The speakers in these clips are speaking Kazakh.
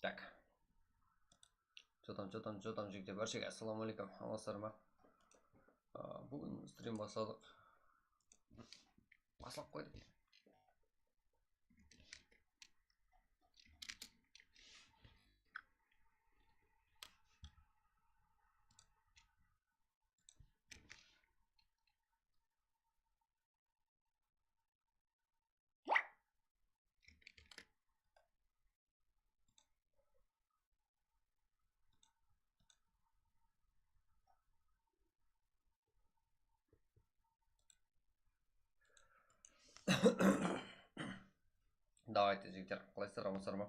Так. Что там, жігіттер, баршаға ассалаумағалейкум, амансыздар ма? Бүгін стрим бастадық. Бастап қойдық. Давайте, жігіттер, қалайсыздар, амансыздар ма?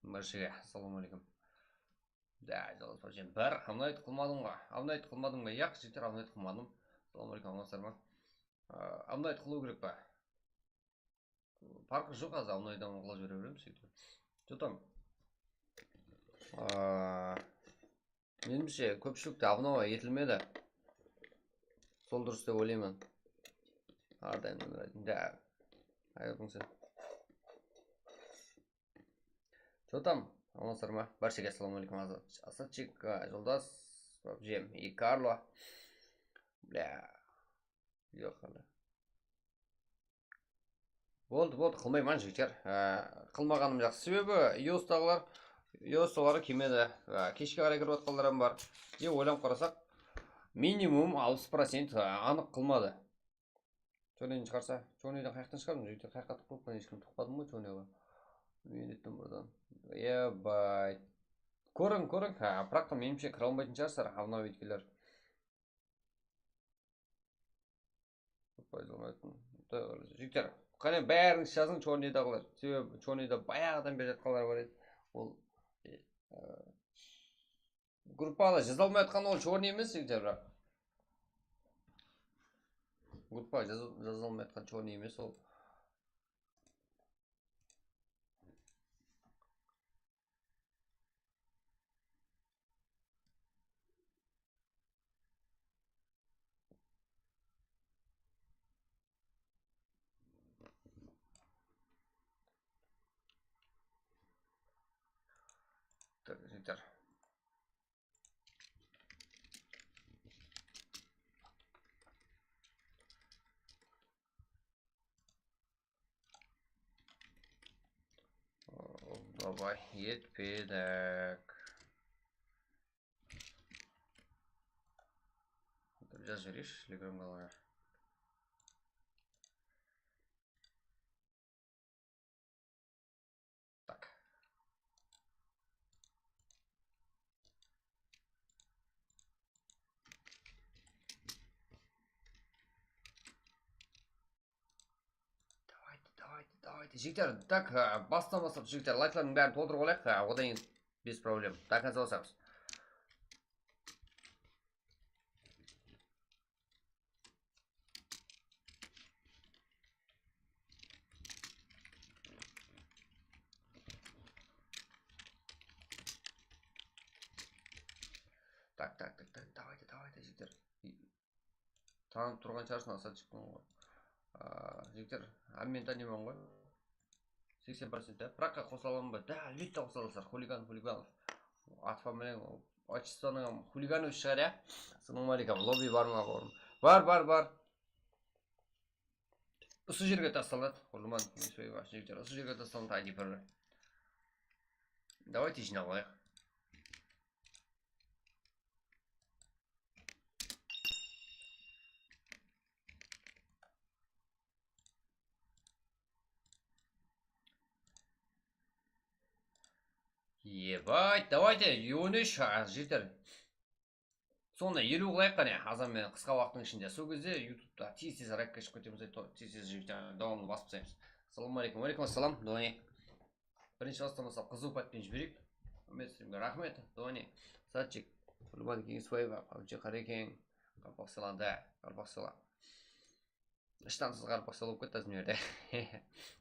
Баршаға ассалаумағалейкум. Да, жалғыз башым. Бір амнайт қылмадым ғой. Амнайт қылмадым ба? Яқ, жігіттер, амнайт қылмадым. Ассалаумағалейкум, амансыздар ма? Амнайт қылу керек па? Парқы жоқ, аз амнайдан қылып жібере береміз, жігіттер. Что там? Меніңше көпшілікте абнау етілмеді. Сол дұрыс деп ойлаймын. Ардайым нөмір айтын. Да. Айырдың сен. Что там? Амансыздар ма? Баршаға ассалаумағалейкум. Асадчик, Жолдас, Жем и Карло. Бля. Жоқ әлі. Болды, қылмаймын жігіттер. Қылмағаным жақсы. Себебі иостағылар кемеді. Кешке қарай кіріп отқалдарым бар. Е, ойланып қарасақ, минимум 60% анық қылмады. Чонейден шығарса, чонейден қаяқтан шығармын, жігіттер. Қаяққа тұқпан ешкім тұқпадым ғой чонейға. Мен еттім бұрадан. Ебай. Көрің. Бірақ та менімше кіре алмайтын шығарсыздар, авнау еткелер. Жігіттер, қане бәріңіз жазың чонейдағылар. Себебі чонейда баяғыдан бері жатқалар бар еді. Ол группада жазалмай жатқан ол чорный емес, жігіттер, бірақ. Группада жазалмай жатқан чорный емес ол. Так, жігіттер. Давай, етпедік. Жаз жіберейші, телеграмға. Так. Давайте, жігіттер, так, бастан бастап, жігіттер, лайклардың бәрін толтырып алайық, одан кейін без проблем. До конца басамыз. Так, давайте, жігіттер. Танып тұрған шығарсын, Асадчиктің ғой. Жігіттер, мен танимын ғой. 80%, Праққа қоса аламын ба? Да, әлбетте қоса аласыздар. Хулиганов. Аты фамилияң, отчествоның Хулиганов шығар, я? Ассалаумағалейкум, лобби бар ма, бауырым? Бар. Осы жерге тасталады. Құрман, жігіттер, осы жерге тасталады ID-пірі. Давайте жинап алайық. Ебать, давайте, 13 жігіттер. Сонда 50 қылайық қане, азанмен қысқа уақыттың ішінде. Сол кезде ютубта тез райк кешіп көтеміз, тез жігіттер давамын басып тастаймыз. Ассалаумағалейкум. Алейкум ассалам. Дуани. Бірінші бастан бастап қызу патпен жіберейік. Стримге рахмет. Дуани. Садчик. Құрбан Кеңесбаева, Қабжи Қарекең. Қарпақ селанда. Қарпақ села. Іштансыз қарпақ села болып кетті азын жерде.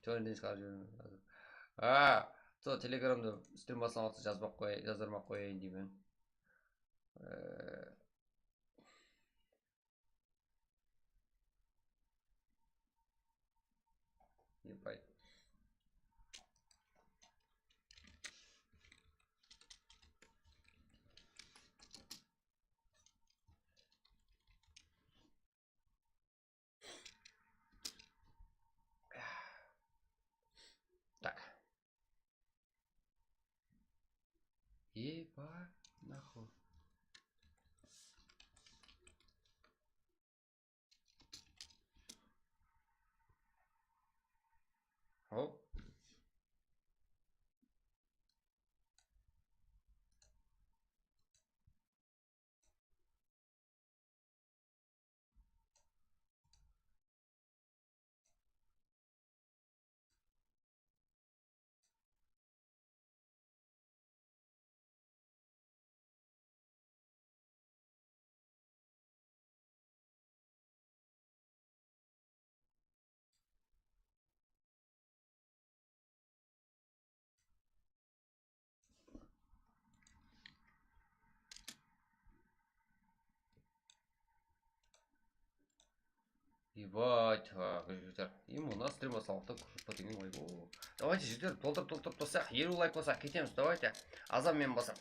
Чөнеден шығарып жібермін. Сол телеграмда стрим басылған уақытта жаздырмақ қояйын деймін. Ебай. Ебать, нахуй. Оп. Ебать, жігіттер. Им у нас стрим басталды, көп деген ой. Давайте, жігіттер, толтырып тастайық. 50 лайк болса кетеміз. Давайте. Азам мен басам.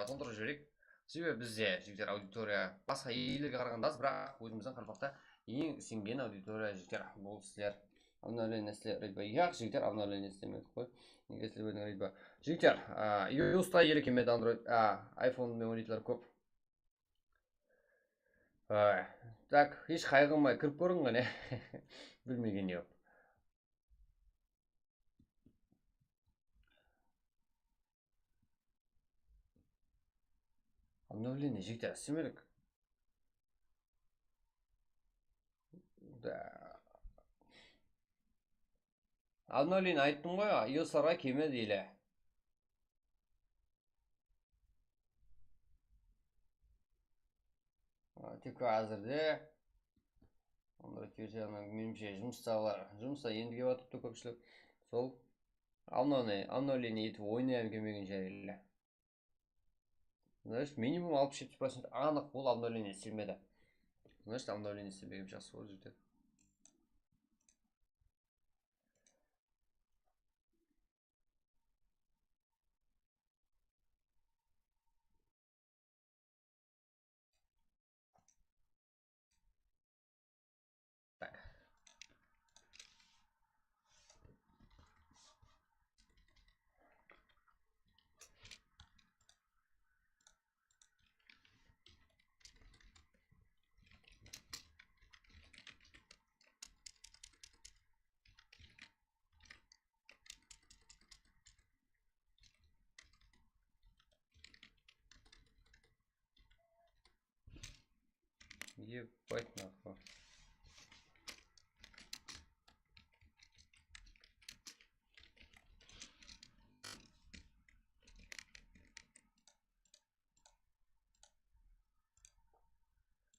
Толтырып жіберейік. Себебі бізде, жігіттер, аудитория басқа елге қарағанда аз, бірақ өзіміздің Қарпақта ең сенген аудитория, жігіттер. Бұл сіздер обновление істер. Яқ, жігіттер, обновление істемедік қой. Неге істемедің рейдбі. Жігіттер, iOS-та елі кемеді, Android, iPhone мен ойнайтындар көп. Так, еш қайғылмай кіріп көрің ғане. Білмеген не көп. Обновление жігіттер істемедік. Да. Обновление айттым ғой, iOS-ға кемеді елі. Тек әзірде Android версияның менімше жұмыста енді кеп атыпты көпшілік. Сол обновление етіп ойнайын келмеген жайлы. Значит, минимум 60-70% анық бұл обновление істелмеді. Значит, обновление істемеген жақсы болды жігіттер. Ебать нахуй.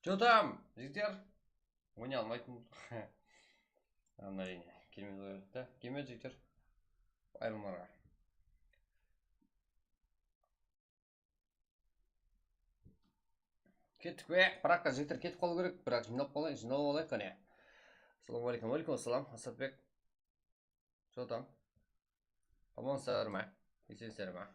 Че там, жігіттер? Ойнай алмайтын. Обновление. Келмеді ғой, да? Келмеді жігіттер. Айрылмарға. Кеттік бе, бірақ жігіттер кетіп қалу керек, бірақ жинап алайық қане. Ассалаумағалейкум, алейкум ассалам, Асатбек. Че там? Амансыздар ма? Есенсіздер ма?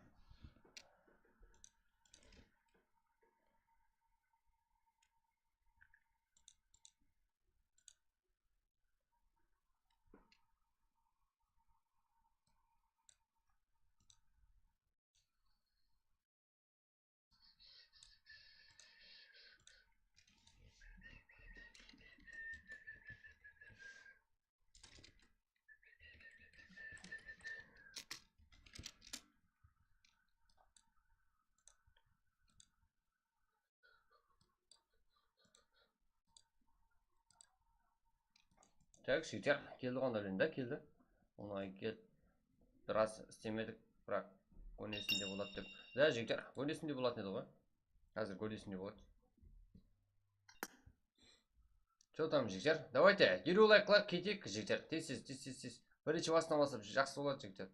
Так, жігіттер, келді обновление, келді. Оны кет біраз істемедік, бірақ көнесінде болады деп. Да, жігіттер, көнесінде болатын еді ғой. Қазір көнесінде болады. Че там, жігіттер? Давайте, 50 лайклар кетейік, жігіттер. Тез. Бірінші басынан басып жақсы болады, жігіттер.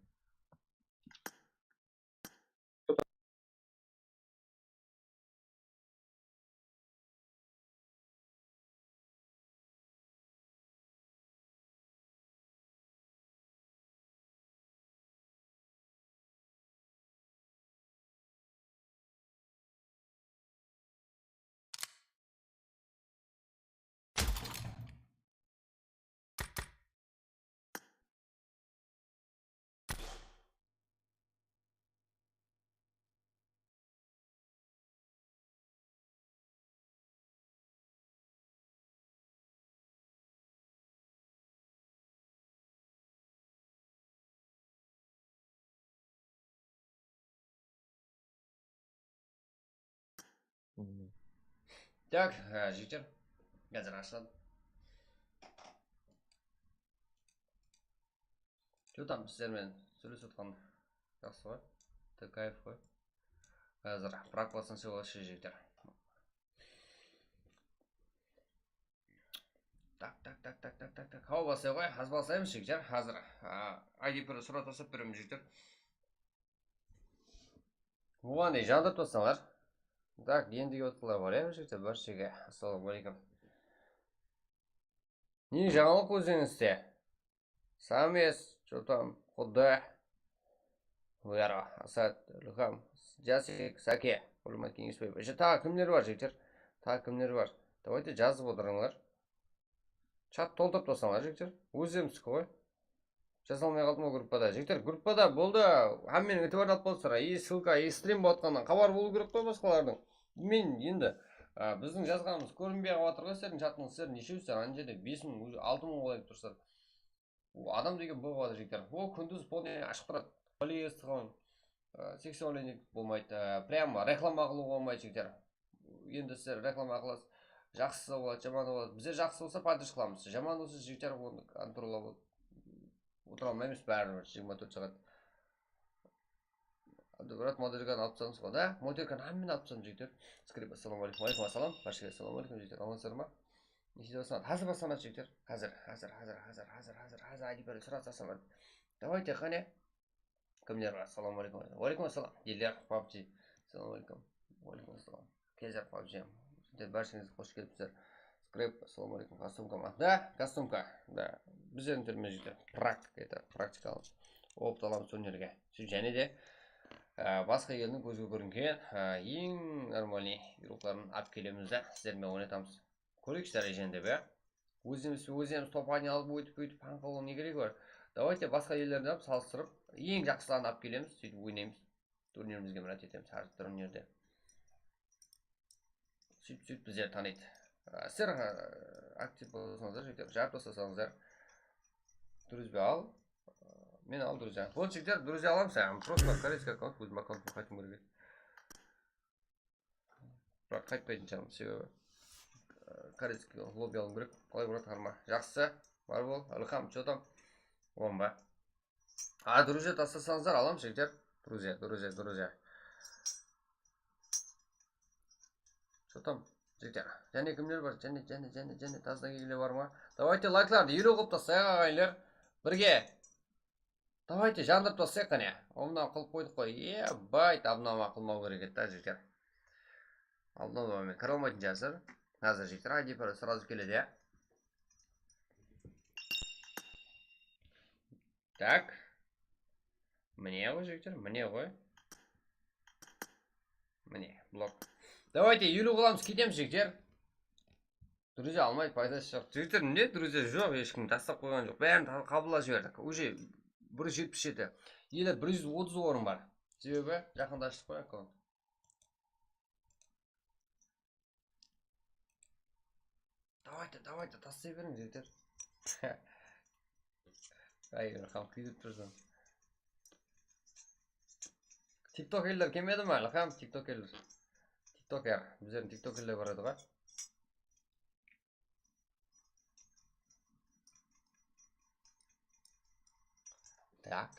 Так, жігіттер, қазір ашылады. Что там сіздермен сөйлесіп отқан жақсы ғой? Кайф қой. Қазір практикасын сөйлесіп жігіттер. Так. Хау басай ғой, аз басаймыз жігіттер. Қазір ID-ді сұрап тастап беремін жігіттер. Оған дейін жандырып тастаңдар. Так, ендігі отқылар бар иә жігіттер, баршаға ассалаумағалейкум. Не жаңалық өзіңізде? Самес, что там, Худа, Вера, Асад, Лухам, Жасик, Саке, Өлімат кеңеспей. Тағы кімдер бар жігіттер? Тағы кімдер бар? Давайте жазып отырыңдар. Чат толтырып тастаңдар жігіттер. Өзімсіздікі ғой. Жазалмай қалдым ғой группада. Жігіттер, группада болды. Хаммен өтіп алып болсыра. И ссылка, и стрим болатқаннан хабар болу керек қой басқалардың. Мен енді біздің жазғанымыз көрінбей қалып жатыр ғой сіздердің чатыңыз. Сіздер нешеусіздер? Ана жерде 5000, 6000 болайып тұрсыздар. Адам деген болып жатыр жігіттер. Ол күндіз полный ашық тұрады. Полиэстіған, сексуальный болмайды. Прямо реклама қылуға болмайды жігіттер. Енді сіздер реклама қыласыз. Жақсы болады, жаман болады. Бізде жақсы болса поддержка қыламыз. Жаман болса жігіттер оны контроллап отыра алмаймыз бәрібір 24 сағат. Брат, модерканы алып тастадыңыз ғой, да? Модерканы hammen алып тастадым жігіттер. Скрип, ассалаумағалейкум. Алейкум ассалам. Баршаға ассалаумағалейкум жігіттер. Амансыздар ма? Неше басылады? Қазір басылады жігіттер. Қазір ID-ді сұрап тастаңдар. Давайте қане. Кімдер бар? Ассалаумағалейкум. Алейкум ассалам. Елдер, PUBG. Ассалаумағалейкум. Алейкум ассалам. Кезер PUBG. Баршаңыз қош келіпсіздер. Скрип, ассалаумағалейкум. Костюмка. Да, костюмка. Да. Біздердің түрме жігіттер. Практика, это практикалық. Опыт аламыз өнерге. Және де басқа елдің көзге көрінген ең нормальный игрокларын алып келеміз да сіздермен ойнатамыз. Көрейікші дәреженде бе? Өзіміз топаны алып өйтіп панқылу не керек бар? Давайте басқа елдерді алып салыстырып, ең жақсыларын алып келеміз, сөйтіп ойнаймыз. Турнирімізге мұрат етеміз әр турнирде. Сөйтіп біздер таниды. Сіздер актив болсаңыздар, жігіттер, жарып тастасаңыздар. Друзья ал. Мен ал, друзья. Вот жігіттер, друзья аламыз. Просто корейский аккаунт, өзім аккаунтым қайтым керек. Бірақ қайтпайтын шығармын, себебі корейский лобби алым керек. Қалай болады қарма? Жақсы. Бар бол. Алхам, что там? Он ба. Друзья тастасаңыздар аламыз жігіттер. Друзья. Что там? Жігіттер. Және кімдер бар? Және тазына келе бар ма? Давайте лайкларды үйрек қылып тастайық ағайындар. Бірге. Давайте жандырып тастайық қане. Omnama қылып қойдық қой. Ебайт, omnama қылмау керек еді, жігіттер. Omnamaмен кіре алмайтын жазыр. Қазір жігіттер, ID-ді сразу келеді. Так. Міне ғой жігіттер, міне ғой. Міне, блок. Давайте үйрек қыламыз, кетеміз жігіттер. Друзья алмайды, пайдасы жоқ. Жігіттер, не друзья жоқ, ешкім тастап қойған жоқ. Бәрін қабылдап жібердік. Уже 177. Елі 130 орын бар. Себебі жақында аштық қой аккаунт. Давайте, тастай беріңіз жігіттер. Қам күйдіп тұрсың. Тиктокерлер келмеді ма? Қам тиктокерлер. Тиктокер. Біздердің тиктокерлер бар еді ғой. Так.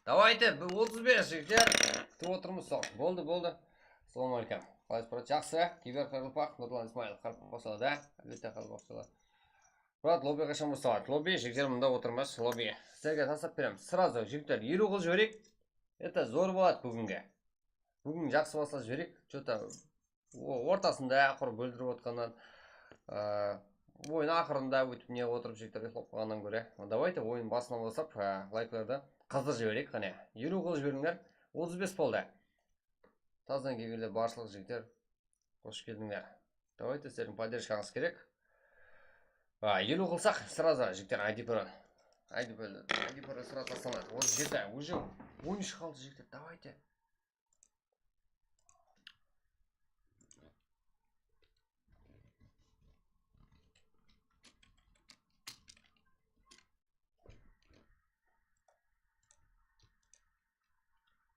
Давайте, 35 жігіттер. Күтіп отырмыз сол. Болды. Ассалаумағалейкум. Қалайсыз, брат, жақсы. Кибер Қарылпақ, Нұрлан Исмаил Қарылпақ басталады, да? Әлбетте Қарылпақ басталады. Брат, лобби қашан басталады? Лобби, жігіттер мұнда отырмыз. Лобби. Сіздерге тастап беремін. Сразу жігіттер, 50 қыл жіберейік. Это зор болады бүгінге. Бүгін жақсы басла жіберек. Что-то ортасында ақыр бөлдіріп отқаннан, ойын ақырында өтіп не отырып жігіттер ұйықтап қалғаннан көре. Давайте ойын басынан бастап лайкларды қазір жіберейік. Қане 50 қыл жіберіңдер. 35 болды. Таздан келгенде баршылық жігіттер қош келдіңдер. Давайте сіздердің поддержкаңыз керек. 50 қылсақ сразу жігіттер ID сразу тасталады. Вот жерде уже 13 қалды жігіттер. Давайте.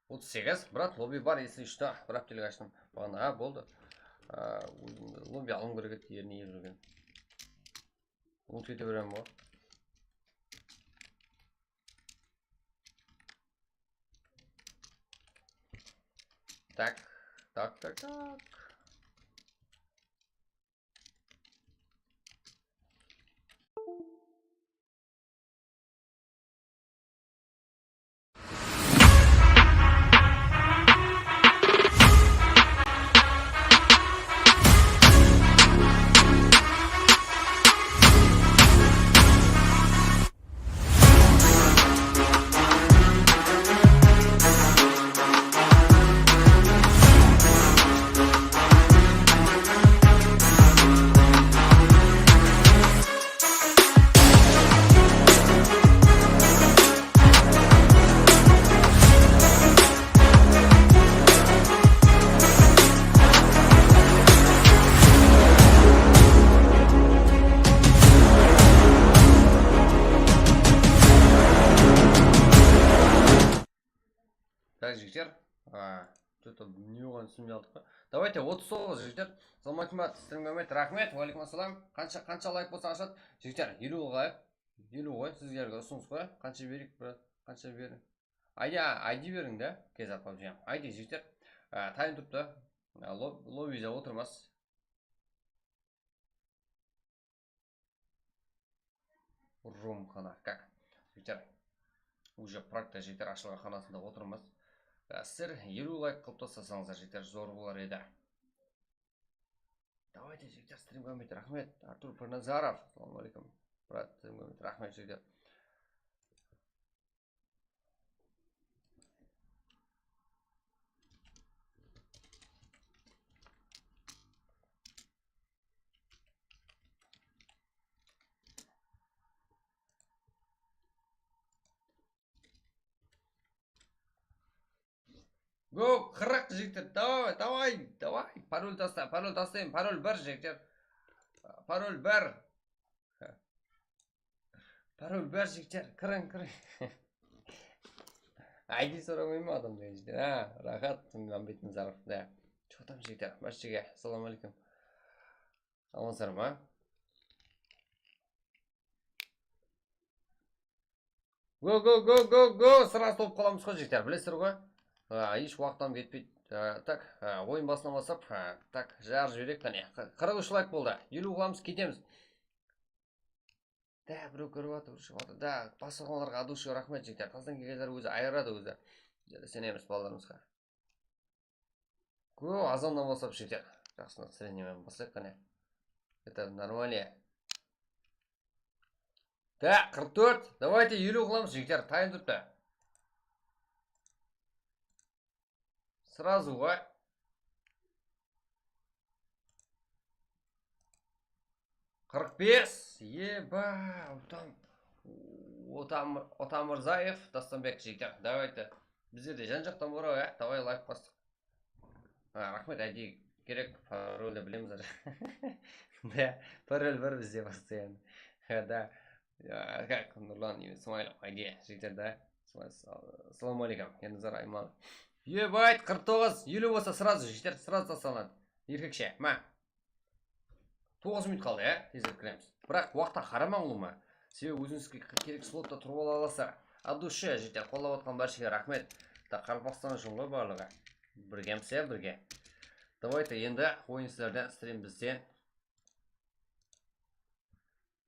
Вот 8, брат, лобби бар, если что, бірақ телегашным. Бағана, болды. Лобби алым керек еді, еріне ебірген. Ол кете берем ғой. Так. Так, жігіттер, что-то не оған түсінбей алдық. Давайте 30 жігіттер. Саламатсыздар, сіздерге рахмет. Уалейкум ассалам. Қанша лайк болса ашады. Жігіттер, 50 қылайық. 50 ғой, сіздерге ұсыныс қой. Қанша берейік, брат? Қанша берің? ID берің да, кезап PUBG. ID жігіттер. Тайм тұрыпты. Лоббиде отырмас. Рум қана. Как? Жігіттер, уже практа жігіттер ашылған қанасында отырмас. Сіздер 50 лайк қылып тастасаңыздар жігіттер зор болар еді. Давайте жігіттер, стримге өмет рахмет. Артур Пырназаров, ассалаумалейкум. Брат, стримге өмет рахмет жігіттер. Го, 40 жігіттер, давай. Пароль тастайын, пароль 1 жігіттер. Пароль 1. Пароль 1 жігіттер, кірін. ID сұрамай ма адам деген жігіттер. Рахат, Мәмбет Назаров. Что там жігіттер, бәшчеге, ассалаумалейкум. Амансар ма? Го, сразу топ қаламыз қой жігіттер, білесіздер ғой? Еш уақыттан кетпейді. Так, ойын басынан бастап, так, жар жіберек қане. 43 лайк болды. 50 қыламыз, кетеміз. Да, біреу көріп жатыр. Да, басылғанларға адушы рахмет жігіттер. Таздан келгендер өзі айырады өзі. Сенеміз балаларымызға. Го, азаннан бастап жігіттер. Жақсына среднемен басылайық қане. Это нормально. Да, 44. Давайте 50 қыламыз жігіттер. Тайын тұрыпты. Сразу ғой. Қырық бес. Еба. Отамырзаев, Тастанбек жігіттер. Давайте. Бізде де жан жақтан бұра, давай лайк бастық. Рахмет, ID керек. Парольді білеміз. Да, пароль бар бізде постоянно. Да. Как, Нұрлан Смайлов, ID жігіттер, да. Ассалаумалейкум. Ендізар Айман. Ебайт, 49, 50 болса сразу жігіттер, сразу тасталады. Еркекше, ма? 9 минут қалды, тезіріп кіреміз. Бірақ уақытта қараман ұлы ма? Себебі өзіңізге керек слотта тұрып ала аласыздар. От души жігіттер, қолдап отқан баршаға рахмет. Та Қарпақстан үшін ғой барлығы. Біргемсе, бірге. Давайте енді ойын сіздерден стрим бізден.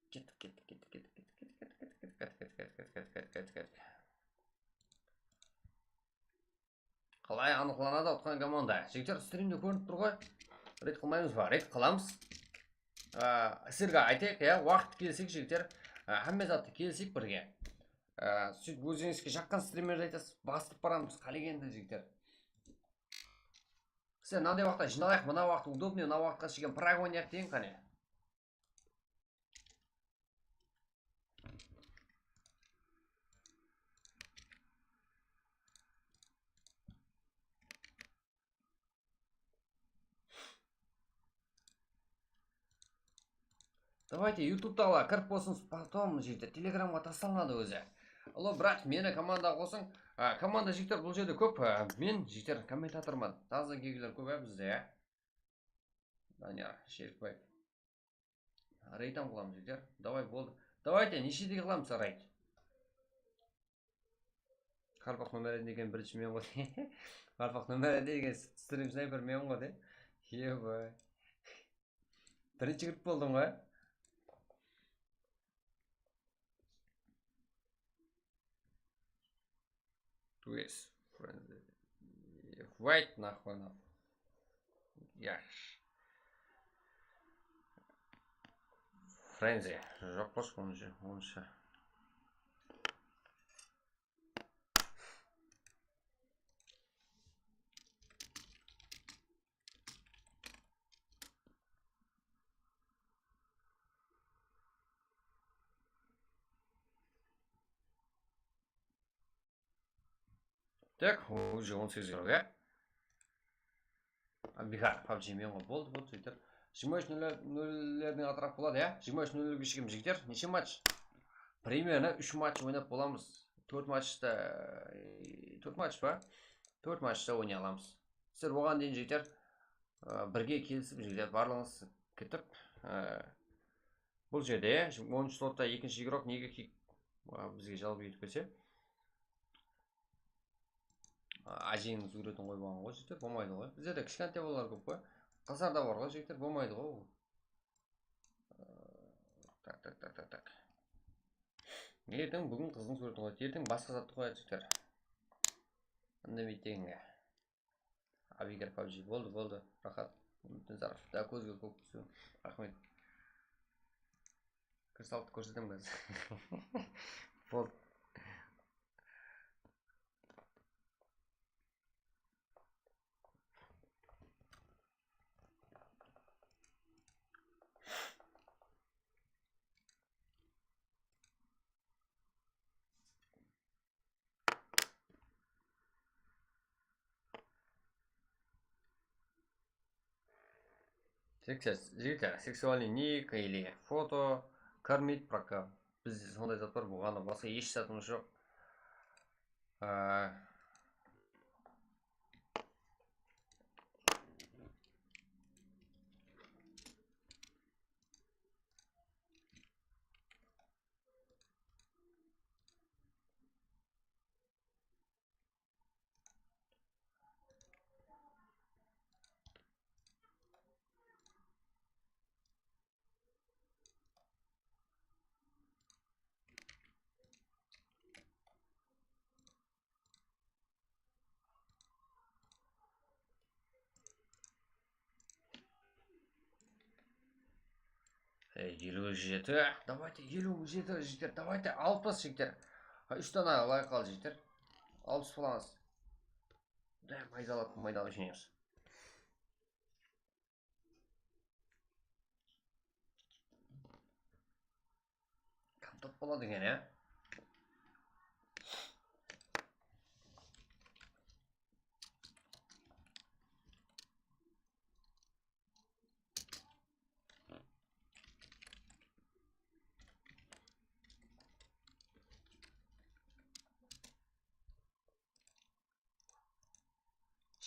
Кеттік. қалай анықланады отқан команда. Жігіттер, стримде көрініп тұр ғой. Рейд қылмаймыз ба? Рейд қыламыз. Сіздерге айтайық, уақыт келсек жігіттер, әмме затты келсек бірге. Сөйтіп өзіңізге жаққан стримерді айтасыз, бастып барамыз, қалегенді жігіттер. Сіздер мынандай уақытта жиналайық, мына уақыт удобный, мына уақытқа шеген праг ойнайық дейін қане. Давайте ютубтағыла кіріп болсыңыз, потом жігіттер телеграмға тасталынады өзі. Алло, брат, мені команда қосың. Команда жігіттер бұл жерде көп. Мен жігіттер комментатормын. Таза кегілер көп бізде, Данияр, Шерікбай. Рейтам қыламыз жігіттер. Давай болды. Давайте, нешеде қыламыз рейт? Қарпақ нөмірі деген бірінші мен ғой. Қарпақ нөмірі деген стрим снайпер мен ғой. Ебай. Бірінші кіріп болдым ғой. Yes, friendly. White нахуй на. Яш. Френзи. Жоқ қош онша. Так, уже 18 еуро, Бихар, PUBG мен ғой болды сөйтіп. 23:00-лердің атырақ болады, 23:00-ге шегеміз жігіттер. Неше матч? Примерно 3 матч ойнап боламыз. 4 матчта 4 матч па? 4 матчта ойнай аламыз. Сіздер оған дейін жігіттер бірге келісіп жігіттер барлығыңыз кетіп бұл жерде 10 слотта екінші игрок неге бізге жалпы етіп келсе ажеңіз үйретін қой болған ғой жігіттер, болмайды ғой. Біздерде кішкентай балалар көп қой. Қыздарда бар ғой жігіттер, болмайды ғой. Так. Ертең бүгін қыздың суретін қояды, ертең басқа затты қояды жігіттер. Үндемейтегінге. Абигер PUBG болды, рахат. Үмітінзаров, да көзге көп түсу. Рахмет. Кірсалты көрсетем қазір. Болды. Жігіттер, сексуальный ник или фото, кормить прокап. Бізде сондай зат бар, бұғаны басқа еш затымыз жоқ. Елу жеті, давайте 57 жігіттер, давайте 60 жігіттер. 3 дана лайк ал жігіттер. 60 боламыз. Да, майдалап жинеміз. Топ болады деген,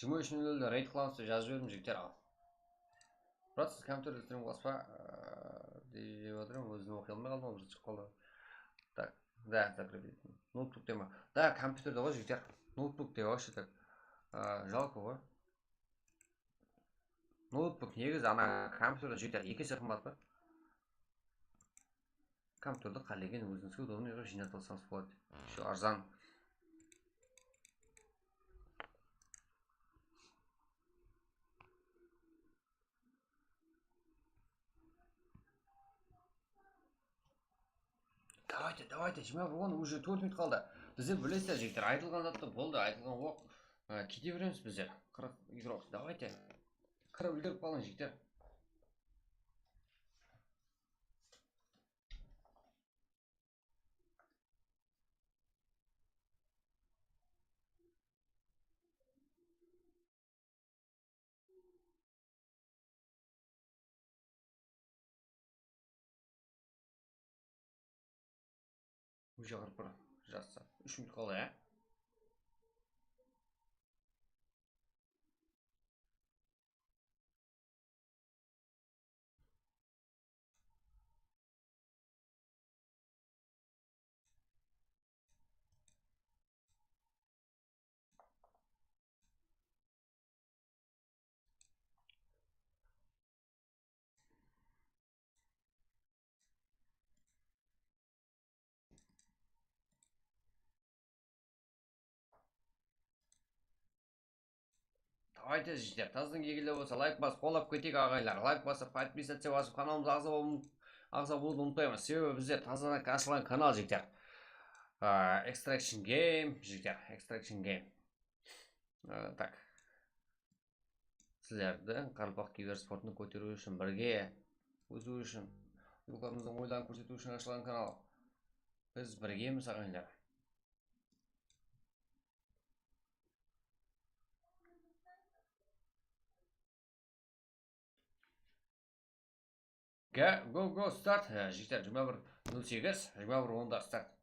23:00-да рейд қыламыз жазып жібердім жігіттер ал. Брат, сіз компьютерде стрим қыласыз ба? Деп отырмын, өзім оқи алмай қалдым, бір шығып қалды. Так, да, закрепить. Ноутбук тема. Да, компьютерде ғой жігіттер. Ноутбук деп вообще так. Жалко ғой. Ноутбук негізі ана компьютерде жігіттер екі есе қымбат па? Компьютерді қалеген өзіңізге удобный жинатып алсаңыз болады. Еще арзан. Давайте 21 уже 4 минут қалды. Бізде білесіздер жігіттер, айтылған затты болды, айтылған оқ. Кете береміз біздер. 40 игрок. Давайте. Кіріп үлгеріп қалың жігіттер. Уже 41 жақсы. 3 минут қалды, ә? Давайте жігіттер, тазының егілі болса лайк басып қолап кетейік ағайлар. Лайк басып, подписаться басып, каналымызға ағза болуды ұмытпаймыз. Себебі бізде тазадан ашылған канал жігіттер. Extraction Game жігіттер, Extraction Game. Так. Сіздерді Қарпақ киберспортын көтеру үшін бірге өсу үшін, ұйғыларымыздың ойдан көрсету үшін ашылған канал. Біз біргеміз ағайлар. Go, start. Жігіттер, 21:08, 21:10 старт.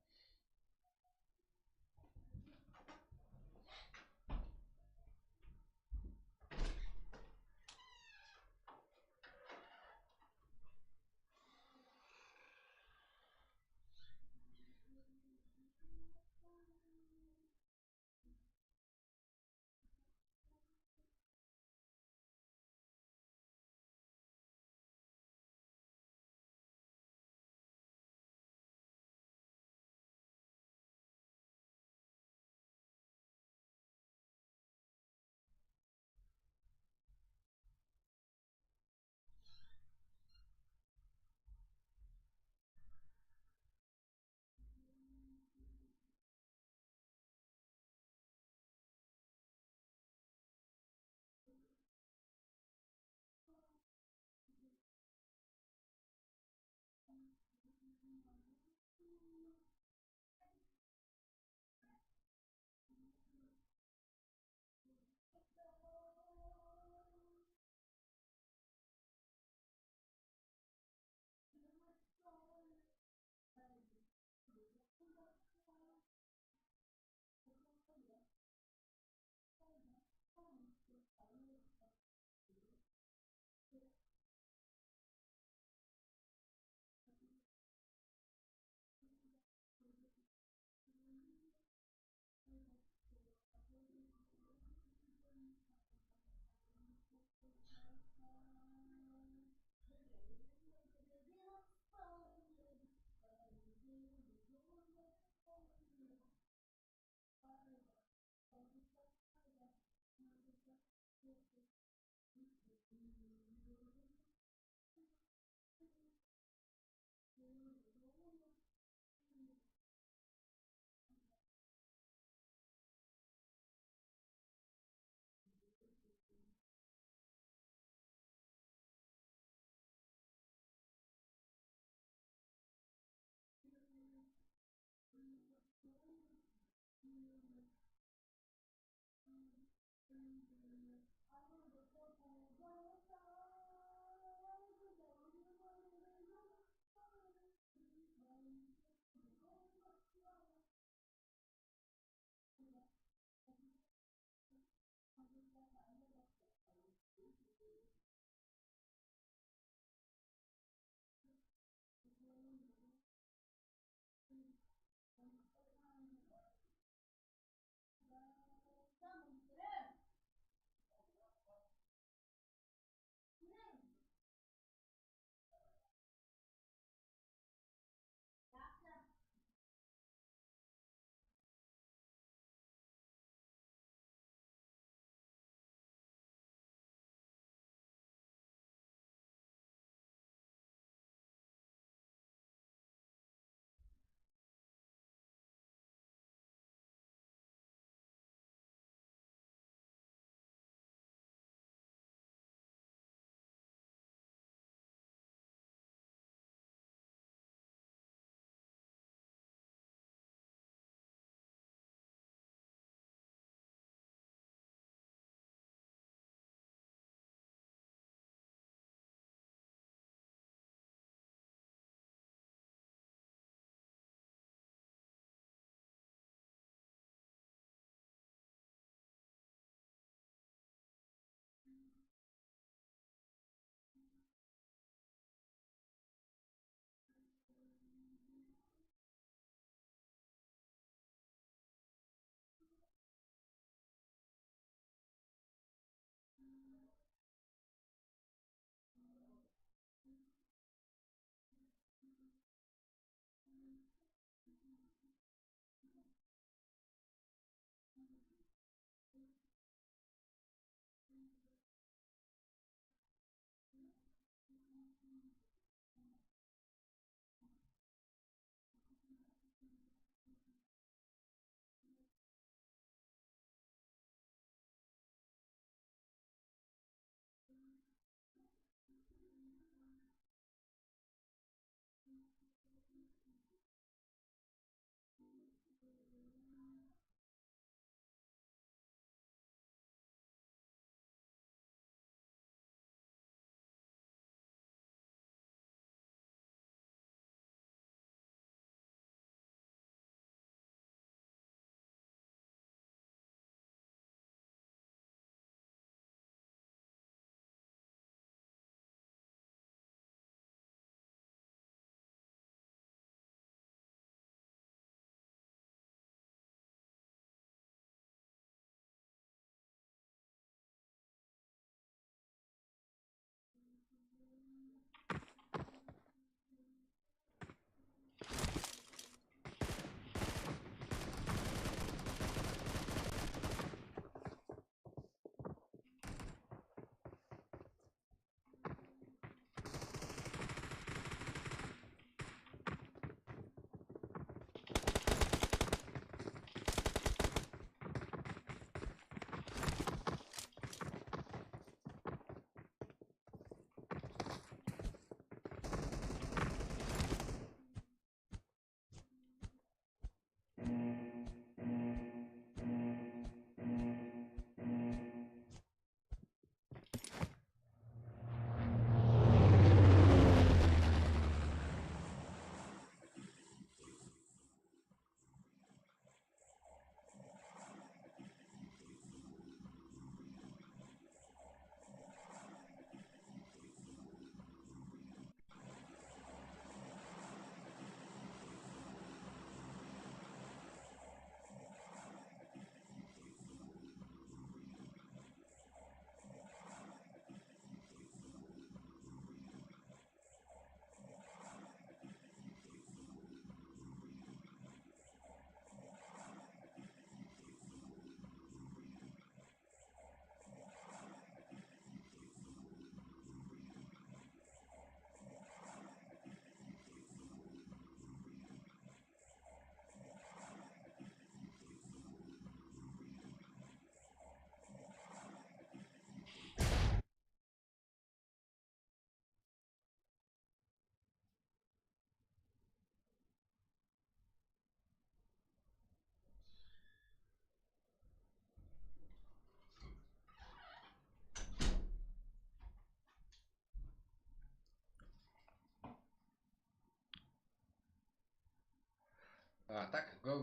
Так, go,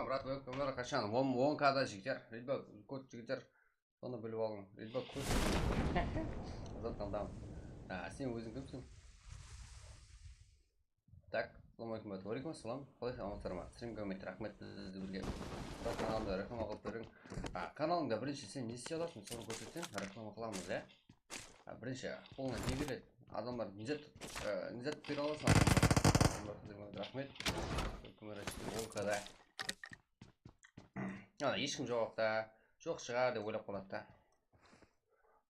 брат, өмір қашан 10К-да жігіттер, Редбак код жігіттер, соны біліп алың, Редбак код, азат қалдам. Сен өзің кімсің? Так, саламалейкум, уалейкум ассалам, қалай саламатсыздар ма? Стрим көмекті, рахмет бізді бірге. Каналымда реклама қылып берің. Каналыңда бірінші сен не істей аласың, соны көрсетсең, реклама қыламыз, ә? Бірінші, қолыңа не келеді? Адамдар низет бере аласың адамдар. Рахмет. Ол ешкім жоқта, жоқ шығар деп ойлап қалады да.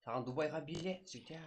Саған Дубайға билет, жігіттер.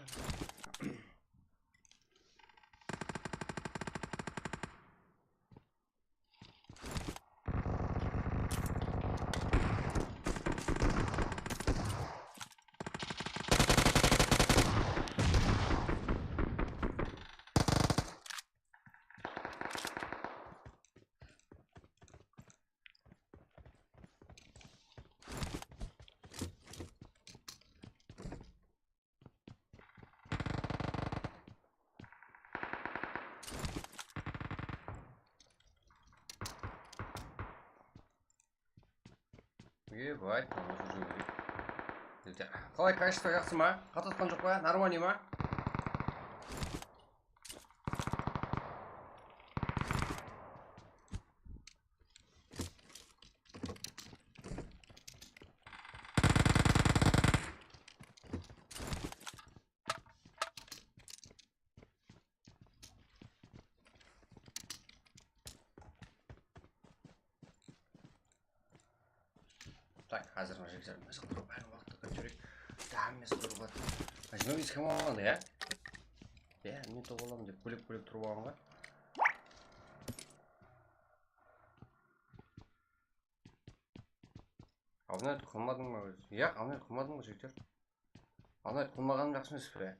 Бай, қалай качество жақсы ма? Қататқан жоқ па? Нормальный ма? Так, қазір мына жігіттер мәз қылдырып әр уақытта көтерейік. Дәмес тұрып алады. Жиырма бес кім алғанды, ә? Мен тоқ аламын деп бөлек-бөлек тұрып алғанға. Алнайт қылмадың ба өзі? Иә, алнайт қылмадың ба жігіттер? Алнайт қылмағаным жақсы емес пе?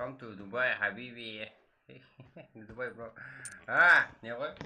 Come to Dubai, Habibi. Dubai, bro. Не ғой?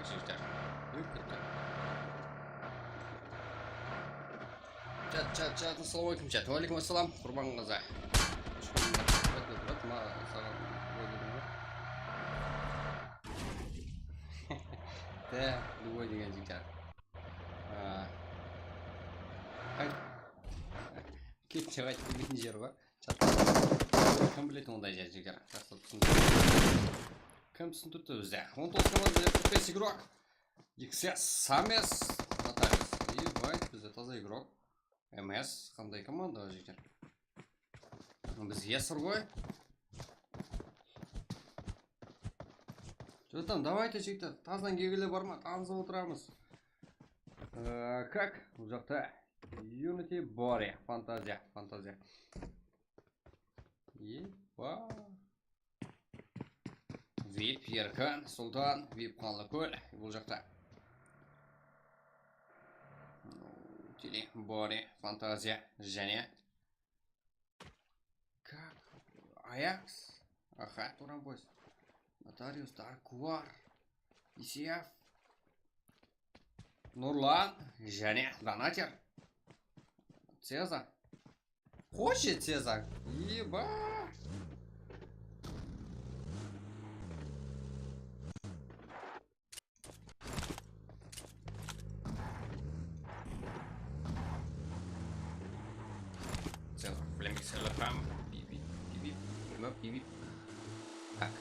Давайте, жігіттер. Чат, ассалаумалейкум, чат. Уалейкум ассалам, құрбан қаза. Да, любой деген жігіттер. Кетші қайтып келмейтін жер ғой. Кім білетін ондай жер жігіттер. Кім түсіндірді бізде? 19 команда 45 игрок. XS, Самес, Нотариус. И Вайт бізде таза игрок. МС, қандай команда жігіттер? Біз есір ғой. Жотам, давайте жігіттер. Таздан кегілі бар ма? Танысып отырамыз. Как? Бұл жақта Unity Bore, фантазия. Епа. Вип, Еркан, Султан, Вип, Қанлыкөл. Бұл жақта Тили, Боре, фантазия, және как? Аякс. Аха, Турамбойс. Нотариус, Даркуар, Исияв, Нурлан, және Донатер. Цеза. Хочет Цеза. Еба. Цеза. Флемикс ЛФМ. Пип. Так.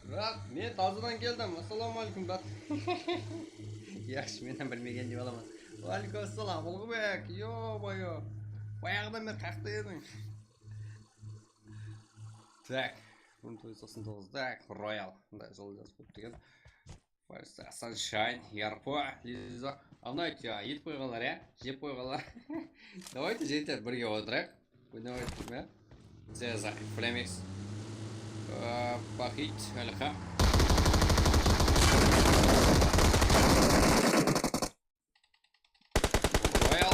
Брат, мен тазадан келдім. Ассалаумалейкум, брат. Яқшы, менен білмеген деп аламын. Уалейкум ассалам, Ұлғыбек. Йо-бойо. Баяғыда мен қақта едің. Так, 1999-да Royal. Жол жазып өттеген. Sunshine, Ярпо, Лиза. Авнайды, етіп қойғалар, я? Жеп қойғалар. Давайте жеттер бірге отырайық. Давайте, ме? Цеза, Флемикс. Пахит, Альха. Royal.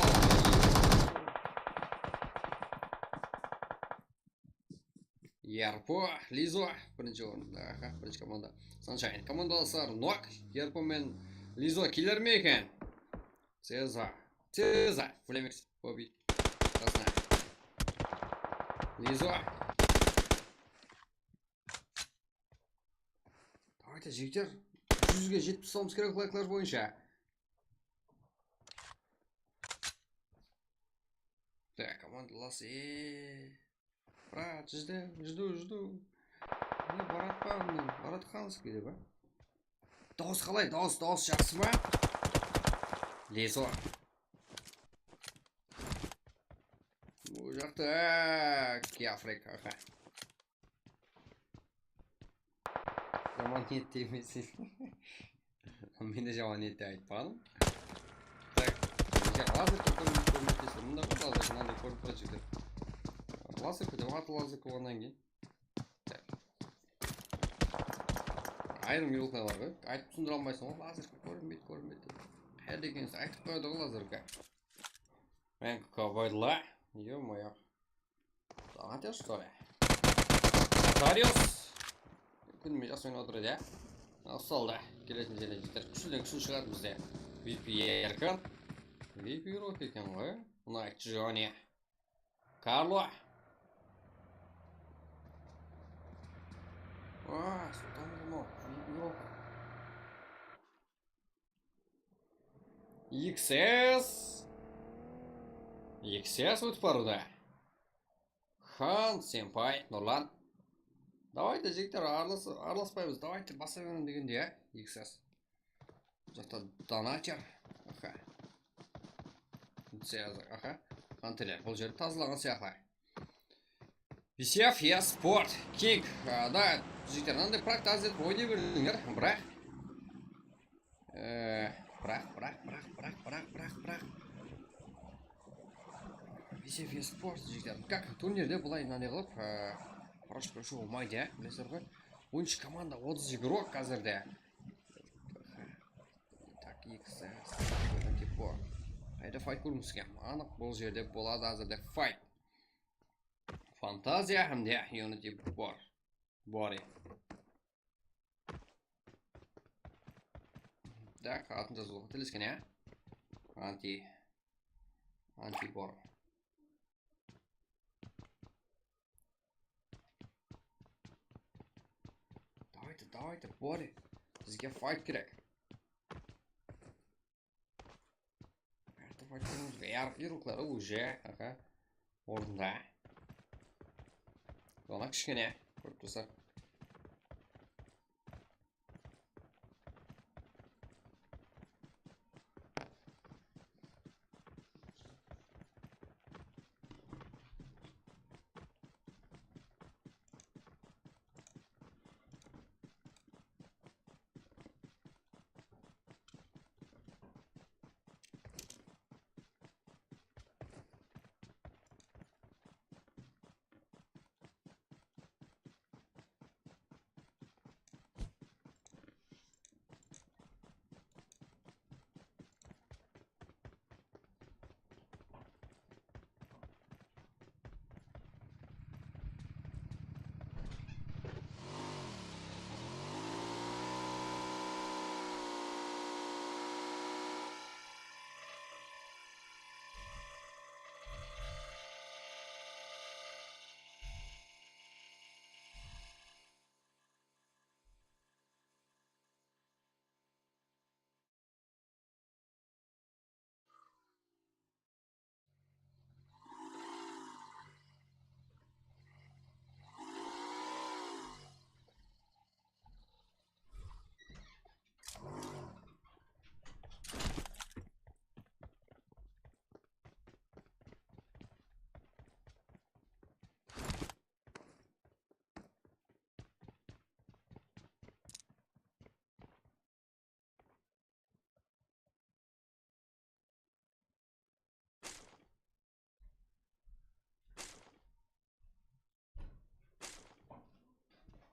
Ярпо, Лизо. Бірінші орында, бірінші команда. Sunshine. Командаласар Нок, Ярпо мен Лизо келер ме екен? Цеза, Флемикс, Бобби. Қасына. Лизо. Давайте, жігіттер, 100-ге жетіп тұсауымыз керек лайклар бойынша. Так, командаласы. Брат, жду. Не, барат па, мен, барат қансы келе ба? Дауыс қалай, дауыс жақсы ба? Лезо. Бұл жақта, Киафрик, аха. Жаман ниетті емесін. Мені жаман ниетті айтпадым. Так, лазер көрметтесі. Мұнда бір лазер, мынандай көріп тұрады жігіттер. Лазер көтіп, аты лазер көғаннан кейін. Айрым елқайлар ғой. Айтып түсіндіре алмайсың ғой. Лазер көрінбейді. Қайда екенсі айтып қойды ғой лазерға. Мен көбойдыла. Ё-моё. Донатер, что ли? Нотариус. Күнмен жас ойнап отырады, я? Осалда. Келетін жерден жеттер. Күшілден күшіл шығады бізде. VIP Еркін. VIP Рок екен ғой. Найт Джони. Карло. Султан Гумо. VIP Рок. XS өтіп баруда. Хан, Сенпай, Нұрлан. Давайте, жігіттер, араласпаймыз. Давайте баса берін дегенде, я? XS. Жақта Донатер. Аха. Цезар, аха. Антелер, бұл жерді тазылаған сияқты. Висев, я спорт. Кинг. Да, жігіттер, нандай практы азет ойдай бердіңдер. Бірақ. Висев, я спорт, жігіттер. Как турнирде бұлай нандай қылып, хорошо прошу болмайды, я? Білесіздер ғой? 10 команда 30 игрок қазірде. Так, XS. қайда файт көргіміз келген? Анық бұл жерде болады азырда файт. Фантазия hamda Unity bor. Bor. Да, қатын жазуға тілескен, я? Анти бор. Давайте, бори. Бізге файт керек. Файт көргімізге ярлықтары уже, орында. Ona кішкене көріп тұрсақ.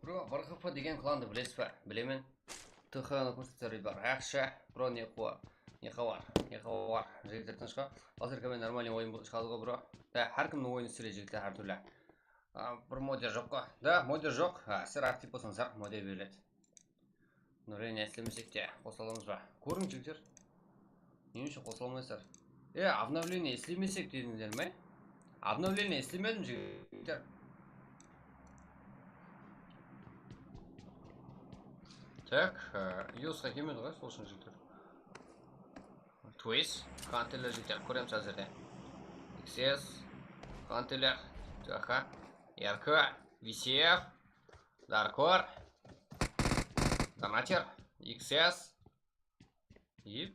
Бро, Бархафа деген кланды білесіз ба? Білемен. ТХ-ны көрсетер бар. Ақша, бро, не қуар. Жігіттер тынышқа. Қазір кәмен нормальный ойын шығады ғой, бро. Да, әркімнің ойыны сүре жігіттер әртүрлі. Бір модер жоқ қой. Да, модер жоқ. Сір актив болсаңыздар, модер беріледі. Нұрен әсілемесек те қосаламыз ба? Көрің жігіттер. Не үшін қосаламайсыздар? Обновление істемесек дедіңдер ме? Обновление істемедім жігіттер. Так, юзға келмеді ғой, сол үшін жігіттер. Twist, қантелер жігіттер, көреміз әзірде. XS, қантелер, жаққа, RK, VCF, Darkor, Donater, XS, и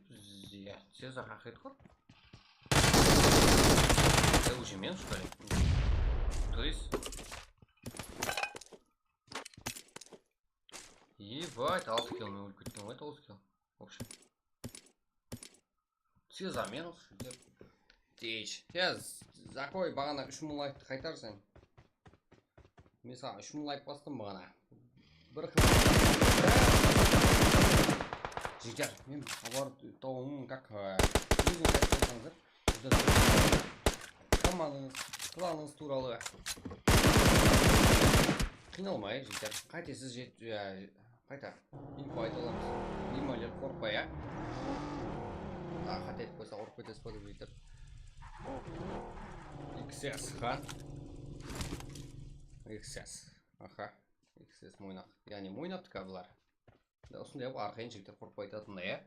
все захахает хор. Это уже мен, что ли? Twist. Ебать, алскилл өліп кеткен ғой, алскилл. В общем. Все заменус. Тейч. Закой бағана 3 мың лайкты қайтарсың. Мен саған 3 мың лайк бастым бағана. Бір жігер, мен хабар тауымын как өзің қайтсаңыздар. Командаңыз, кланыңыз туралы. Қиналмай, жігер. Қайтесіз қайта, инфо айта аламыз. Немалер қорқпай, қате етіп қойса ұрып кетесіз ба деп жігер. XS, XS, XS мойнақ. Яғни мойнақты кабылар. Осындай арқайын жігер қорқпай айтатындай,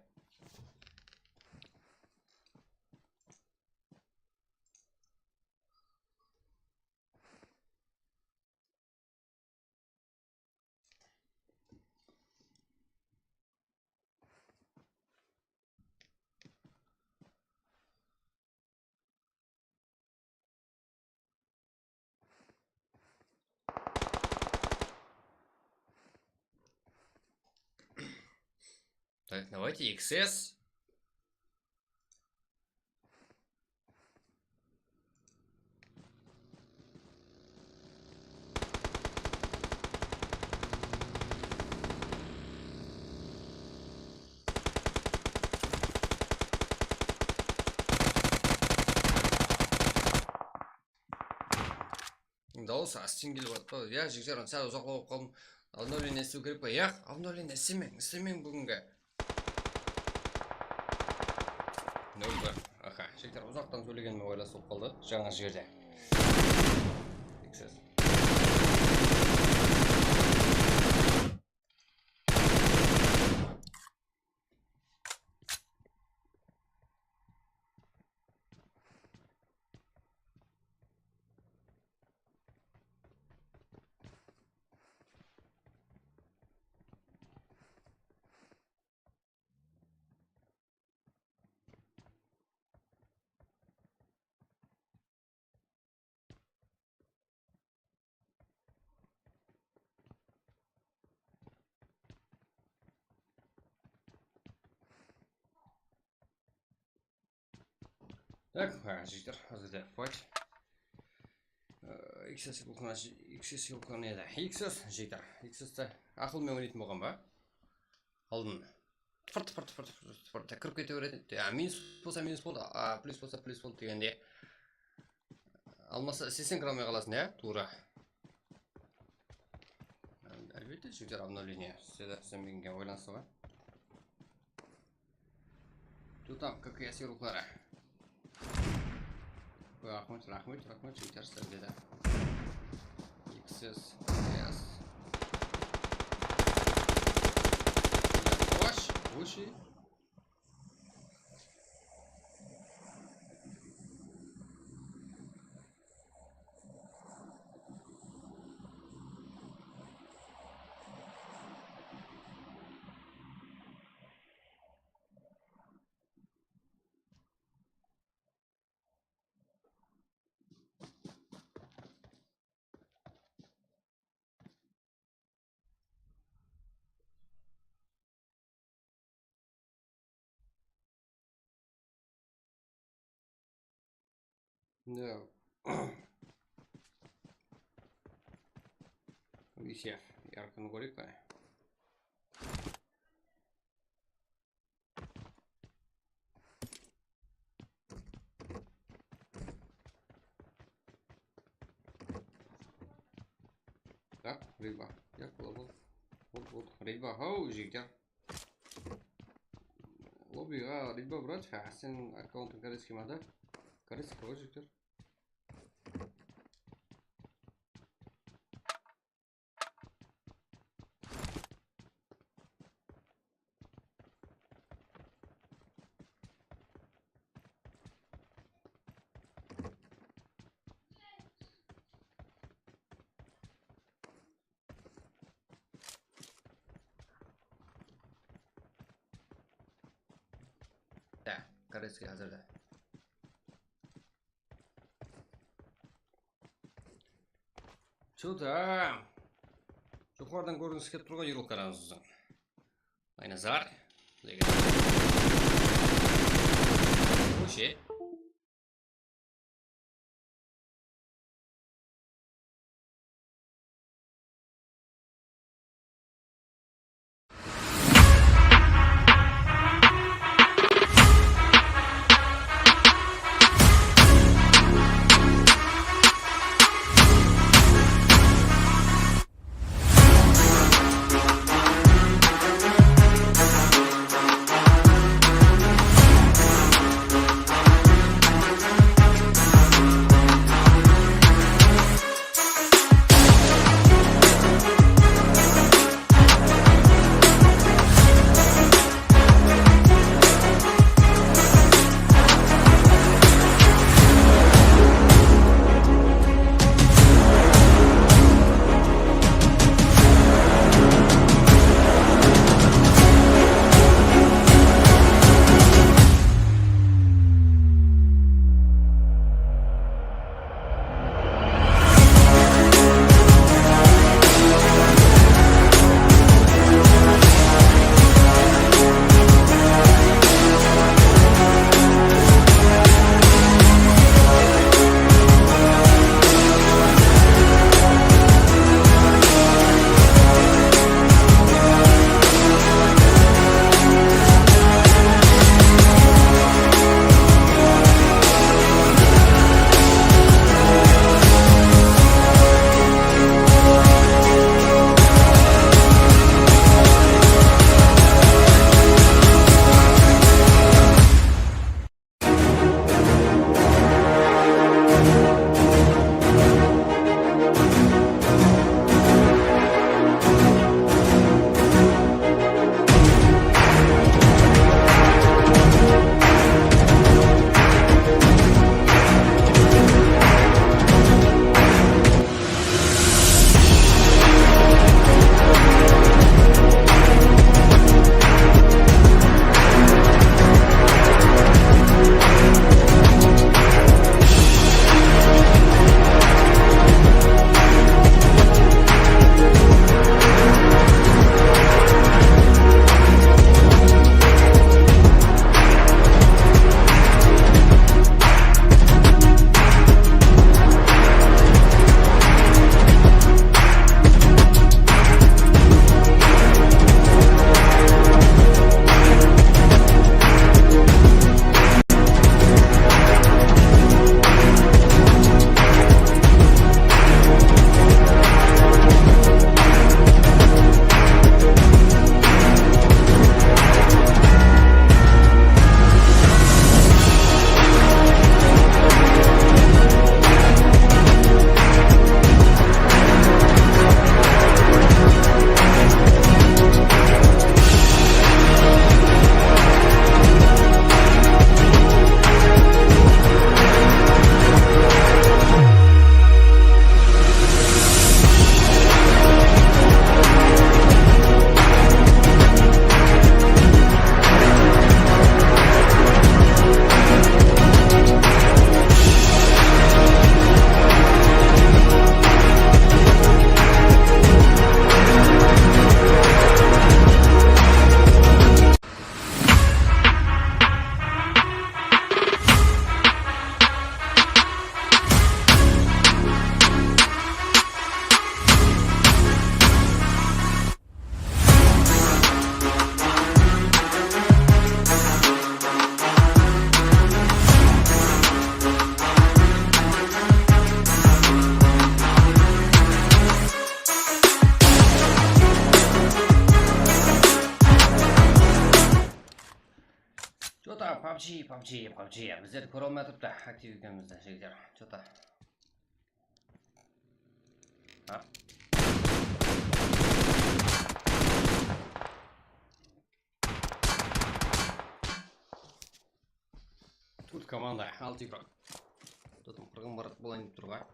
Так, давайте XS. дауыс астен келіп жатыр. Иә, жігіттер, сәл ұзақлап қалдым. Обновление істеу керек па? Иә, обновление істемең бүгінгі. Нөл. Аха, жігіттер, ұзақтан сөйлегеніме ойласып қалды. Жаңа жерде. Так, жігіттер, қазірде файт. XS силканы еді. XS, жігіттер. XS-ті ақылмен ойнайтын болған ба? Алдын. Фырт. Кіріп кете береді. Минус болса минус болды, плюс болса плюс болды дегенде. Алмаса сесен кірамай қаласын, иә? Тура. Әлбетте, жігіттер, обновление. Сенбегенге ойлансыға. Тут какие силкары. Рахмет, жігіттер сіздерде. XS, yes. Уши. Да. Висев, ярко горика. Так, рыба. Я колобал. Вот, рыба. Хау, жигер. Лоббиға рыба брат. Сен аккаунтың корейский ма да? Корейский кого жигер? Да, корейский hazırda. Что-то. Жоғарыдан көрінгісі келіп тұрған ерол қараңыздан. Айназар. Өше. PUBG. Біздер көре алмай тұрыпты, актив екенімізді, жігіттер. Что-то. Тут команда 6 игрок. Тут қырғын барат болайын деп тұрға.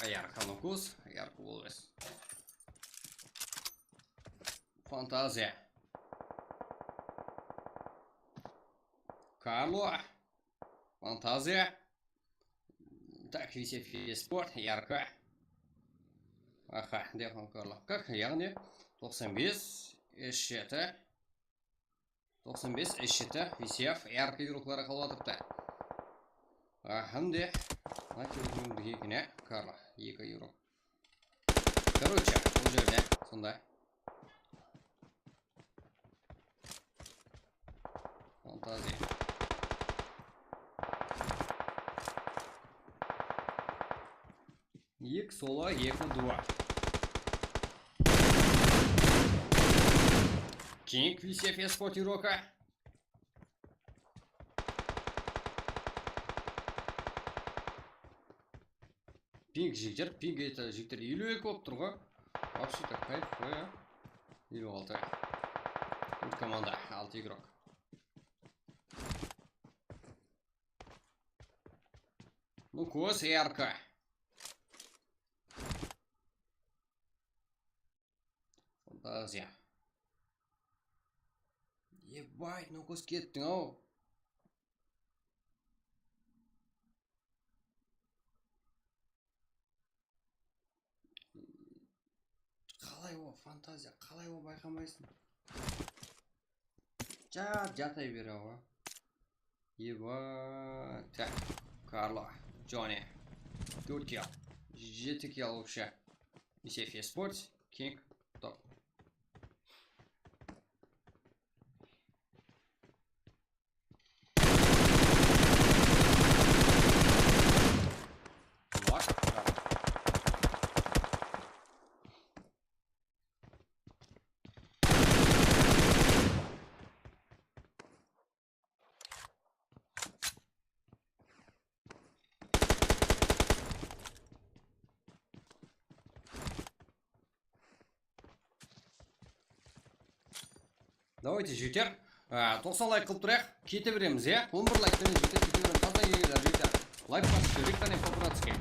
Ярко нукус, ярко болбес. Фантазия. Карло. Фантазия. Так, висит спорт, ярко. Аха, дехом Карло. Как яғни 95 эшеті. 95 эшеті, висев, ярко игроклары қалып атыпты. Ханде. Накердің дегекіне Карло. 2 игрок. Короче, бұл жерде сондай. Фантазия. Екі сола, екі дуа. Кинг висев еспорт игрока. Пинг жігдер, пинг это жігдер 52 болып тұрға. Вообще-то кайф, қоя. 56. Тут команда 6 игрок. Ну, кос ярко. Фантазия. Ебать, ну кос кеттің ау. Қалай о, фантазия, қалай о байқамайсың. Жатай бері ау. Ебать. Так, Карло, Джонни. 4 килл. 7 килл вообще. Висев еспорт, Кинг, топ. Давайте, жігіттер, 90 лайк қылып тұрайық, кете береміз, е? 11 лайктен жігіттер кете береміз, таза егелер, жігіттер. Лайк басып, ректане по-братски.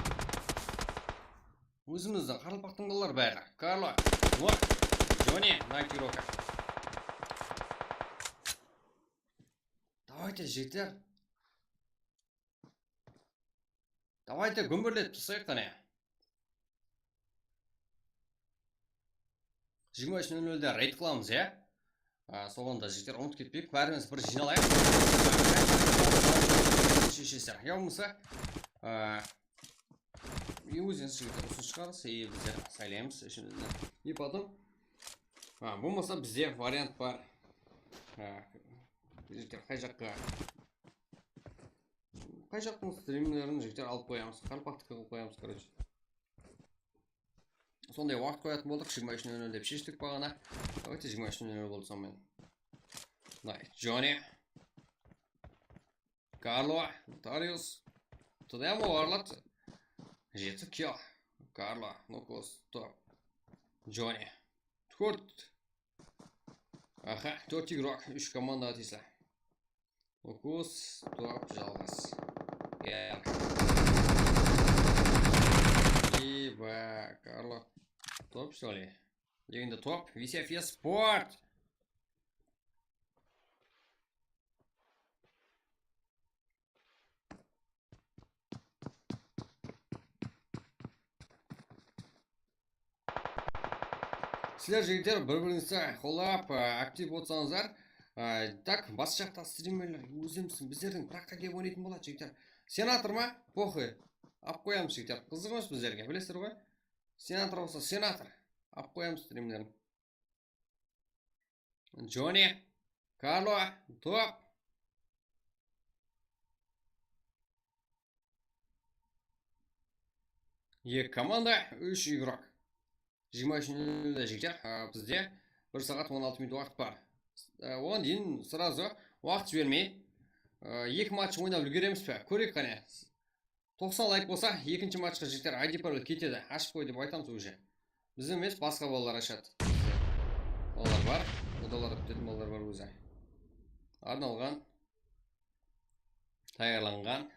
Өзіміздің қарылпақтың балалар бәрі. Карло, Джонни, Найкирока. Давайте, жігіттер. Давайте гүмбірлетіп тұсайық қане. 23:00-де рейд қыламыз, е? Соғында жігіттер ұмыт кетпейік, бәріміз бір жиналайық. Шешесер. Я болмаса, өзіңіз жігіттер ұсын шығарыз, и біздер сайлаймыз ішімізді. И потом, болмаса бізде вариант бар. Жігіттер қай жақтың стримлерін жігіттер алып қоямыз, қарпақтыққа қылып қоямыз, короче. Сондай уақыт қоятын болдық, 23:00 деп шештік бағана. Давайте 23:00 болды сонымен. Джонни. Карло. Нотариус. Тұдайым оғарлат. 7 килл. Карло. Нокос. Топ. Джонни. 4. Аха, 4 игрок. 3 команда атыса. Нокос. Топ. Жалғас. Еба. Карло. Топ, что ли? Легенда топ. Висев еспорт. Сіздер жігіттер бір-біріңізді қолап, актив болсаңыздар. Так, бас жақта стримерлер өзімсің, біздердің праққа кеп ойнайтын болады, жігіттер. Сенатор ма? Похуй. Ап қоямыз, жігіттер. Қызық емес біздерге, білесіздер ғой? Сенатор болса, сенатор. Ап қоямыз стримлерін. Джонни. Карло. Топ. Екі команда, 3 игрок. 23:00-де жігіттер, бізде 1 сағат 16 минут уақыт бар. Оған дейін сразу уақыт жібермей, 2 матч ойнап үлгереміз бе? Көрейік қане. 90 лайк болса, екінші матчқа жігіттер ID пароль кетеді. Ашып қой деп айтамыз уже. Біз емес, басқа балалар ашады. Балалар бар, одалар өтетін балалар бар өзі. Арналған, таярланған.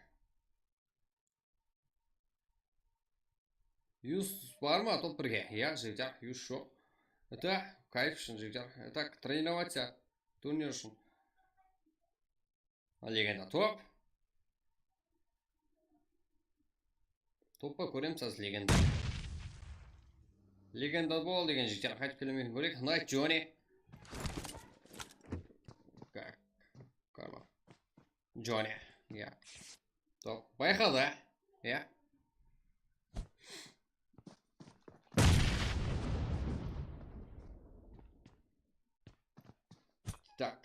Юз бар ма топ 1-ге? Я, жігіттер, юз жоқ. Это кайф үшін жігіттер. Это тренироваться турнир үшін. Легенда топ. Топқа көреміз аз легенда. Легенда бол деген жігіттер қайтып келемейтін көрейік. Найт Джонни. Как? Карма. Джонни. Я. Топ. Байқалды. Я. Так.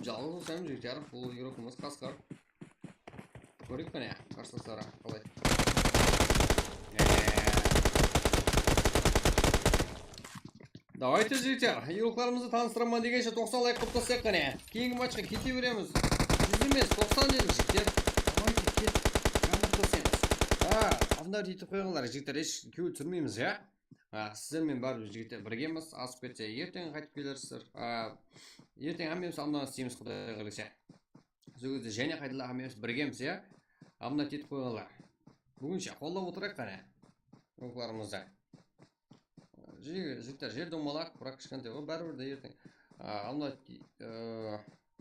Жалғыз болсам жігіттер, бұл игрокымыз қасқар. Көрейік қане, қарсыластары қалай. Давайте жігіттер, игрокларымызды таныстырамын дегенше 90 лайк құптасақ қане. Кейінгі матчқа кете береміз. 100 емес, 90 дедік жігіттер. Давайте кет, қандықтасеміз. Алдында дейтіп қойғанлар жігіттер, еш кеу түсірмейміз, я? Сіздермен бәрі жігіттер біргеміз, асып кетсе ертең қайтып келерсіздер. Ертең әмеміз алдынан істейміз құдай қаласа. Сол кезде және қайтылар әмеміз біргеміз, я? Алдында дейтіп қойғанлар. Бүгінше қолдап отырайық қане оқларымызды. Жігіттер жер домалақ, бірақ кішкентай ғой, бәрібір де ертең.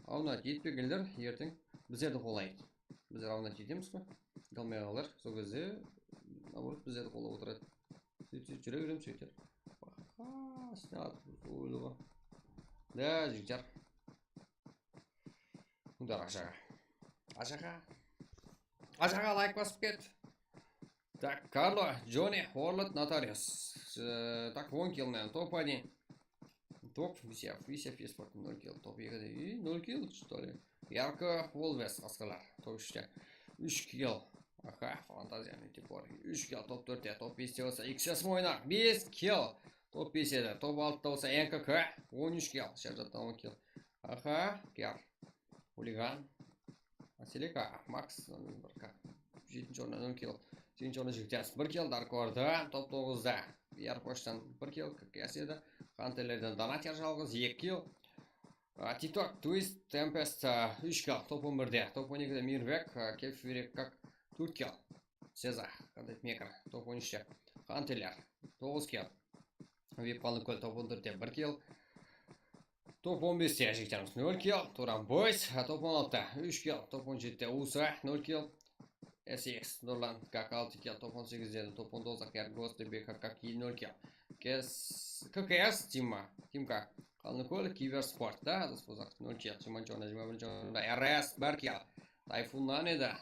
Алдына жетпегендер ертең біздерді қолайды. Біздер алдына жетеміз ғой, қалмай қалар. Сол кезде наоборот біздерді қолдап отырады. Жүре берем сөйтер. Снят ойлығы. Да, жігіттер. Мұндар Ашаға лайк басып кет. Так, Карло, Джонни, Хорлот, Нотариус. Так, 10 килл, наверное, топ-1. Топ, Висев, Еспорт, 0 килл. Топ 2, 0 килл, что ли? Ярко, Волвес, қасқалар. Топ 3, 3 килл. Аха, фантазияны тип бар. 3 килл, топ 4, топ 5 болса, XS ойнақ, 5 килл. Топ 5 еді, топ 6 болса, НКК, 13 килл. Шаржаттан 10 килл. Аха, Кяр, Хулиган, Аселика, Макс, 7 орны 0 килл. 7 орны жігіттес, 1 килл, Даркорда, топ 9-да. Яр поштан 1 килл, ККС еді. Хантелерден Донатер жалғыз, 2 килл. TikTok, Twist, Tempest, 3 килл, топ 11-де. Топ 12-де Мирбек, Кефирек, как 4 килл. Сеза, Мекр, топ 13-де. Хантелер, 9 килл. Випалны көл, топ 14-де 1 килл. Топ 15-де жігіттеріміз 0 килл. Туран Бойс, топ 16-де 3 килл. Топ 17-де Уса, 0 килл. SX, Нурлан, как 6 килл. Топ 18-де, топ 19-де Кергос, ТБК, как 0 килл. ККС, Тимка. Қалны көл, Кивер Спорт, да? 0 килл. Чиманчона, 21-чона. РС, 1 килл. Тайфуннан еді.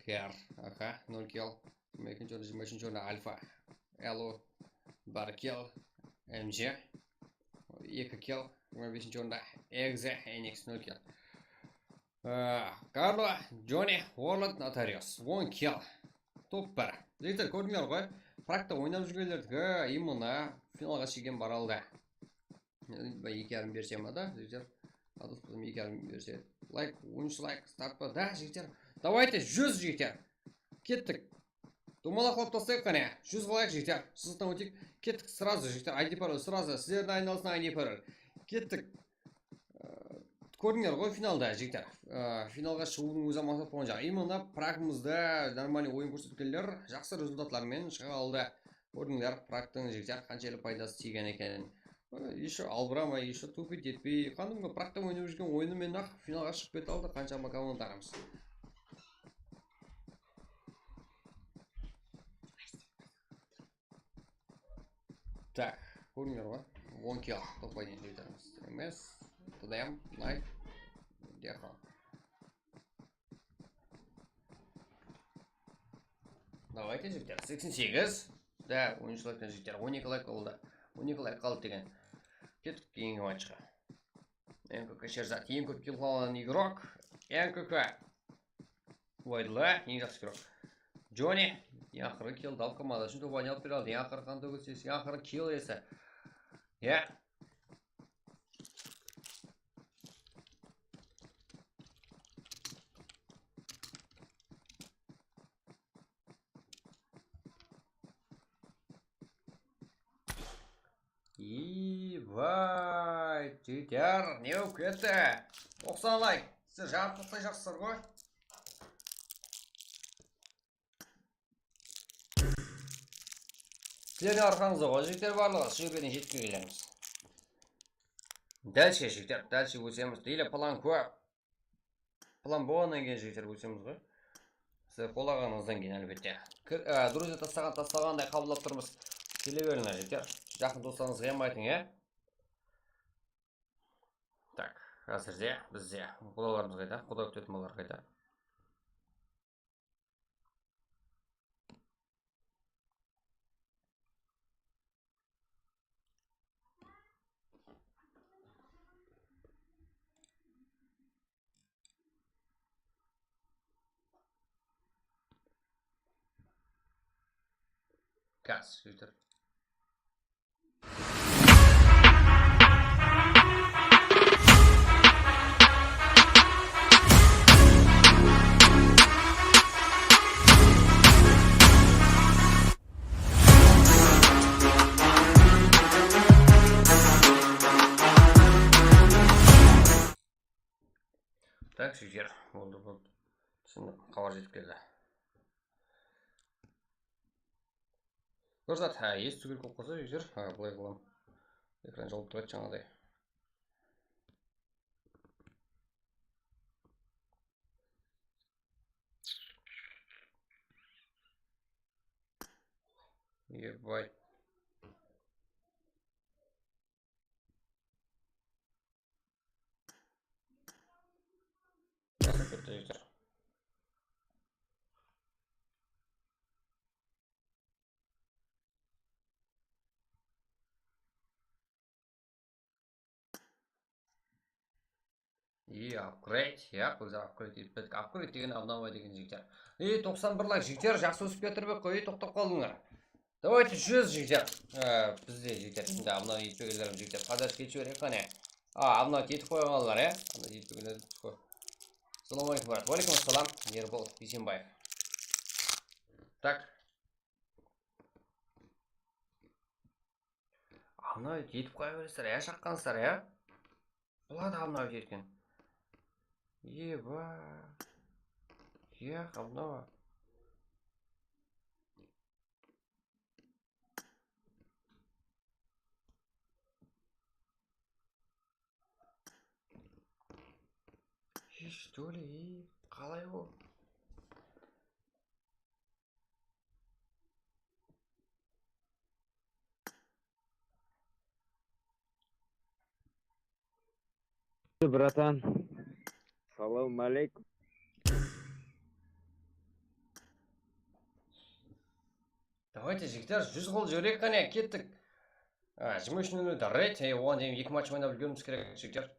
Кер, аха, 0 килл. 22-чона, Альфа. Элу, 1 килл. МЖ, 2 килл. 25-чона, Экзе, NX, 0 килл. Карло, Джонни, Хорлот, Нотариус, 10 килл. Топ 1. Жігіттер, көрдіңдер ғой? Практа ойнап жүргендерді именно финалға шеген бар алды. 2,5 берсе ма да, жігіттер? Адыс бұзым 2,5 берсе. Лайк, 13 лайк, старт па. Да, жігіттер. Давайте 100 жігіттер. Кеттік. Думала қылып тастайық қане. 100 лайк жігіттер. Сызықтан өтек. Кеттік сразу жігіттер. ID пароль сразу. Сіздердің айналысына ID пароль. Кеттік. Көрдіңдер ғой финалда жігіттер. Финалға шығудың өзі мақсат болған жағы. Именно прагымызда нормальный ойын көрсеткендер жақсы результатлармен шыға алды. Көрдіңдер практың жігіттер қаншайлы пайдасы тиген екенін. Еще албырамай, еще тупит етпей. Қандымға практың ойнап жүрген ойынымен ақ финалға шығып кете алды қаншама командарымыз. Так, көрдіңдер ғой. 10 килл топ-1 жігіттеріміз. Емес. Тыдаем, лайк, дерхал. Давайте жігіттер, 88. Да, 13 лайктен жігіттер, 12 лайк олды. 12 лайк қалды деген. Кеттік кейінгі матчқа. НКК Шерзат, ең көп килл қалған игрок. НКК. Уайдла, ең жақсы керек. Джонни, ең ақыры келді, алқымады. Үшін тобаны алып бере алды. Ең ақыры қанды көсесі, ең ақыры кел есі. Е. Вай, жігіттер, не болып кетті? 90 лайк. Сіздер жарықтықтай жақсыздар ғой? Сіздердің арқаңызда ғой, жігіттер барлығы. Сол жерге дейін жеткізіп келеміз. Дальше, жігіттер, дальше өсеміз. Или план көп. План болғаннан кейін жігіттер өсеміз ғой. Сіздер қолағаныңыздан кейін әлбетте. Друзья тастағандай қабылдап тұрмыз. Келе беріңдер жігіттер. Жақын достарыңыз қиямайтын, е? Так, қазірде бізде құдаларымыз қайда? Құда күтетін балалар қайда? Қазір жігіттер. Так, жігіттер, болды. Şimdi хабар жетіп келді. Көрсет, есту керек болып қалса жігіттер, былай қыламын. Экран жауып тұрады жаңағыдай. Ебать. Nasıl kötü жігіттер? И апгрейд, я көзі апгрейд етпедік. Апгрейд деген обновай деген жігіттер. 91 лайк жігіттер, жақсы өсіп кетірбек қой, тоқтап қалдыңдар. Давайте 100 жігіттер. Бізде жігіттер, енді обновай етпегелерім жігіттер. Подаш кетіп жіберек қане. Обновай етіп қойғанлар, е? Обновай етпегелер қой. Салам алейкум, брат. Уалейкум ассалам, Ербол Бейсенбаев. Так. Обновай етіп қоя бересіздер, е? Шаққансыздар, е? Бұлады обновай еткен. Еба. Я обнова. Что ли? Қалай ол? Братан, салам алейкум. Давайте жігіттер 100 қол жіберейік қане, кеттік. 23:00 рейд, оған дейін 2 матч ойнап үлгеріміз керек жігіттер.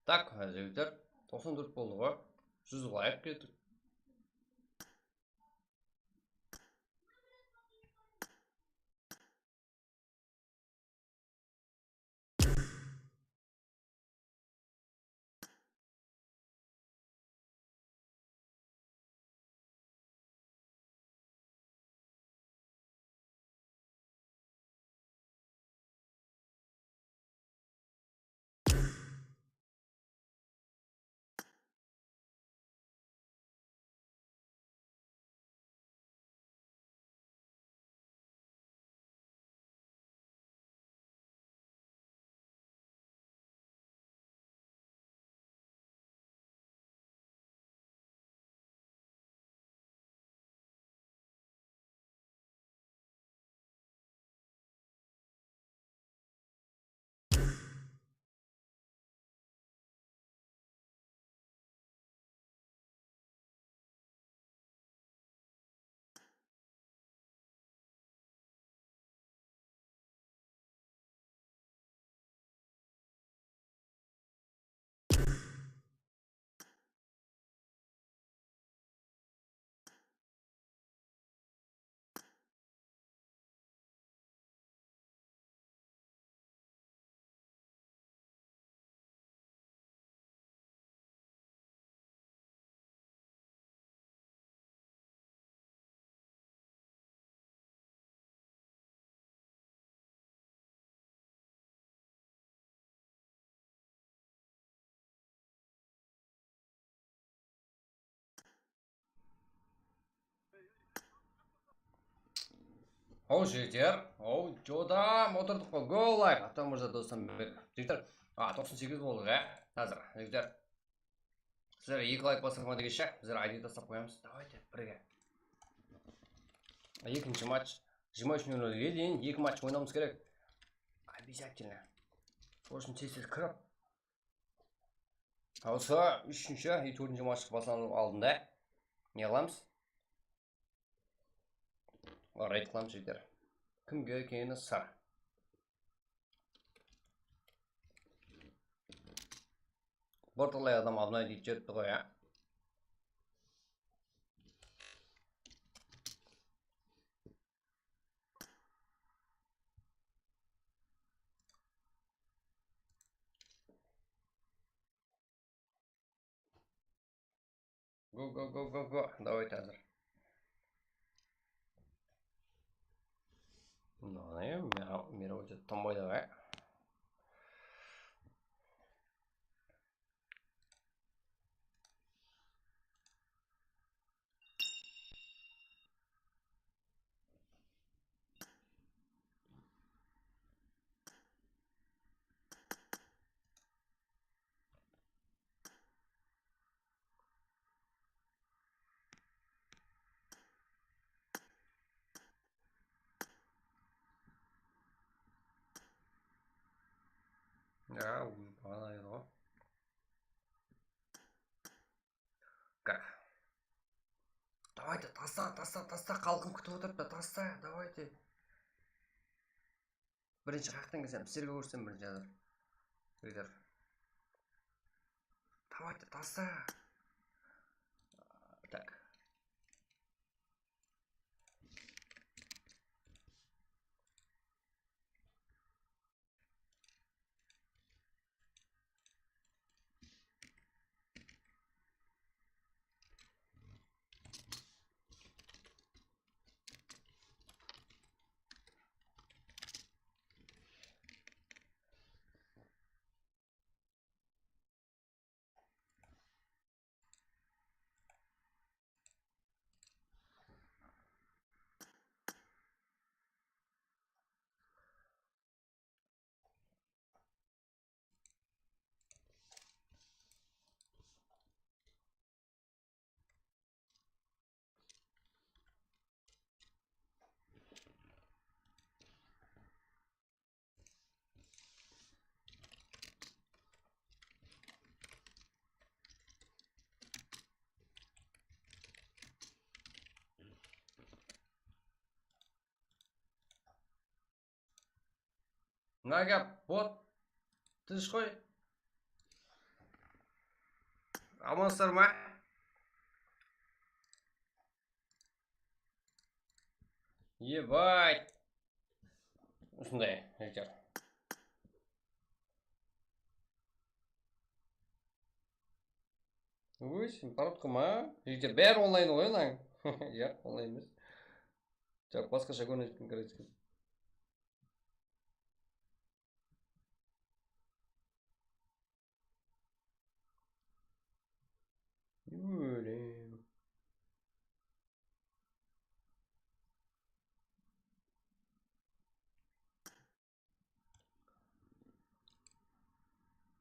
Так, жігіттер, 94 болды ғой. 100 лайк кеттік. Оу жігіттер, оу жодам отырдық қой, голайық. Аттан мырза достым жігіттер, 98 болдық, қазір жігіттер. Сіздер 2 лайк бассақ ма дегенше, біздер айди тастап қоямыз. Давайте бірге. Екінші матч 23:00-ге дейін 2 матч ойнауымыз керек. Обязательно. Сол үшін тез кіріп. Осы 3-ші и 4-ші матчқа басылу алдында не қыламыз? Рейд қыламыз жігіттер. Кімге екені сыр. Борталай адам абнай дейді жетті ғой, а? Го. Давайте азыр. Мира өте томбайды ғой. Ja, бана еді ғой. Как? Давайте, таста, қалқым күтіп отырып та, таста, давайте. Бірінші қақтан келсем, сіздерге көрсем бірінші азыр. Өйтер. Давайте, таста. Так. Нага, бот. Тыныш қой. Амансыздар ма? Ебать. Осындай, жігіттер. Ой, сен пародқа ма? Жігіттер, бәрі онлайн ғой, анаң. Иә, онлайн емес. Жоқ, басқаша көрінетін керексіз. Өлем.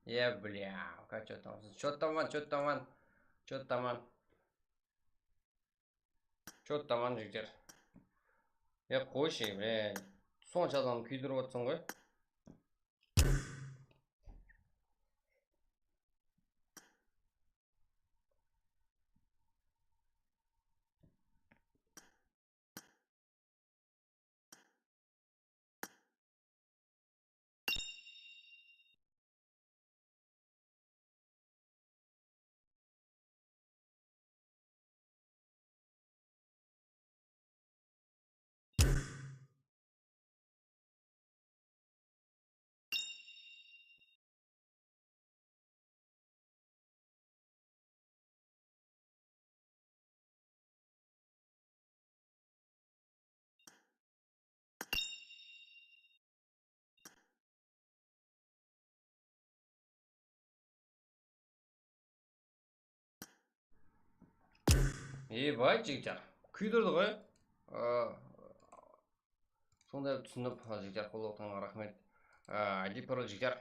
Бля, как что там? Что там, жігіттер. Қойшы, бля. Сонша адам күйдіріп отырсың ғой. Ебать, жігіттер. Күйдірді ғой. сондай түсініп жігіттер қолдауыңызға рахмет. ID Pro жігіттер.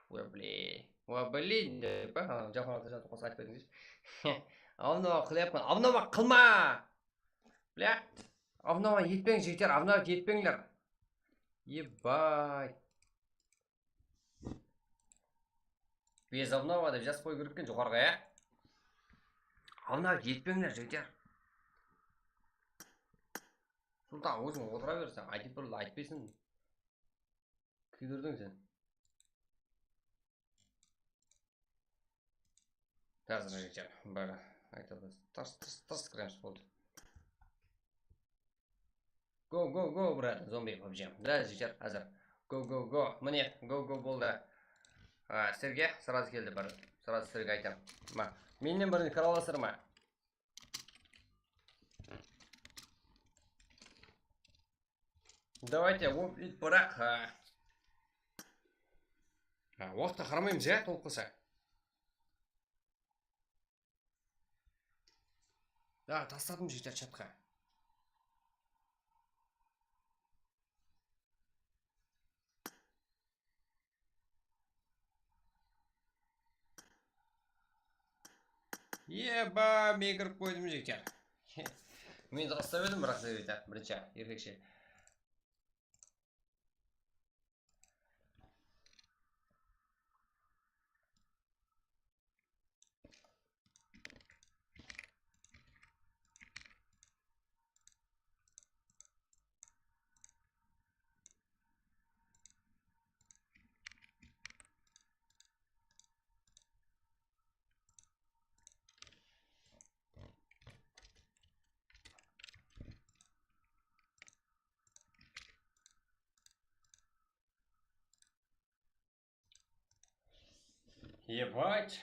Блин, деп жапон жатып қоса айтып кетіңізші. Авнова қылыппын. Авнова қылма! Бля, авнова етпең жігіттер, авнова етпеңдер. Ебай. Без авнова деп жазып қою керек екен жоғарыға, иә? Авнова етпеңдер жігіттер. Сұлтан өзің отыра берсең, ID Pro'ды айтпайсың. Күйдірдің сен. Қазір жігіттер, бәрі айтады. Тарс кіреміз болды. Go, брат, зомби побежим. Да, жігіттер, әзір. Go. Міне, go болды. Сіздерге сразу келді бір. Сразу сіздерге айтам. Менен бірін кіре аласыздар ма? Давайте, бірақ. Уақытқа қарамаймыз, иә, толық қылса. Тастадым жігіттер чатқа. Еба, мен кіріп қойдым жігіттер. Мен тастап едім, бірақ жігіттер, бірінші, еркекше. Ебать.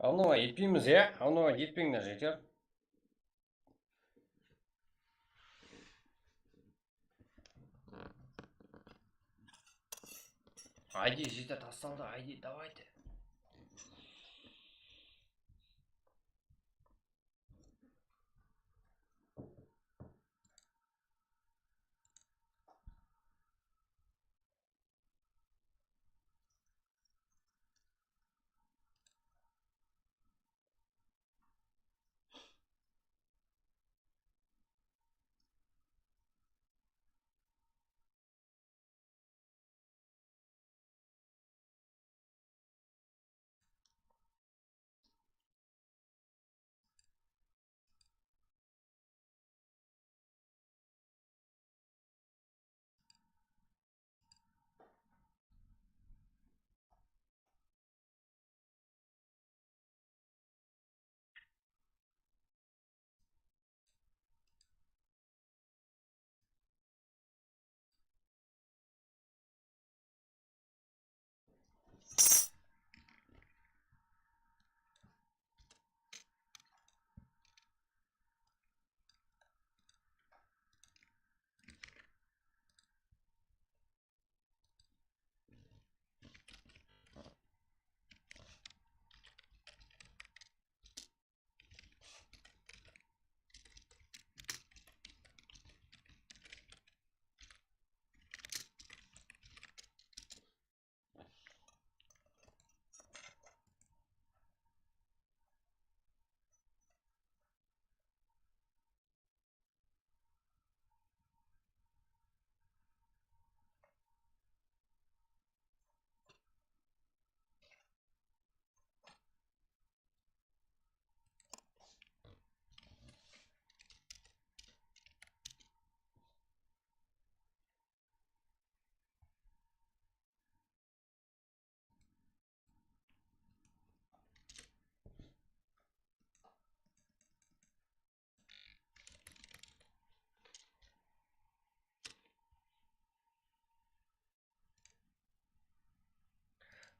Авнова етпейміз, иә? Авнова етпеңдер жігіттер. ID жігіттер тасталды, ID, давайте.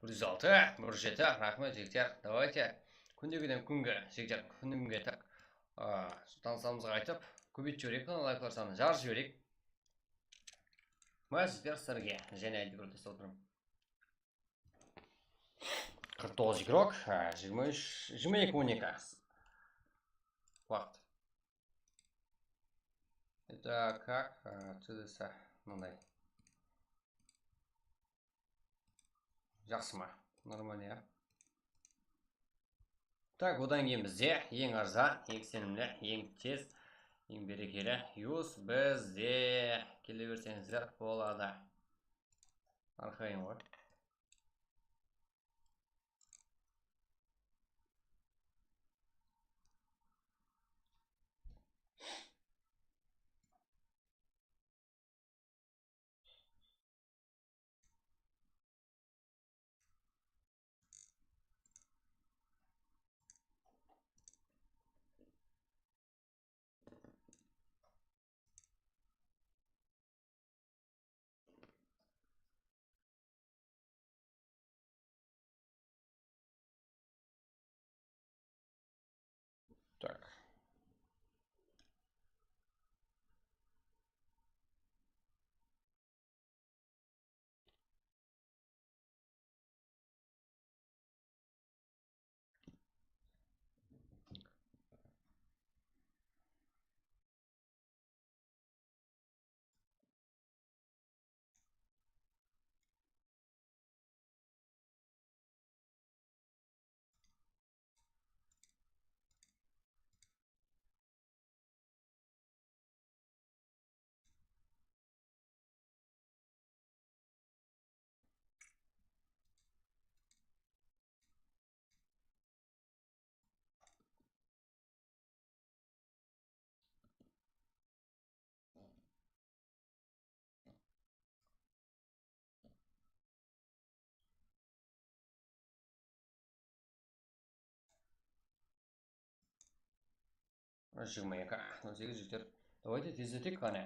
106, 107. Рахмет, жігіттер. Давайте күндегіден күнге, жігіттер, күннен күнге так танысамызға айтып, көбейт жіберейік, лайклар саны жарып жіберейік. Мә жігіттер сіздерге және әлді көрдесіп отырмын. 49 игрок, 22-12. Уақыт. Это как чудеса, мындай. Жақсы ма? Нормально, Так, одан кейін бізде ең арзан, ең сенімді, ең тез, ең берекелі юз бізде келе берсеңіздер болады. Арқайын ғой. Так. Жиырма екі, 18 жігіттер. Давайте тездетейік қане.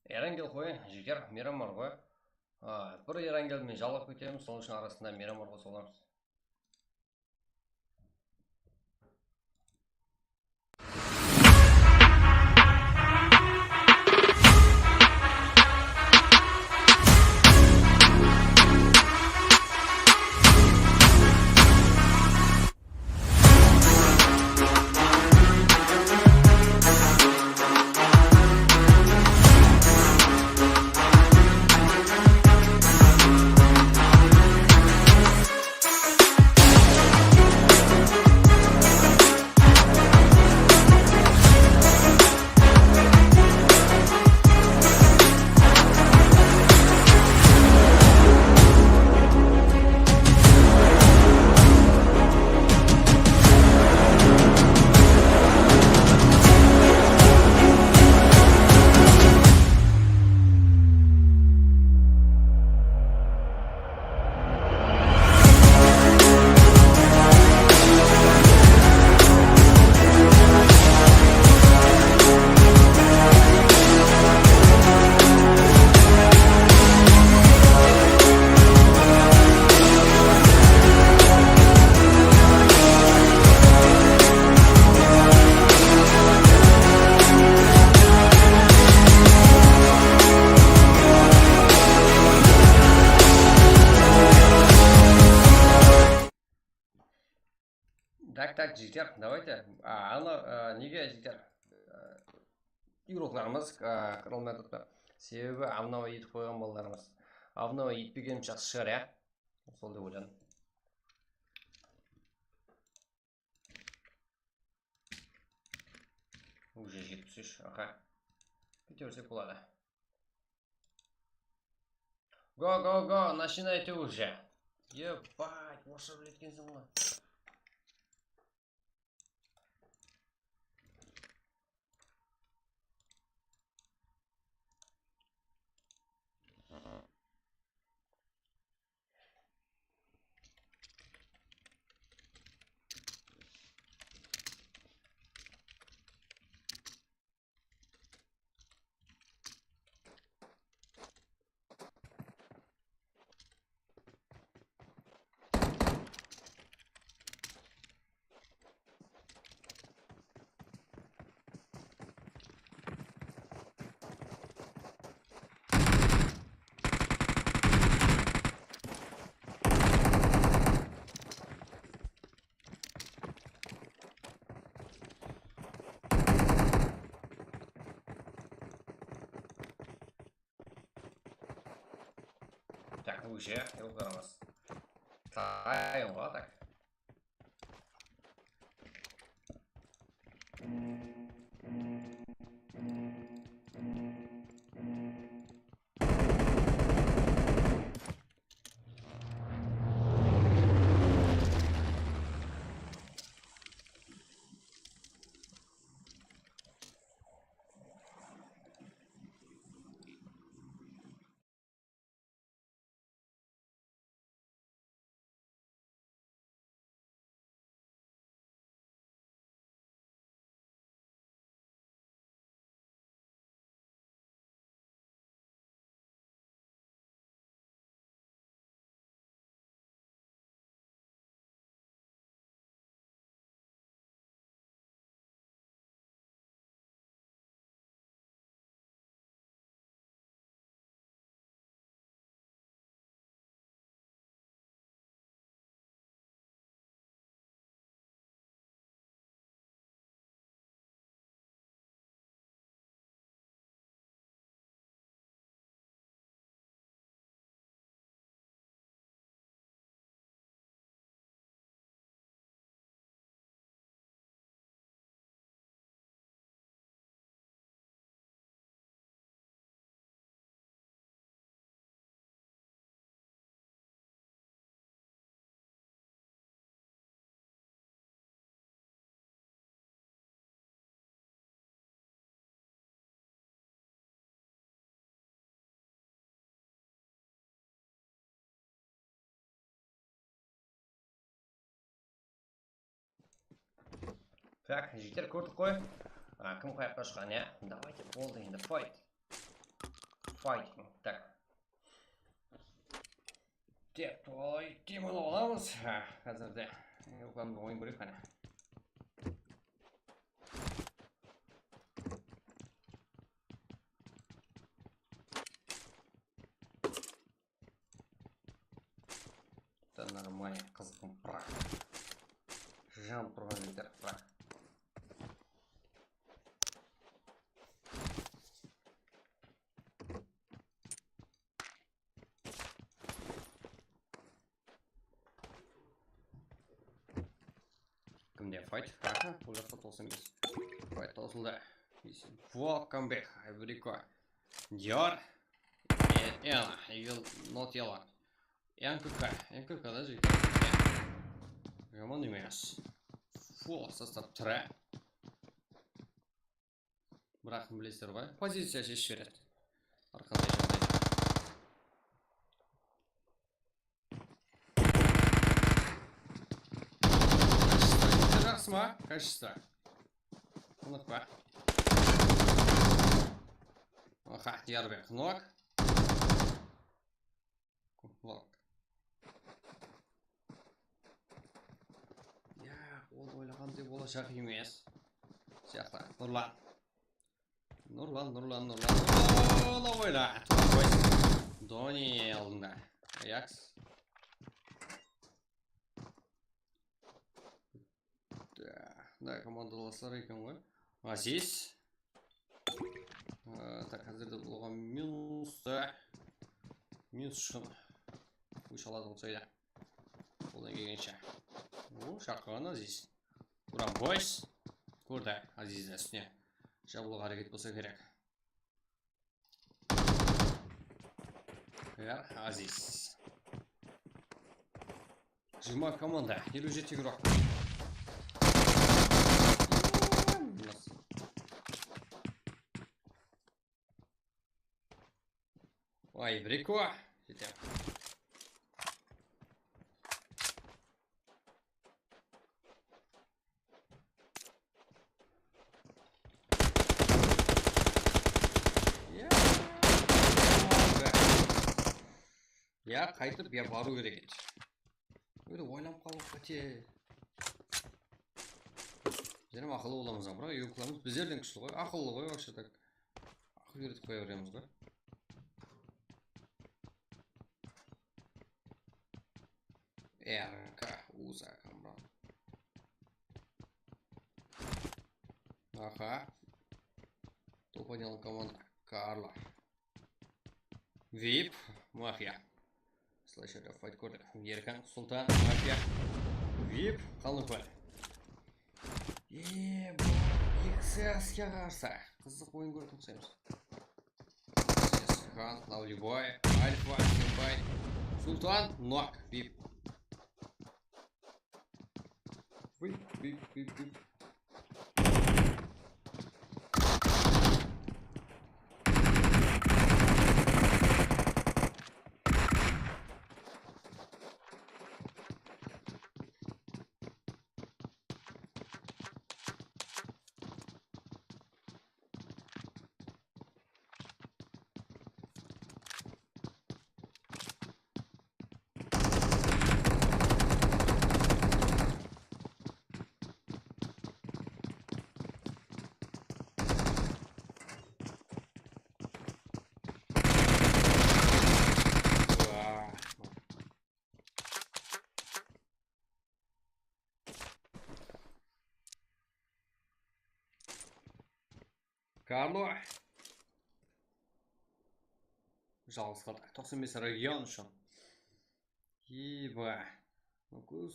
Ерангел қой, жігер, мейрам бар ғой. Бір ерангелмен жалғап кетеміз, соның үшін арасында мейрам бар ғой соламыз. Так, жігіттер, давайте. Неге жігіттер үйроқларымыз қырылмай тұрды. Себебі авнова етіп қойған балаларымыз. Авнова етпегенім жақсы шығар, иә? Сол деп ойладым. Уже 73, аха. Кете берсек болады. Го, начинайте уже. Ебать, орысша білеткенсің ғой. Так, уже, үйроқларымыз. Тайын ғой, так. Так, жігіттер көрдік қой. Кім қаяққа ұшқан, иә? Давайте, болды енді, fight. Так. Деп, олай, демон оламыз. Қазірде. Оғанды ойын көрек қана. Это нормально, қызықтың прақ. Жан тұрған жігіттер, прақ. Кімде файт? Аха, бұл жақта толсын емес. Файт толсылды. Welcome back, everybody. Dior. Ela, you will not yell. НКК, да, жігіттер? Жаман емес. Фу, состав тірі. Бірақ білесіздер ғой, позиция шешіп береді. Арқандай жағдайда. Жақсы ма? Качество. Құнық па? Аха, Диярбек, ног. Лок. Ол ойлағандай болашақ емес. Сияқты. Нұрлан. Ола ойла. Дони алдында. Аякс. Да, командаластар екен ғой. Азиз. Так, қазірде оған минус шығын. Өш алады болсайда. Одан келгенше. Шақырған Азиз. Туран бойс. Көрді Азиздің үстіне. Жабылуға әрекет болса керек. Азиз. 20 команда. 57 игрок. Ой, брико. Жетем. Я қайтып я бару керек еді. Өйді ойланып қалып қате. Және ақылы боламыз бірақ еуқыламыз біздерден күшті ғой. Ақылы ғой вообще так. Ақыл үйретіп қоя береміз ғой. РК УЗА камран. Аха. Топ-1 команда Карла. Вип Мафия. Слэшер файт көрдік. Еркін Сұлтан Мафия. Вип Қалыңқөл. Иксеске қарсы. Қызық ойын көріп тұқсаймыз. Хан, Лаулибой, Альфа, Сенбай, Сұлтан, Нок, Вип. Вип. Карло. Жалғыз қалды. 95 регион үшін. Еба. Нокус.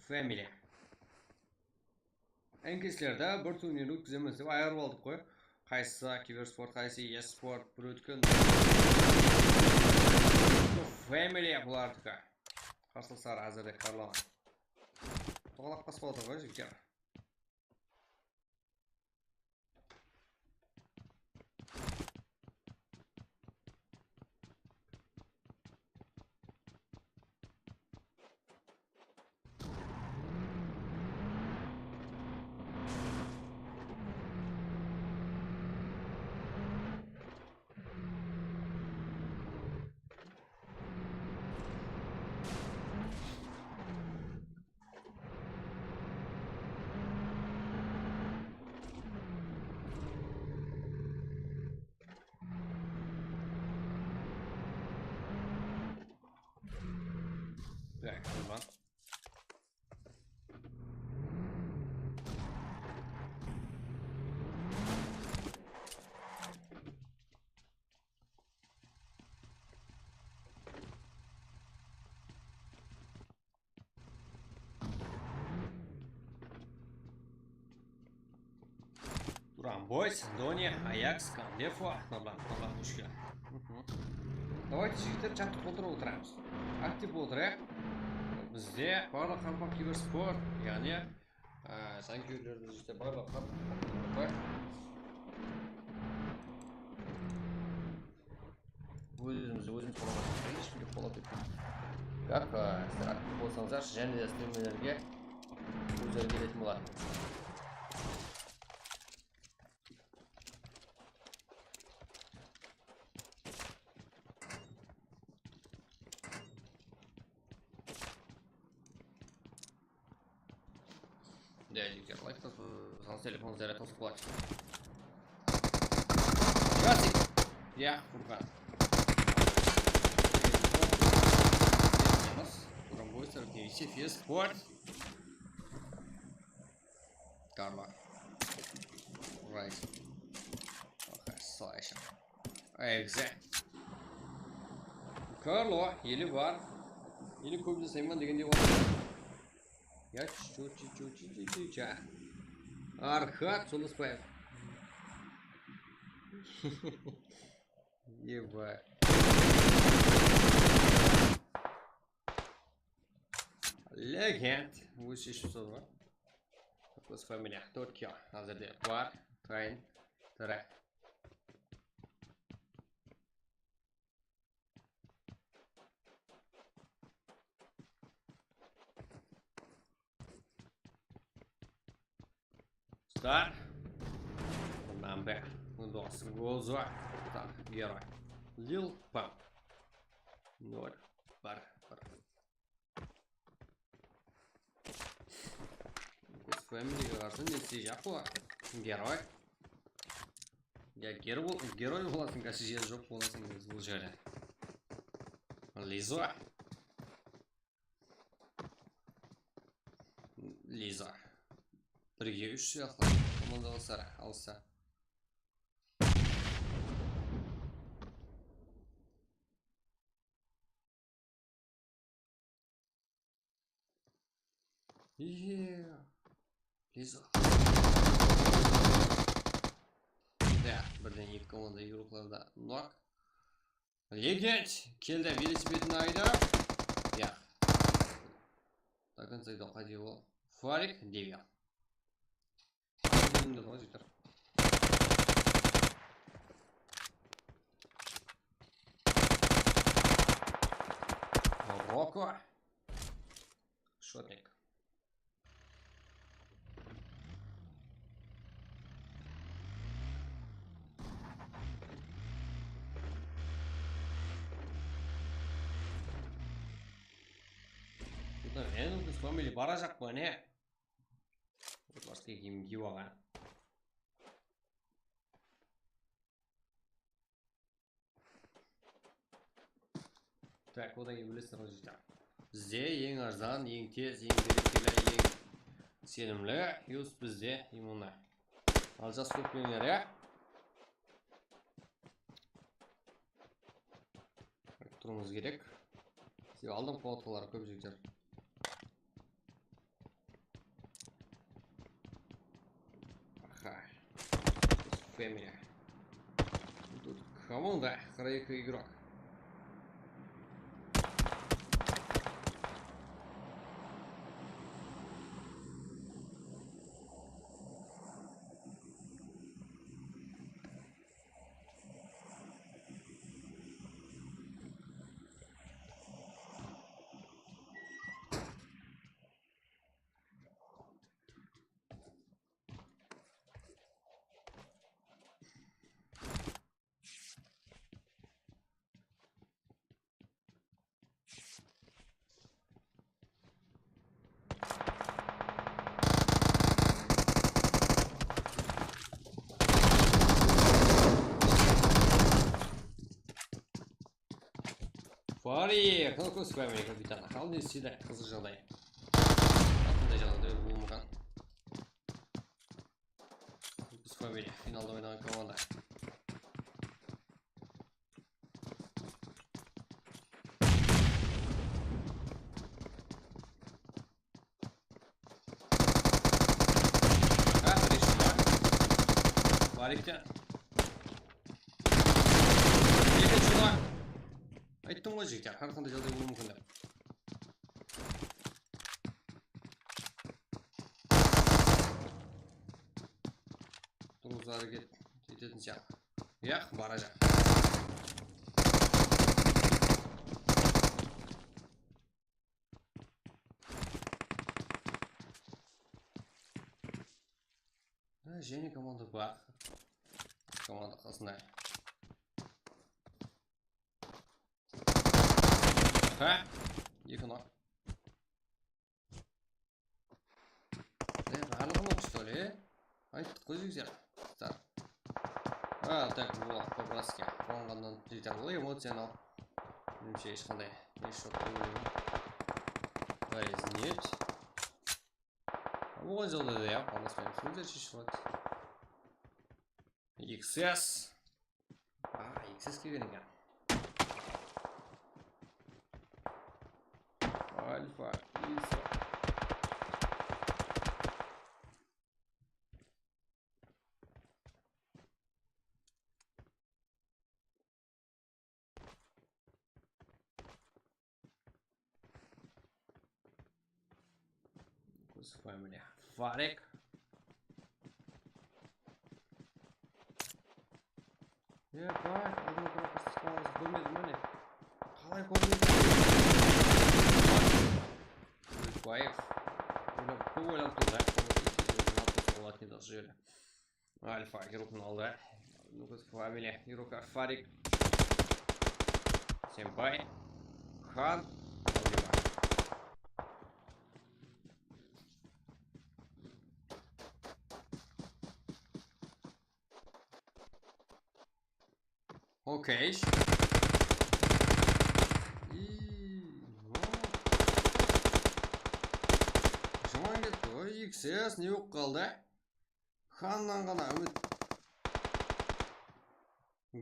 Фэмилия. Әңкеслерді бір турнир өткіземіз деп айырып алдық қой. Қайсы киберспорт, қайсы еспорт, бір өткен. Фэмилия бұлардікі. Қарсылсар әзірде Карлоға. Тоғалақ баспалды ғой жіктер. Так, ладно. Туран Бойс, Дони, Аякс, Лефо, Наблан, үшке. Давайте жігіттер чатты толтырып отырамыз. Актив отырайық. Бізде барлық қампақ киберспорт, яғни санкүйерлерді жігітте барлық қампақ. Өзіміз қоламыз. Ешкімге қолап етпейді. Как сіздер актив болсаңыздар, және де стримерлерге өздері келетін болады. Дядя, лайк, с телефон заряд сплачь. Красик! Я фурган. Туран Бойс, Еспорт. Карла. Райс. Окей, слайшер. Exact. Карло, елі бар. Елі көп жасаймын дегенде бар. Я чуть-чуть. Архат, Солоспаев. Ебать. Legend. Высший 600. Plus familia. 4 kill. Hazırda var. Train. Track. Start. Number. Dos. Gozor. Так, герой. Lil Pump. 0. Бар. Family арасында не істей жақ болар. Герой. Я герой боласың, кәсі жер жоқ боласың бұл жерде. Лиза. Бірге 3 сияқты командаласар алса. Лиза. Да, бірден екі команда еуропларда нок. Легенд келді велосипедін айдап. Я. До конца иду ходил. Фарик 9. Роко. Шотник. Мен біз фамилия бара жақпа не? Отбасқа киім киіп алған. Так, одан кейін білесіздер ғой жүйті. Бізде ең арзан, ең тез, ең берекелі, ең сенімлі юз бізде иммуна. Ал жас көппеңдер, я? Тұруымыз керек. Сен алдым қуаттылар көп жүйттер. Family. Тут команда, крайка игрок. Фарик, ну какой с вами капитан? Хал не сюда, разжалай. Откуда я даю бумага? С вами финал двойная команда. Фарик-те. Айттым ғой жігіттер, қарқынды жағдай болуы мүмкін деп. Тұрғызу әрекет ететін сияқты. Яқ, бара жақ. Және команда бар. Команда қасында. Ха? Екі нок. Барлығы нок, что ли? Айттық қой жігіздер. Так, бұл по-братски. Қоңғаннан жетерлі эмоционал. Меніңше ешқандай еш жоқ деп ойлаймын. Резнет. Оған жылда да ya, қаласпаймыз. Өздері шешіп алады. XS. XS келген екен. Альфа, Ильфа. Family. Фарик. Бай, алдын пропустить қалыңыз көрмедім міне. Қалай көрмедім? Баев. Көп ойланып тұрды. Болатын еді жүйелі. Альфа героқын алды. Lucas Family. Героқа Фарик. Сенпай. Хан. Окей. Жаман кетті. Ой, XS не болып қалды? Ханнан ғана үміт.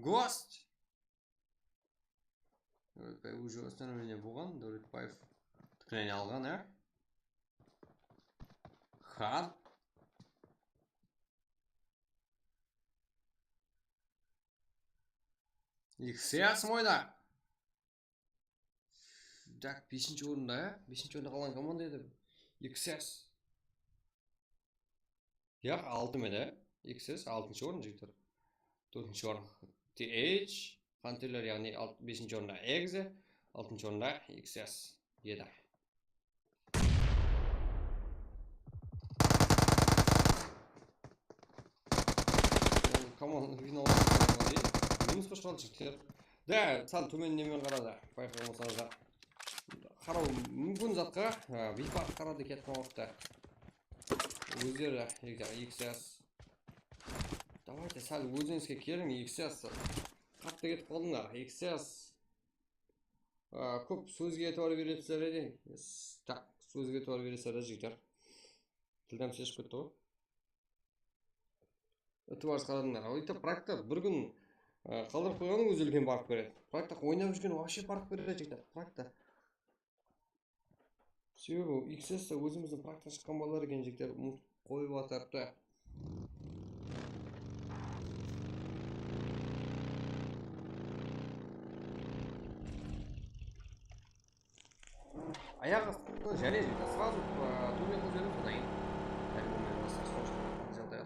Гост. Уже установление болған. Дәулетбаев тікіліне алған, Хан. XS мойда. Так, 5-ші орында, 5-ші орында қалған команда еді. XS. Яқ, 6 меді, XS 6-ші орын жігіттер. 4-ші орын TH, Хантерлер, яғни 5-ші орында Exe, 6-ші орында XS еді. Команда финалға неміз қошқалды жігіттер. Да, сәл төмен немен қарады, байқағымысаңыздар. Қарау мүмкін затқа бейпақ қарады кеткен уақытта. Өздері XS. Давайте сәл өзіңізге келің, XS. Қатты кетіп қалдыңдар, XS. Көп сөзге етуар беретсіздер еді. Так, сөзге етуар беретсіздер еді жігіттер. Тілден шешіп кетті ғой. Өтіп қарадыңдар. Ойта практика бір күн қалдырып қойғаның өзі үлкен барып береді. Практика ойнап жүрген вообще барып береді жігіттер. Практика. Себебі XS өзіміздің практика шыққан балалар екен жігіттер қойып атарыпты. Аяқ астында және жігіттер. Сразу турнир қылып жүрміз бұдайын.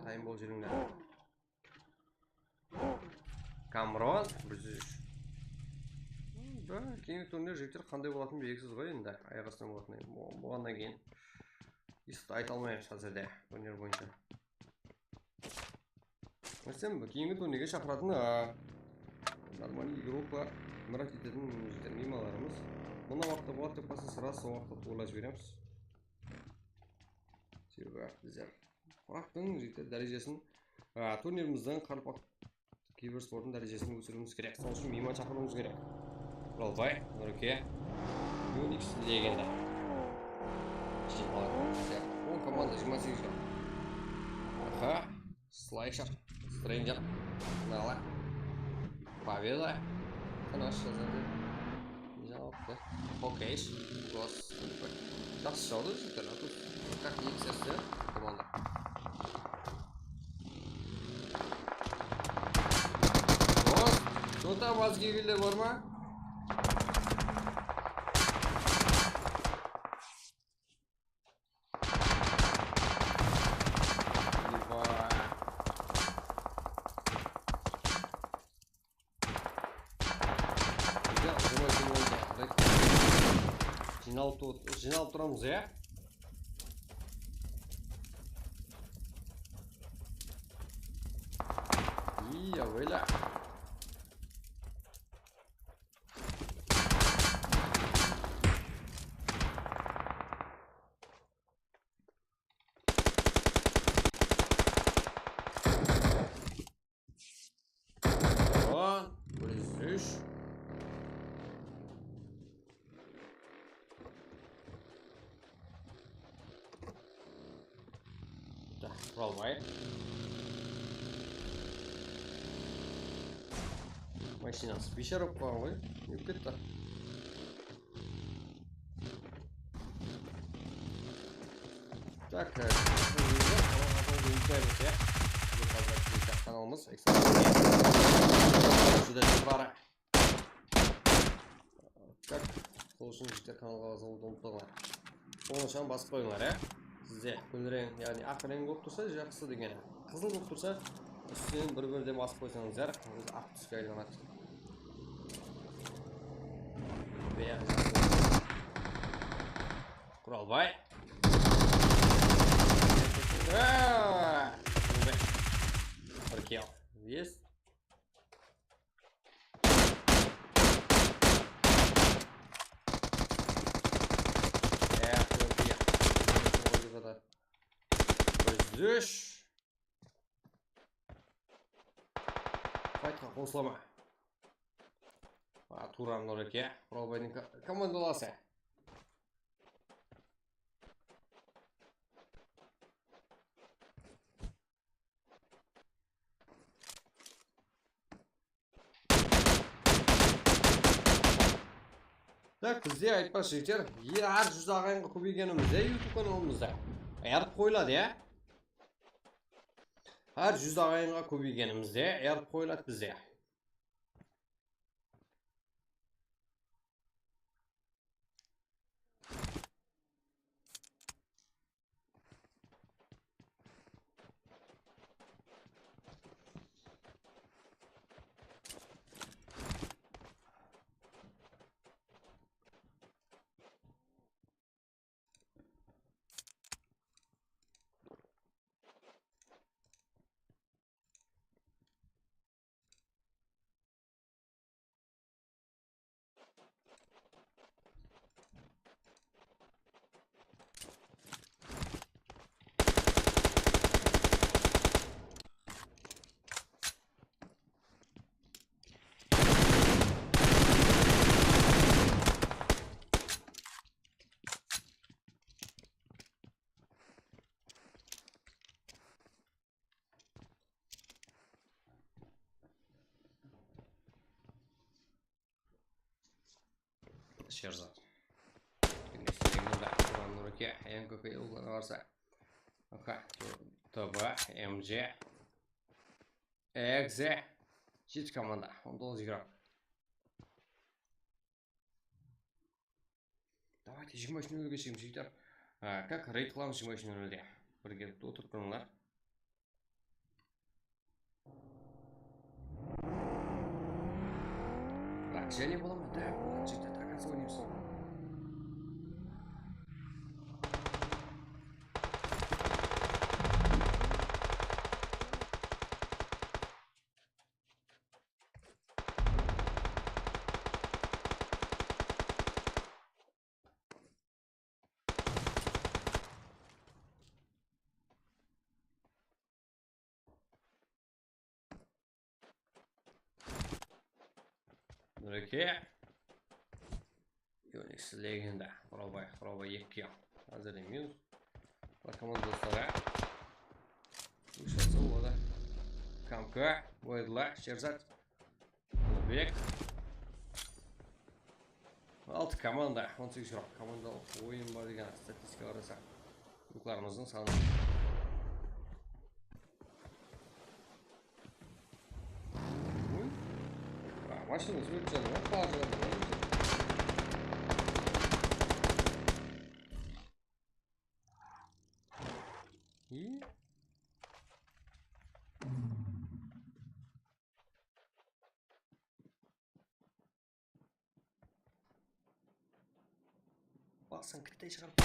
Тайым бол жүріңдер. Камрон 103. Да, кейінгі турнир жігіттер қандай болатын белгісіз ғой енді. Аяқ астынан болатын. Болғаннан кейін айта алмаймыз қазірде турнир бойынша. Мәселен, кейінгі турнирге шақыратын нормальный группа мұрат ететін жігіттер мималарымыз. Мұна уақытта болады деп қалса сразу сол уақытта туырлап жібереміз. Себебі біздер Құрақтың жігіттер дәрежесін турниріміздің қарпақ киберспортын дәрежесін өсіруіміз керек. Сол үшін мейман шақыруымыз керек. Құралбай, Нұреке, Юникс легенда. Ол команда 28 жыл. Слайшер, Стрэнджер, Нала, Победа. Қанаш жазады. Не жалапты. Хоккейш, Гос. Жақсы жауды жігіттер. Как XS команда. Кто-то вазги келді бар ма? Жиналып тұрамыз, Выля. Так, құралбай. Машинасы бешер болып қалған ғой. Неғып кетті. Так, каналымыз жүдә бары. Как сол үшін жіктер каналға жазылуды ұмытпаңдар. Оны шан басып қойыңдар, сізде күлрең, яғни ақ рең болып тұрса жақсы дегені. Қызыл болып тұрса үстінен бір-бірден басып қойсаңыздар, өзі ақ түске айланады. Құралбай. Бір кел. Есть. Біздіш. Файтқа қосылама. Туран Нұреке. Құралбайдың командаласы. Так, бізде айтпашы жігіттер, әр 100 ағайынға көбейгенімізде YouTube каналымызда әріп қойылады, Әр 100 ағайынға көбейгенімізде әріп қойылады бізде. Шерзат. Туран Нұреке. МКП ұлғаны барса. ТБ, МЖ, ЭКЗ. 7 команда. 19 игрок. Давайте 23:00-ге шейін жігіттер. Как реклам 23:00-де. Бірге отырып тұрыңдар. Так, және бола ма? Да, болады жігіттер. Так, қанса ойнаймыз. Нұреке. Юникс легенда. Құралбай 2. Әзір емеуіз. Команда достары. Үшатсы олады. Камка, Ойдла, Шерзат, Нұрбек. 6 команда, 18 жұрап. Командалық ойын бар деген статистика қараса. Юкларымыздың саны. Машина жүріп жатыр, қала жатыр. Басын кіттай шығарып.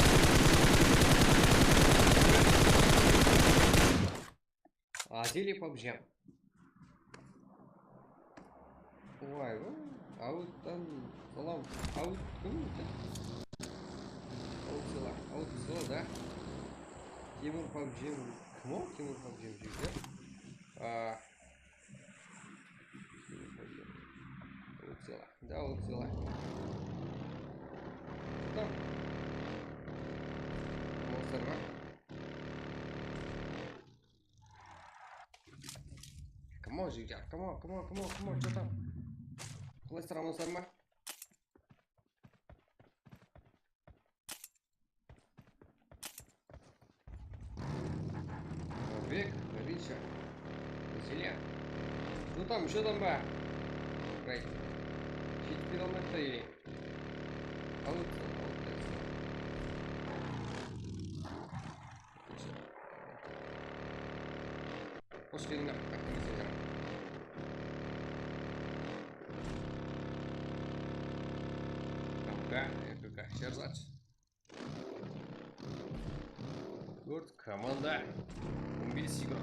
Азели побжем. Ой, ауттан салам. Аут кім екен? Аут села, да? Тимур побжем. Кім ол? Тимур побжем жүйді. Аут села. Да, аут села. Там. Монстр бар. жігіттер. Come on, что там? Қалайсыздар, амансыздар ма? Бек, Риша, Василия. Что там, еще там ба? Райт. Жетіп келе алмайды или? Қош келдіңдер, қаттыңыздар. МК, Шерзач. Good, команда. 11 секунд.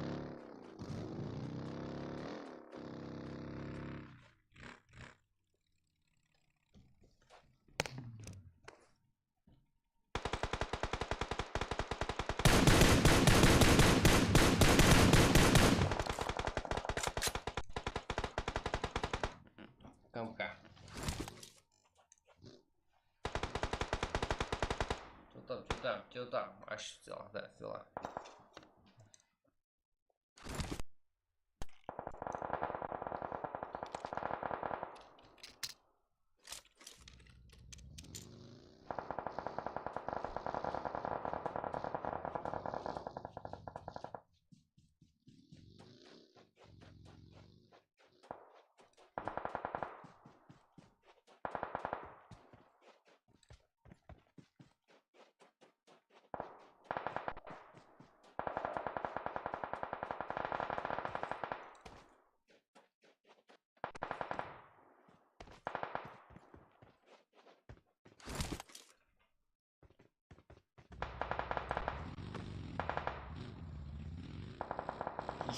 КМК. Что там? Аж взяла, да, взяла.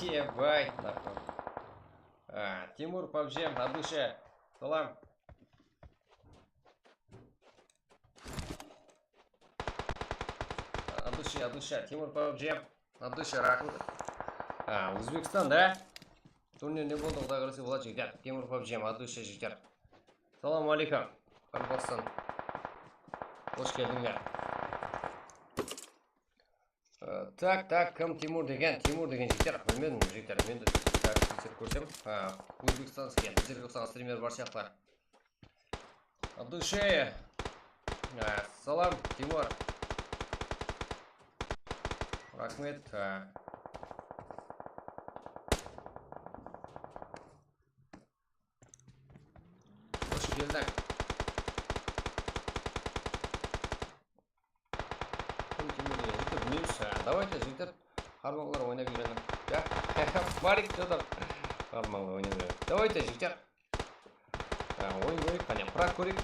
Ебать, нахуй. Тимур Павжем, на душе. Салам. От душе. Тимур Павжем. На душе, рахмет. Өзбекстан, да? Турнир не болды, құдай қаласа болады жігіттер. Тимур Павжем, от душе жігіттер. Салам алейкум. Қарбастан. Қош келдіңдер. Так, кім Тимур деген жігіттер. Білмедім жігіттер. Мен де тексеріп көрсем. Өзбекстанский біздерге ұқсаған стример бар сияқтылар. От душе. Салам, Тимур. Рахмет. Қош келдің. Давайте, жігіттер, қармағылар ойнап үйренім. Барик, что там? Қармағылар ойнап үйренім. Давайте, жігіттер. Ойын көрейік, қане, прак көрейік.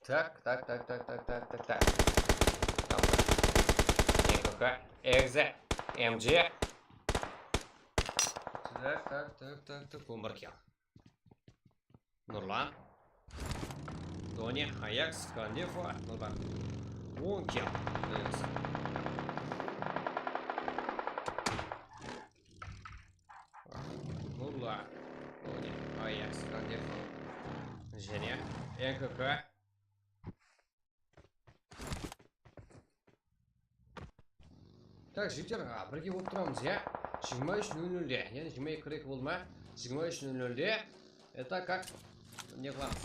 Так. НКК, Экзе, МД. Так. Умаркел. Нурлан. Дони, Аякс, Кандефа, Нурлан. Ункел. Нурлан. Дони, Аякс, Кандефа. Женя, НКК. Так, жігіттер, бірге болып тұрамыз, я? 23:00-де, яғни 22 болды ма? 23:00-де. Это как? Не қыламыз.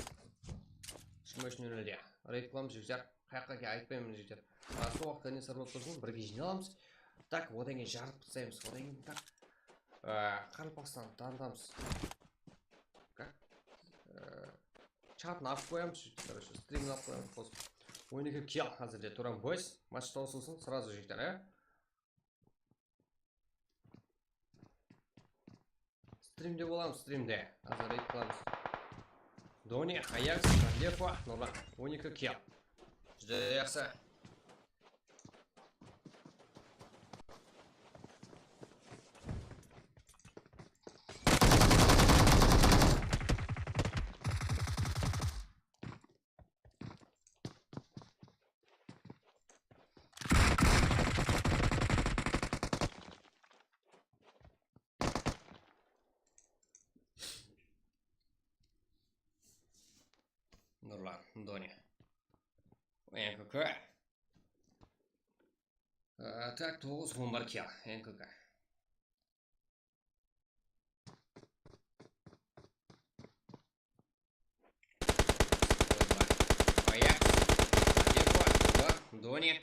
23:00-де. Рейд қыламыз, жігіттер. Қаяққа айтпаймын, жігіттер. Сол уақытта не сыр болып тұрсын, бірге жиналамыз. Так, одан кейін жарып тастаймыз. Одан кейін так. Қарпастан танытамыз. Как? Чатын алып қоямыз, жігіттер. Стримін алып қоямыз. Ойынеге кел, қазірде тұрам бойс. Матч таусылсын, сразу жігіттер, Стримде боламыз, стримде. Азыр рейд қыламыз. Дони, Аякс, Кандефа, Нұрлан. 12 килл. Жүзде жақсы. Нұрлан, Дони. НКК. Так, 9-11 килл. НКК. Аякс, Кандефа, Дони.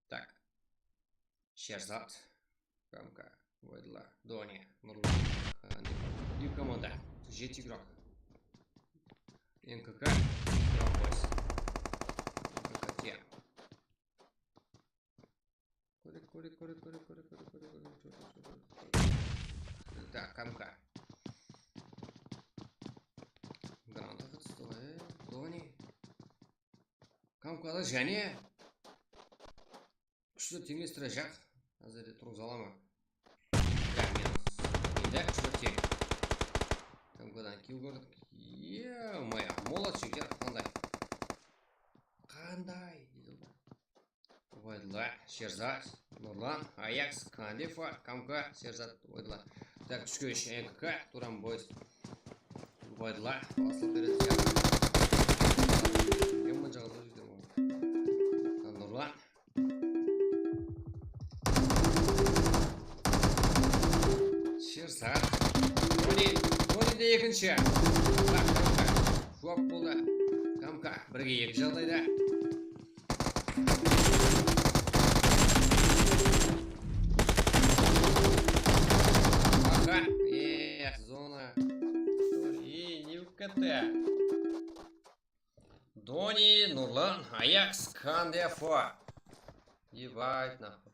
Так. Шерзат. Камка. Войдла. Дони. Нурлан. И команда. 7 игрок. НКК. Рамбойс. НКК. Курит. Так, Камка. Граната отстой. Дони. Камкада және күшті теңестірежақ. Азырет тұрғызалама. Енді күшті тең. Камкадан кил көрдік. Е-мая, молодчик жер. Қандай? Войдла, Шерзат, Нұрлан, Аякс, Кандефа, Камка, Шерзат, Войдла. Так, үшке үш НКК, Туран Бойс. Войдла, басылып береді. Кемін жағызы жүзден ғой. Нұрлан. Шерзат. Дониде екінші. Так, Камка. Жоқ болды. Камка, бірге екі жағдайда. Зона. Не вката. Дони, Нурлан, Аякс, Кандефа. Ебать нахуй.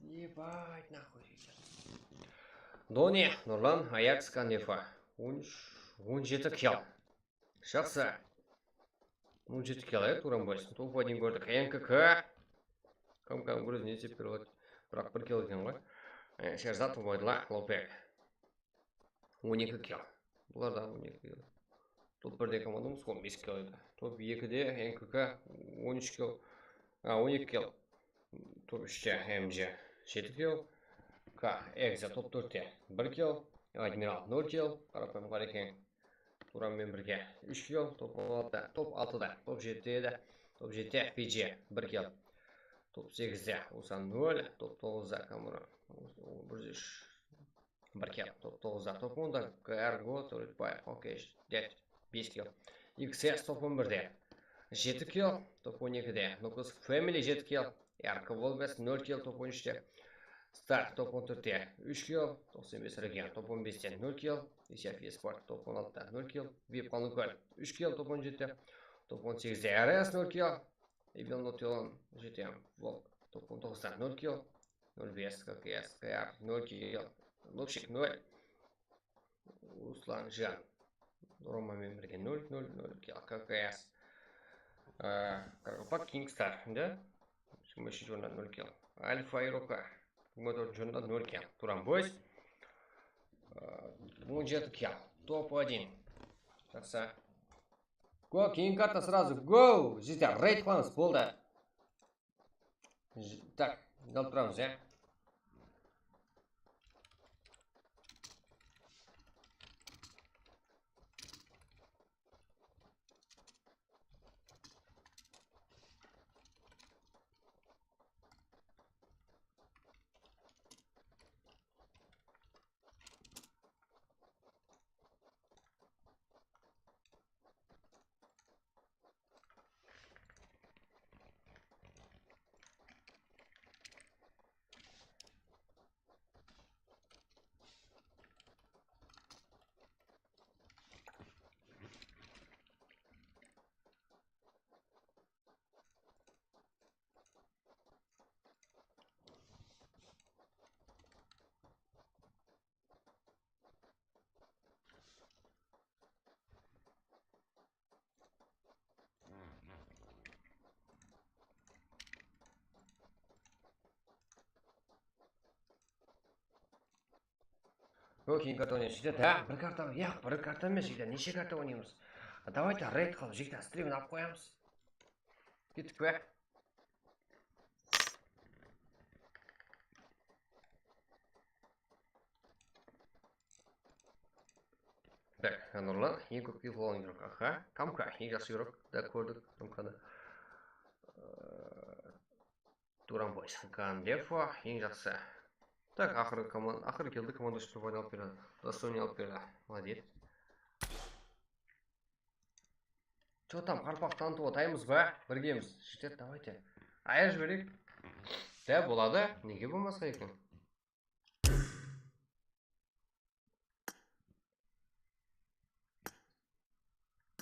Ебать нахуй. Дони, Нурлан, Аякс, Кандефа. 17 килл. Жақсы. 17 килл, Туран Бойс. Топ-1 көрдік. НКК. Камканың көрізіне есеп беріледі. Бірақ 1 килл екен ғой. Шерзат, Войдла, Лопек. 12 килл. Бұлар да 12 килл. Топ-1де командамыз 15 килл еді. Топ-2де НКК 13 килл. 12 килл. Топ-3де МЖ 7 килл. К. Экза топ-4де 1 килл. Адмирал 0 килл. Қарапайым бар екен. Туранмен бірге 3 килл. Топ-6да, топ-7де, топ-7де PG 1 килл. Топ-8де Усан 0. Топ-9да Камура 1 килл. Топ-9да, топ-10да Карго, Торитбай, Окей, 5 килл. XS топ-11де 7 килл. Топ-12де Нокус Family 7 килл. Ярко Волбес 0 килл. Топ-13де Стар топ-14де 3 килл. Топ-15 Реген топ-15де 0 килл. Исяф Еспорт топ-16да 0 килл. Вип Қалныкөл 3 килл. Топ-17де топ-18де РС 0 килл. Ибн Нотилон GTM Волк топ-19да 0 килл. 0-5 ККС КР 0 килл. Лупшик 0. Руслан Жан Ромамен бірге 0 килл. ККС Каргопак Кингстар, да? 0 килл. Альфа и Рока Мотор Джонда 0 килл. Туран Бойс 17 килл. Топ-1. Жақсы. Го, кейін карта сразу. Го! Життя, рейд қыламыз, болды. Так, дал тұрамыз, я. Кейін карта ойнаймыз жігіттер. Да, бір карта, бір карта емес жігіттер, неше карта ойнаймыз. Давайте рейд қылып жігіттер стримін алып қоямыз. Кеттік пе? Так, Нұрлан, ең көп килл болған игрок. Аха, Камка, ең жақсы игрок. Да, көрдік, Камканы. Туран Бойс, Кандефа, ең жақсы. Так, ақыры келді команда үшін алып берді. Достойный алып берді. Молодец. Че там, қарпақ танытып отаймыз ба? Біргеміз. Жігіттер, давайте. Аяқ жіберейік. Да, болады. Неге болмасқа екен?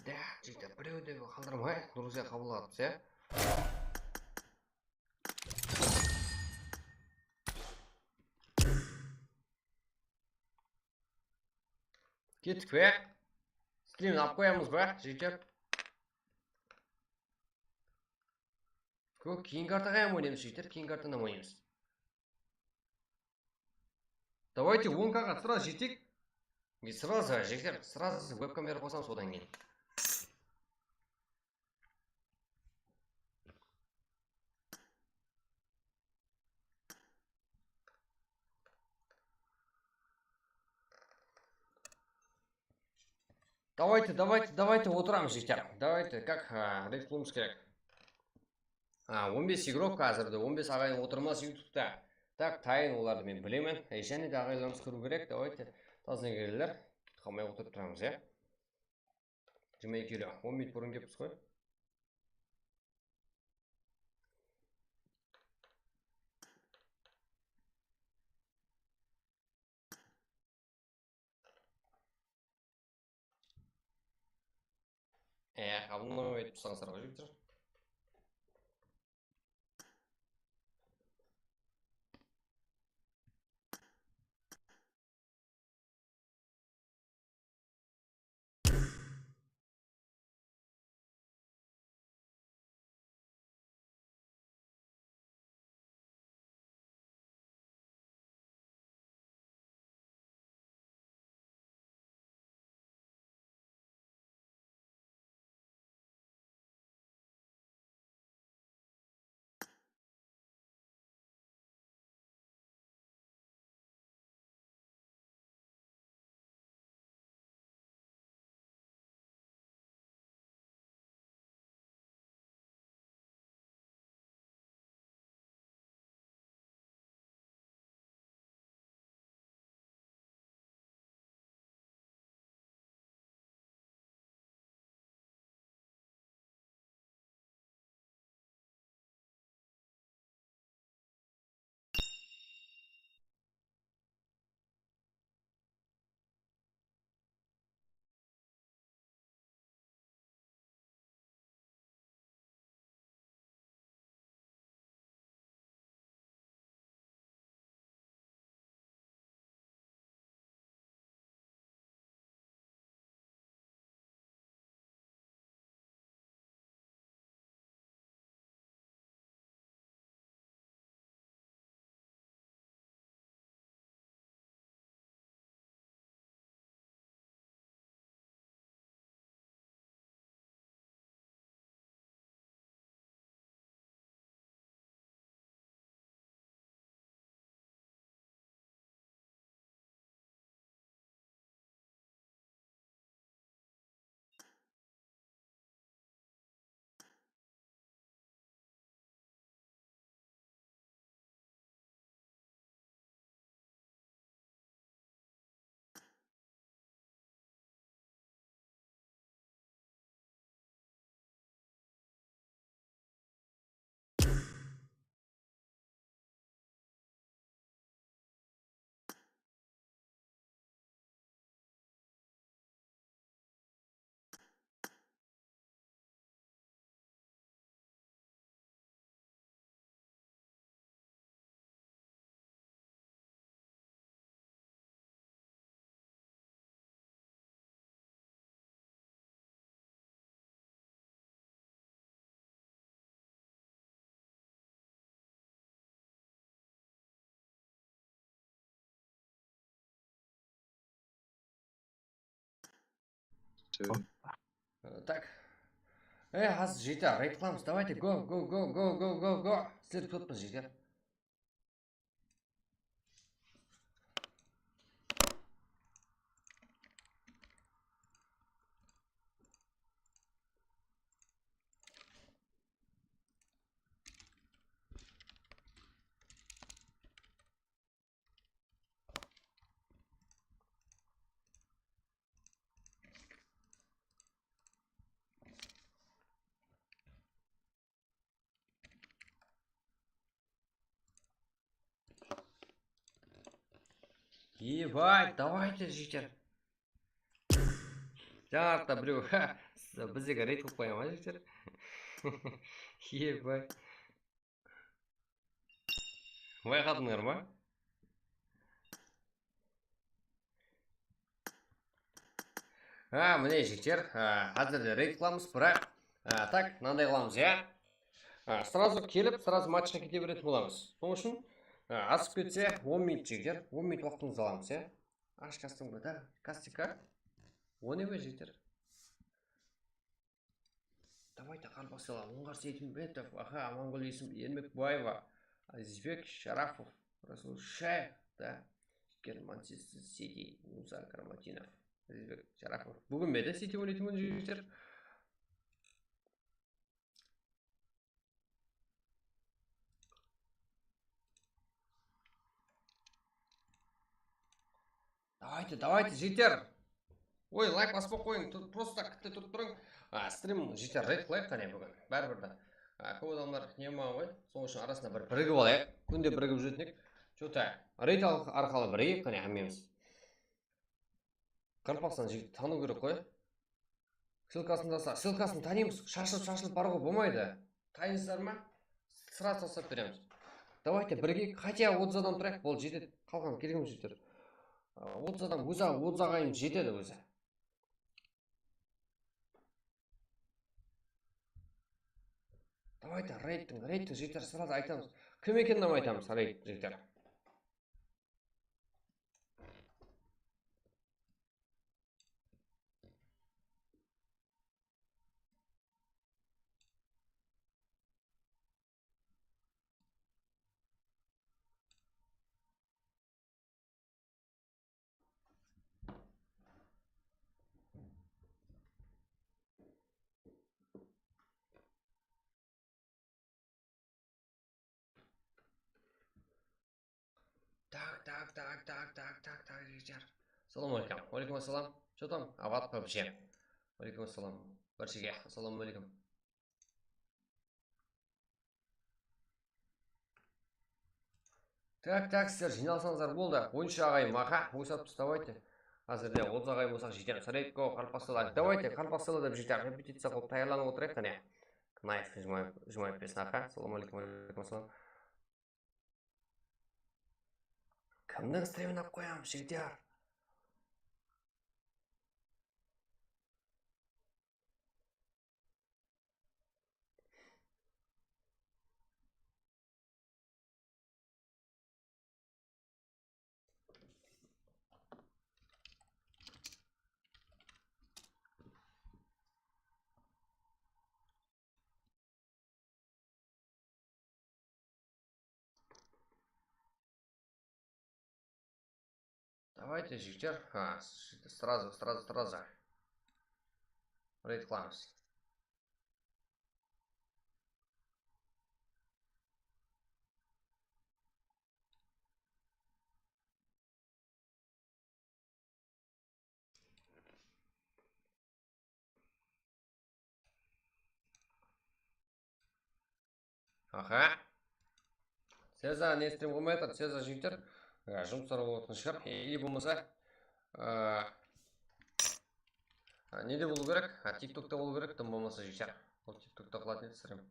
Да, жігіттер, біреуді қалдырмай, друзья қабылдадық, иә? Кеттік пе? Стримін алып қоямыз ба, жігіттер? Кейін картаға ойнаймыз, жігіттер, кейін картаны ойнаймыз. Давайте 10К-ға сразу жетейік. Сразу, жігіттер, сразу веб-камера қосамыз одан кейін. Давайте отырамыз, жігіттер. Давайте, как рейд қылуымыз керек. 15 игрок қазірді, 15 ағайын отырмас ютубта. Так, тайын оларды мен білемін. Және де ағайларымыз кіру керек. Давайте, тазнегерлер. Қалмай отырып тұрамыз, е? 22 келі, 10 минут бұрын кеппіз қой. Қабылмай өйтіп саңсарға жүктір. Все. Так. Аз жігіттер, рейд қыламыз. Давайте, го. Сіздер көппіз, жігіттер. Ебать, давайте, жігіттер. Жарта, біреу. Біздегі рейд қылып қоямын, а, жігіттер? Ебать. Байқадыңдар ма? Міне жігіттер, қазір рейд қыламыз, бірақ так, мынандай қыламыз, иә? Сразу келіп, сразу матчқа кете беретін боламыз. Сол үшін асып кетсе 10 минут жігіттер, 10 минут уақытыңызды аламыз, иә? Аш кастомға, да, кастика. 10 емес жігіттер. Давайте қарбасыла, Оңғар Сейтімбетов, Амангүл Ермекбаева, Азизбек Шарафов, Расул Шаев, да, жігіттер Манчестер Сити, Муса Караматинов, Азизбек Шарафов. Бүгін бе, да, Сити ойнайтын күн жігіттер? Давайте, жігіттер. Ой, лайк баспай қойың, просто күтті тұрып тұрың. Стрим жігіттер рейд қылайық қане бүгін, бәрібірді. Көп адамдар нема ғой, сол үшін арасында бір бірігіп алайық, күнде бірігіп жүретінек. Что-то рейд арқалы бірігіп қане әмеміз. Қарпақсан жігіт тану керек қой. Ссылкасын танимыз, шашылып бар ғой, болмайды. Тайынсыздар ма? Сразу салсап береміз. Давайте бірге, хотя 30 адам тұрайық, бол жетеді. Қалған келгім жігіттер. 30 адам, 30 ағайым жетеді өзі. Давайте рейдтің жігіттер сразу айтамыз. Кім екенін айтамыз рейд жігіттер. Так, жігіттер. Салам алейкум. Алейкум ассалам. Что там? Ават вообще. Алейкум ассалам. Баршиге. Ассаламу алейкум. Так, сіздер жиналсаңыздар болды. 13 ағайым, ойсап давайте. Қазірде 30 ағайым болсақ жігіттер. Средко, Қарпақсыла. Давайте, Қарпақсыла деп жігіттер. Репетиция қылып таярланып отырайық, қане. Кнаев жмайып бесін, Салам алейкум, алейкум ассалам. Кімнің стримін ап қоямын, жігіттер? Давайте, жігіттер. Сразу. Рейд қыламыз. Сеза не стрим қылмай жатыр, Сеза жігіттер. Жұмыстар болатын шығар. Или болмаса неде болу керек? Тиктокта болу керек, тым болмаса жігіттер. Ол тиктокта қылатын еді стрим.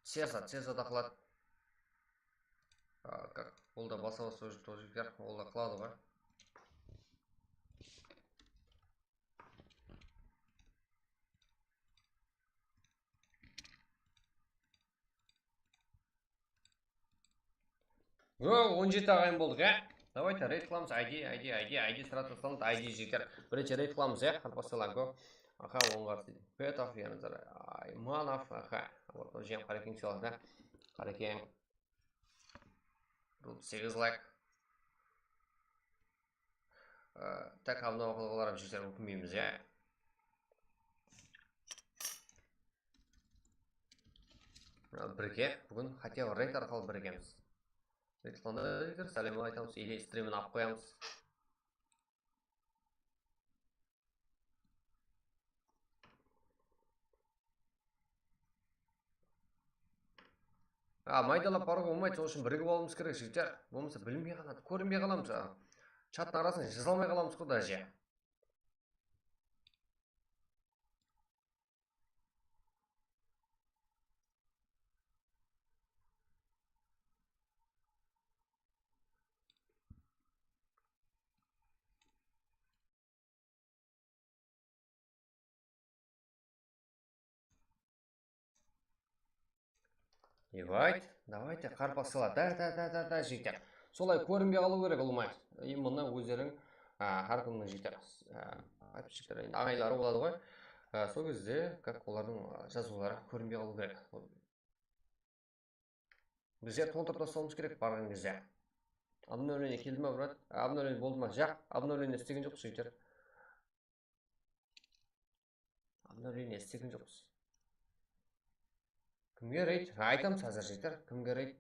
Сезада қылады. Ол да баса жігіттер, ол да қылады ғой. О, 17 ағайын болдық, Давайте рейд қыламыз. ID сразу салынды. ID жігіттер. Бірінші рейд қыламыз, иә? Қарпасаланго. Аха, оңғар дейді. Петов, яныздар. Айманов, аха. Вот, жем қарекең сыйлар, да? Қарекең. 8 лайк. Так, мынау қылғыларым жігіттер өкінбейміз, иә? Бірге, бүгін хотя бы рейд арқылы біргеміз. Рейд қылғанда сәлем айтамыз, или стримін алып қоямыз. Майдалап баруға болмайды, сол үшін бірігіп алуымыз керек жігіттер. Болмаса білінбей қалады, көрінбей қаламыз. Чаттың арасын жаза алмай қаламыз ғой даже. Давайте қарпасыла. Да, жігіттер. Солай көрінбей қалу керек ұлмай. Мұны өздерің әркімнің жігіттер. Әпшіктер, ағайлары болады ғой. Сол кезде, как олардың жазулары көрінбей қалу керек. Біздер толтырып тастауымыз керек барған кезде. Обновление келді ма, брат? Обновление болды ма? Жақ, обновление істеген жоқпыз, жігіттер. Обновление істеген жоқпыз. Кімге рейд? Айтамыз қазір жігіттер. Кімге рейд?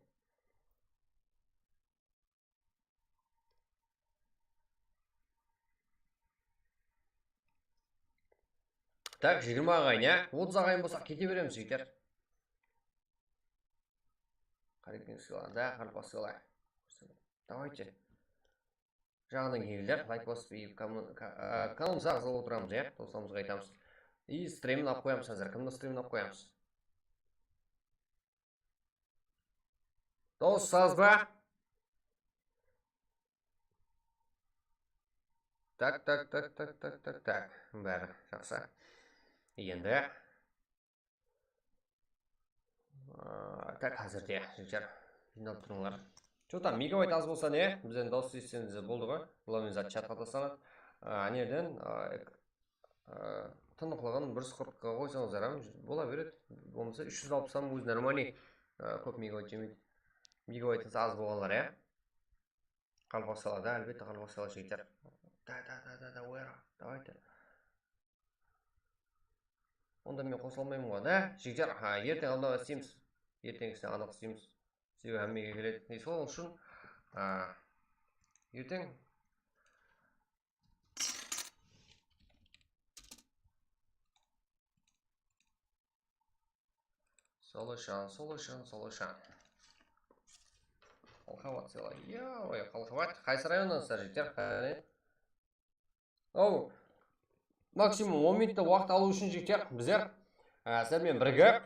Так, 20 ағайын, иә? 30 ағайын болсақ кете береміз, жігіттер. Қарекең сыйлар, да, қарпас сыйлар. Давайте. Жағынан келдер, лайк басып, каналымызға ағзал отырамыз, иә? Достарымызға айтамыз. И стримін алып қоямыз қазір. Кімді стримін алып қоямыз? Достарыз ба? Так. Бәрі жақсы. Енді. Так, қазірде, жігіттер. Жиналып тұрыңлар. Что-то мегабайт аз болса не? Бізден дауыс естісеңіз болды ғой. Бұлармен зат чатқа тасталады. Анерден тынықлығын 1.40-ға қойсаңыздар, бола береді. Болмаса 360-дан өзі нормальный көп мегабайт жемейді. Мегабайтыңыз аз болғанлар, иә? Қалпақ салады, әлбетте қалпақ салады жігіттер. Да, уэра, давайте. Онда мен қоса алмаймын ғой, да? Жігіттер, ертең алдағы істейміз. Ертеңгісіне анық істейміз. Себебі әммеге келеді. Сол үшін ертең Солышан. Қалқават села. Ой, қалқават. Қайсы районнансыздар, жігіттер? Оу, максимум 10 минутта уақыт алу үшін жігіттер, біздер сіздермен бірігіп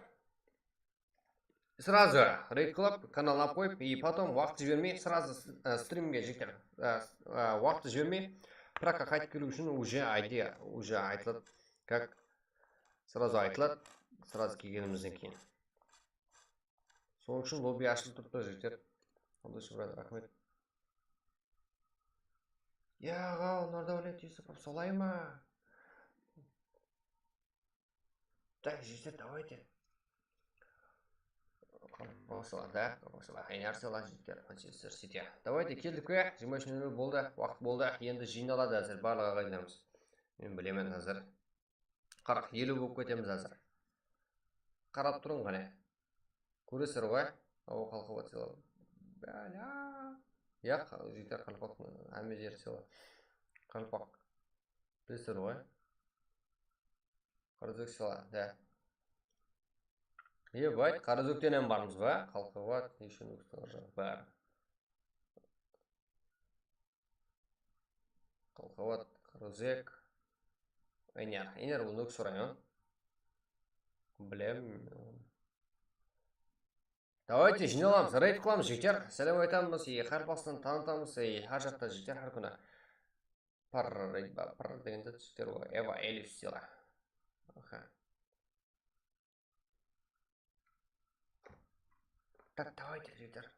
сразу рейд қылып, канал алып қойып, и потом уақыт жібермей, сразу стримге жігіттер, уақыт жібермей, пракқа қайтып келу үшін уже айтылады, как сразу айтылады, сразу келгенімізден кейін. Сол үшін лобби ашылып тұрды жігіттер. Алдышы, брат, рахмет. Яға, Нұрдәулет Юсупов, солай ма? Так, жігіттер, давайте. Айнар села жігіттер, Манчестер Сити. Давайте, келдік қой, 23:00 болды, уақыт болды. Енді жиналады әзір, барлық ағайындарымыз. Мен білемін әзір. 40-50 болып кетеміз әзір. Қарап тұрың ғане. Көресір ғой, ау қалқыбат села. Бәля. Яқ, жігіттер қалпақ, әме жер села. Қалпақ. Білесір ғой. Қарызөк села, да. Байт, Қарызөктенен бармыз ба? Қалқыбат, ешін өкістің бар. Қалқыбат, Қарызөк. Айнар, ол өкіс район. Білем. Давайте жиналамыз, рейд қыламыз жігіттер. Сәлем айтамыз, қарпастан танытамыз, әр жақта жігіттер әр күні. Пар рейд ба, пар дегенде жігіттер ғой. Эва, Элиф села. Так, давайте жігіттер.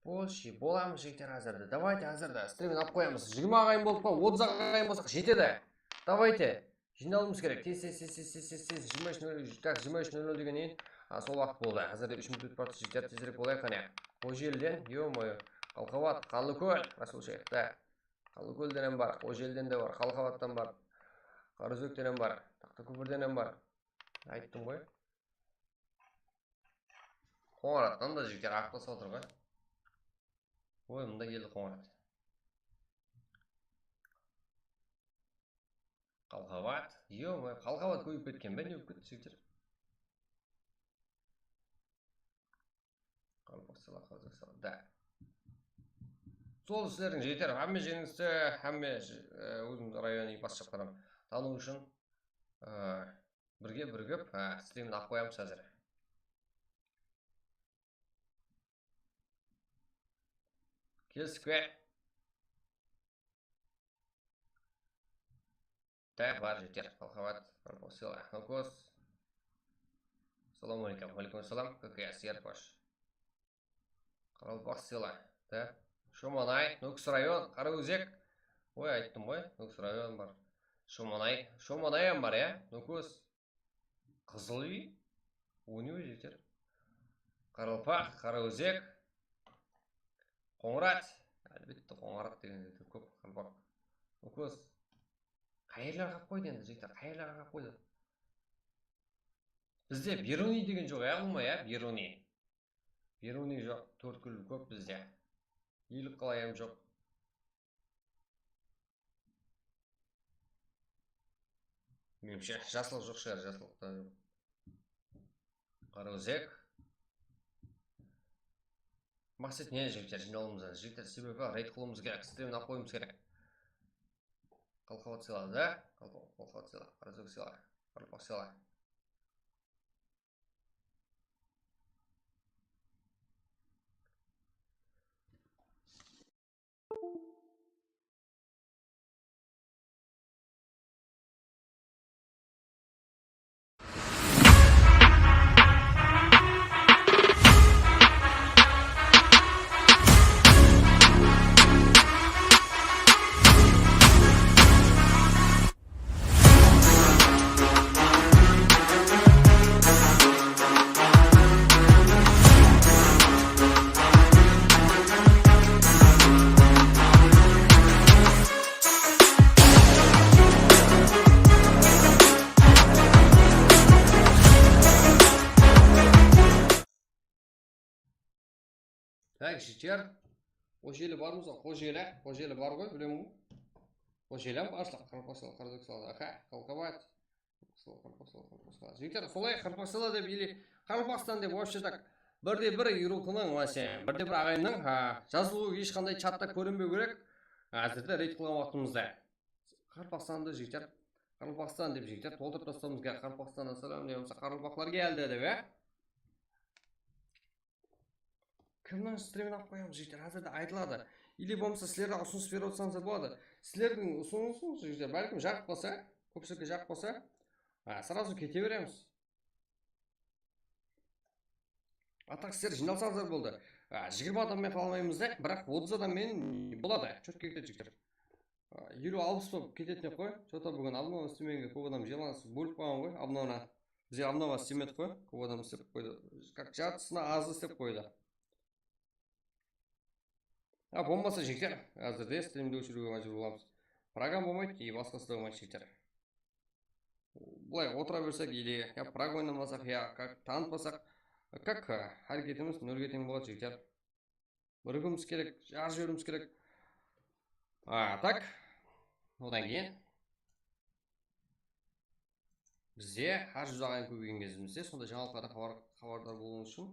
Болшы, боламыз жігіттер азырды. Давайте азырда стримін алып қоямыз. 20 ағайын болып па, 30 ағайын болсақ жетеді. Давайте. Жиналуымыз керек. Тез. 23:00 деген ең. Сол уақыт болды. Азырда 3 минут өтіп жігіттер тезірек болайық қане. Қожелден, ё-мойо. Қалқабат, Қалықөл, Расулшехта. Қалықөлден бар, Қожелден де бар, Қалқабаттан бар. Қарызөктен бар, Тақтакөпірден бар. Айттым ғой. Қоңыраттан да жігіттер ақылсы отыр ғой. Ой, мұнда келді қоңырат. Қалқабат. Ё-мойо, Қалқабат көйіп кеткен бе, не өп кетті жігіттер? Қалпақсала. Да. Сол сіздердің жігіттер, әмме жеңісті, әмме өзім районы бас шаптарым тану үшін біргіп стримін ақ қоямыз әзір. Келсік бе? Да, бар жігіттер, Қалқабат, Қалпақсала, Нокос. Салам алейкум, алейкум салам, ККС, Ерпаш. Қалпақсала, да. Шоманай, Нокс район, Қараөзек. Ой, айттым ғой, Нокс район бар. Шоманайым бар, я? Нокос. Қызыл үй. Өне өжектер. Қаралпақ, Қараөзек. Қоңырат. Әлбетті қоңырат деген көп Қаралпақ. Нокос. Қайырларға қойды енді, жектер, қайырларға қойды. Бізде Беруни деген жоқ, әғылма, я? Беруни. Беруни жоқ, төрткіл көп бізде. Елік қалайым жоқ. Менімше, жасылық жоқ шығар, жасылықта. Қараөзек. Мақсат не жігіттер, жиналуымыздан. Жігіттер себебі рейд қылуымыз керек, стримін ақ қойымыз керек. Қалқабат сыйла, да? Қалқабат сыйла, Қараөзек сыйла, Қаралпақ сыйла. Жігіттер, Қожелі бармыз ғой, Қожелі бар ғой, білемін ғой. Қожелі баршылық, Қаралпақсала, Қараөзек, аха, Қалқабат. Жігіттер, солай Қаралпақсала деп, или Қаралпақстан деп, вообще так, бірде-бір үйрұқының, бірде-бір ағайынның жазылуы ешқандай чатта көрінбеу керек. Әзірде рейд қылған уақытымызда. Қаралпақстанды жігіттер, Қаралпақстан деп жігіттер, толтырып тастауымыз керек. Қаралпақстаннан салам дейміз, Қаралпақлар келді деп, Кімнің стримін ақ қоямыз жігіттер, әзірді айтылады. Или болмаса сілерді ұсыныс беріп отырсаңыздар болады. Сілердің ұсынысыңыз жігіттер, бәлкім жақып болса, көпшілікке жақып болса, сразу кете береміз. Атақ сілер жиналсаңыздар болды. 20 адаммен қала алмаймыз да, бірақ 30 адаммен болады. Чөтке кетеді жігіттер. 50-60 болып кететіне қой. Чөта бүгін Абнова істемейінге көп адам желанысыз бөліп қойған ғой. Абнована. Бізде Абнова істемеді қой. Көп адам істеп қойды. Как жартысына азы істеп қойды. Болмаса жігіттер, әзірде стримді өшіруге мәжбүр боламыз. Программ болмайды, и басқасы да болмайды жігіттер. Бұлай отыра берсек, или праг ойнамасақ, как танытпасақ, как әрекетіміз нөлге тең болады жігіттер. Бірігіміз керек, жар жіберіміз керек. Так, одан кейін бізде әр жүз ағайын көбейген кезімізде, сонда жаңалықтардан хабардар болуыңыз үшін.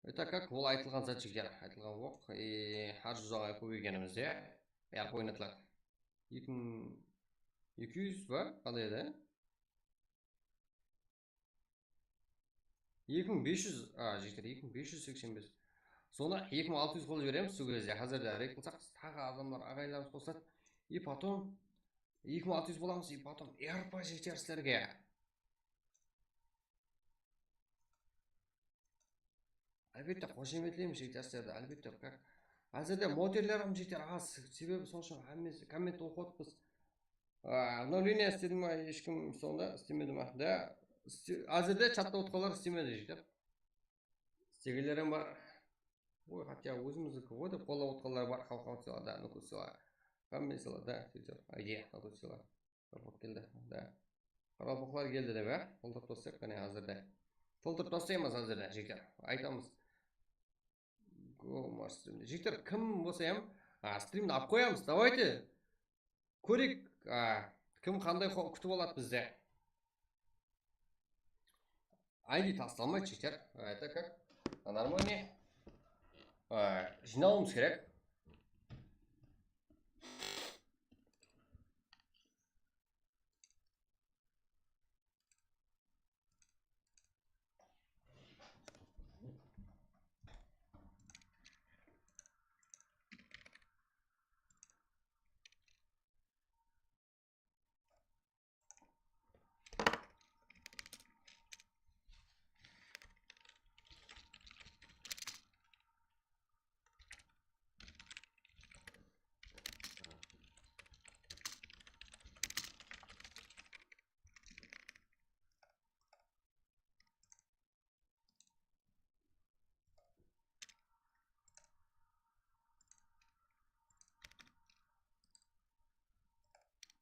Это как ол айтылған зат жігіттер, айтылған оқ, әр жүз ағайын көбейгенімізде бәрі ойнатылады. 2200 ба? Қандай еді? 2500, жігіттер, 2585. Соны 2600 қол жібереміз сол кезде. Қазірде рейд қылсақ, тағы адамдар ағайындарымыз қосылады. И потом 2600 боламыз, и потом эрпа жігіттер сіздерге. Әлбетте қошеметтеймін жігіттерді, әлбетте. Әзірде модерлерім жігіттер аз, себебі сонша коммент оқып отырмыз. Обновление істеді ма, ешкім сонда істемеді ма? Да, әзірде чатта отқалар істемеді жігіттер. Істегелерім бар. Ой, хотя өзіміздікі ғой деп қолдап отқалар бар, халыққа сыйла, да, ну сыйла. Коммент сыйла, да, сөйтіп. Айде, ну сыйла. Қарапақ келді, да. Қарапақлар келді деп, толтырып тастайық қане әзірде. Толтырып тастаймыз әзірде жігіттер. Айтамыз. Жігіттер, кім болса стримді алып қоямыз. Давайте көрейік, кім қандай күтіп алады бізде. ID тасталмайды жігіттер. Это как? Нормально. Жиналуымыз керек.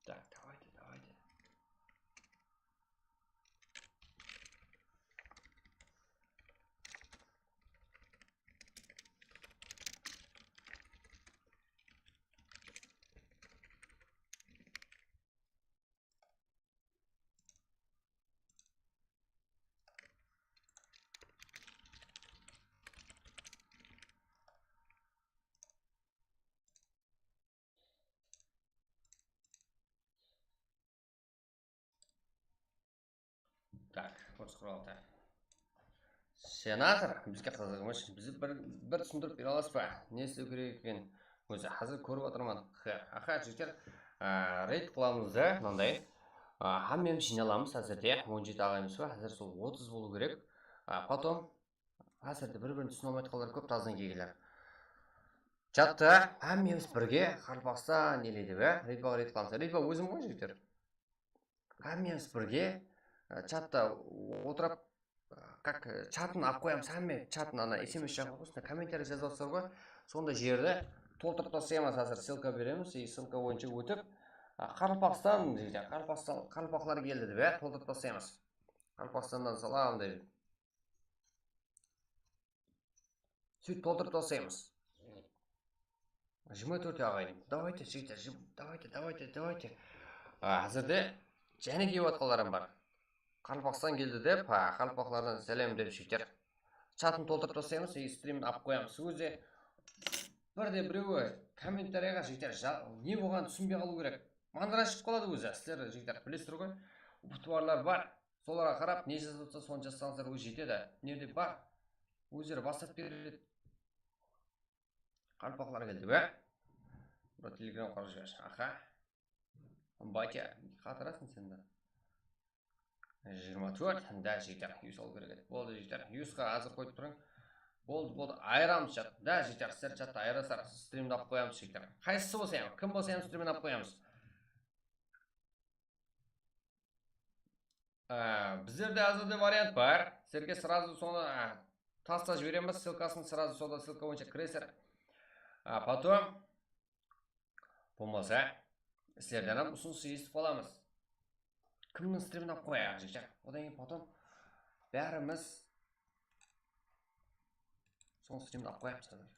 Так, давайте. Так, осы құралды. Сенатор, бізге қызығымыз, бізді бір түсіндіріп бере аласыз ба? Не істеу керек екен? Өзі қазір көріп отырмын. Аха, жігіттер, рейд қыламыз да, мынандай. Хаммен жиналамыз әзірде, 17 ағаймыз ба? Әзір сол 30 болу керек. Потом әзірде бір-бірін түсіне алмай қалар көп таздан кейгілер. Чатта хаммеміз бірге Қарпақстан нелейді бе? Рейдбаға рейд қыламыз. Рейдбаға өзім ғой жігіттер. Хаммеміз бірге чатта отырып, как чатын алып қоямыз, әмме чатын ана SMS жағып қойсын, комментарий жазып отырсыздар ғой, сонда жерді толтырып тастаймыз. Қазір ссылка береміз, и ссылка бойынша өтіп, Қарпақстан дейді, Қарпақлар келді деп, толтырып тастаймыз. Қарпақстаннан салам деп. Сөйтіп толтырып тастаймыз. 24 ағайын. Давайте, жігіттер, давайте. Әзірде және кейіп атқаларым бар. Қарпақстан келді деп, Қарпақлардан сәлем деп жігіттер. Чатын толтырып тастаймыз, и стримді алып қоямыз. Өзі бірде біреуі комментарияға жігіттер не болғанын түсінбей қалу керек. Мандыра шығып қалады өзі. Сіздер жігіттер білесіздер ғой. Ұбытуарлар бар. Соларға қарап, не жазып отырса, соны жазсаңыздар өз жетеді. Неде бар? Өздері бастап береді. Қарпақлар келді бе? Бір телеграм қарап жіберші. Аха. Батя, қатырасың сен де. 24, да, жігіттер, юс алу керек еді. Болды, жігіттер, юсқа азыр қойып тұрың. Болды, айырамыз чат. Да, жігіттер, сіздер чатта айырасар, стримді алып қоямыз, жігіттер. Қайсысы болса ем, кім болса ем стримді алып қоямыз. Біздерде әзірде вариант бар. Сіздерге сразу соны таста жібереміз, ссылкасын сразу сода ссылка бойынша кіресіздер. Потом болмаса, сіздерден ұсыныс естіп қаламыз. Кімнің стримін алып қояйық, жігіттер. Одан кейін потом бәріміз соның стримін алып қоямыз қазір.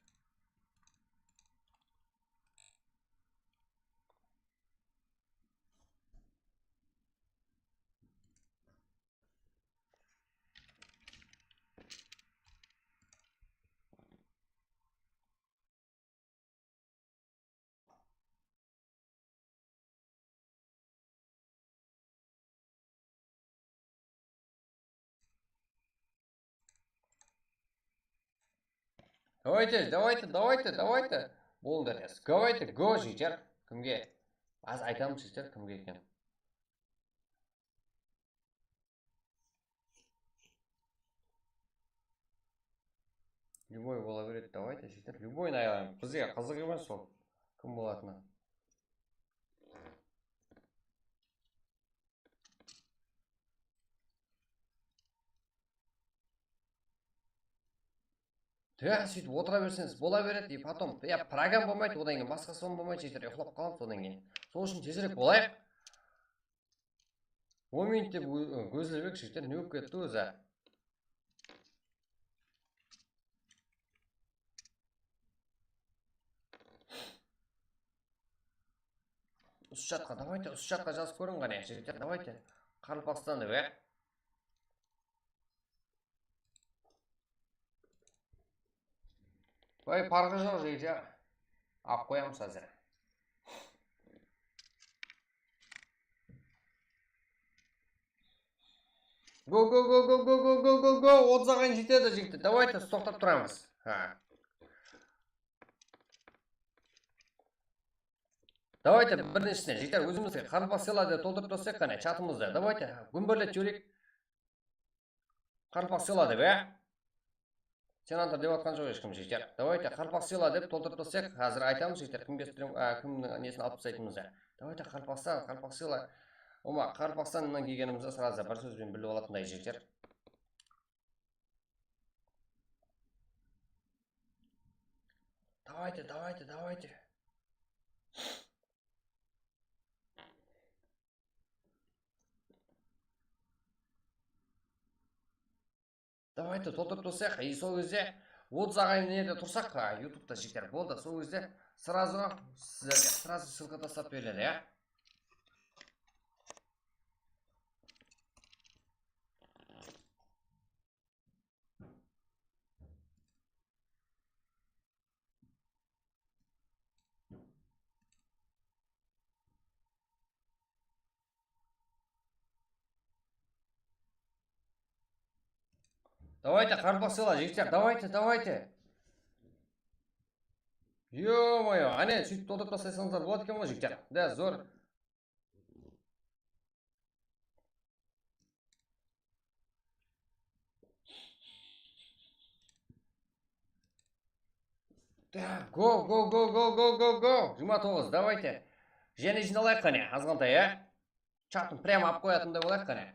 Давайте. Болыңдар ес. Давайте, го, жігіттер. Кімге? Аз айтамыз жігіттер, кімге екен. Любой бола береді. Давайте жігіттер, любойын айлаймын. Бізге қызық емес ол. Кім болатыны. Сөйтіп отыра берсеңіз бола береді, и потом программ болмайды, одан кейін басқа сон болмайды, жігіттер ұйықтап қаламыз одан кейін. Сол үшін тезірек болайық. 10 минут деп көзілбек жігіттер, не болып кетті өзі. Үш жатқа, давайте үш жатқа жазып көрін ғане, жігіттер, давайте. Қарылпақстан деп, Ой, парғы жоқ жігіттер. Ап қоямыз қазір. Го. 30-ға дейін жетеді жігіттер. Давайте тоқтап тұрамыз. Давайте біріншісіне жігіттер өзімізге қарылпақ сыйлады толтырып тұрсақ қане чатымызда. Давайте гүмбірлет жүрек. Қарылпақ сыйлады бе? Сен антар деп атқан жоқ ешкім жігіттер. Давайте қарылпақ сыйла деп толтырып тұрсақ, қазір айтамыз жігіттер, кімнің несін алып тастайтынымызды. Давайте қарылпақ сыйла. Ома, қарылпақстаннан келгенімізді сразу бір сөзбен біліп алатындай жігіттер. Давайте. Давайте толтырып тұрсақ, и сол кезде 30 ағайын неде тұрсақ, ютубта жігіттер болды. Сол кезде сразу сіздерге ссылка тастап беріледі, я? Давайте қарылпақ сыйла жігіттер, давайте. Ё-моё, әне сөйтіп толтырып тастасаңыздар болады екен ғой жігіттер. Да, зор. Да, го. 29, давайте. Және жиналайық қане, азғантай, чатын прямо ап қоятындай болайық қане.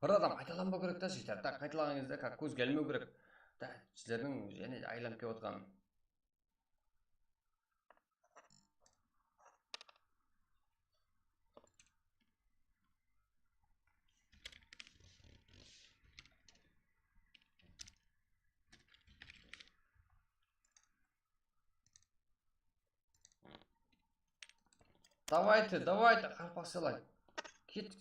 Бір адам қайталанбау керек та жігіттер. Так, қайталаған кезде көзге ілмеу керек. Да, сіздердің және айланып келіп отқаным. Давайте, қарылпақ сыйлайық. Кет.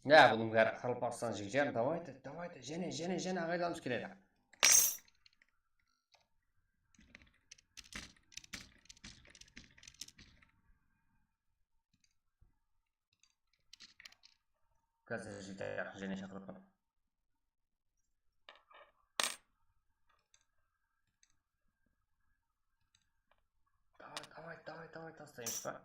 Бұның бәрі қарылпақстан жігіттер. Давайте, және ағайламыз келеді. Қазір жігіттер, және шақырып. Давай, тастаймыз ба?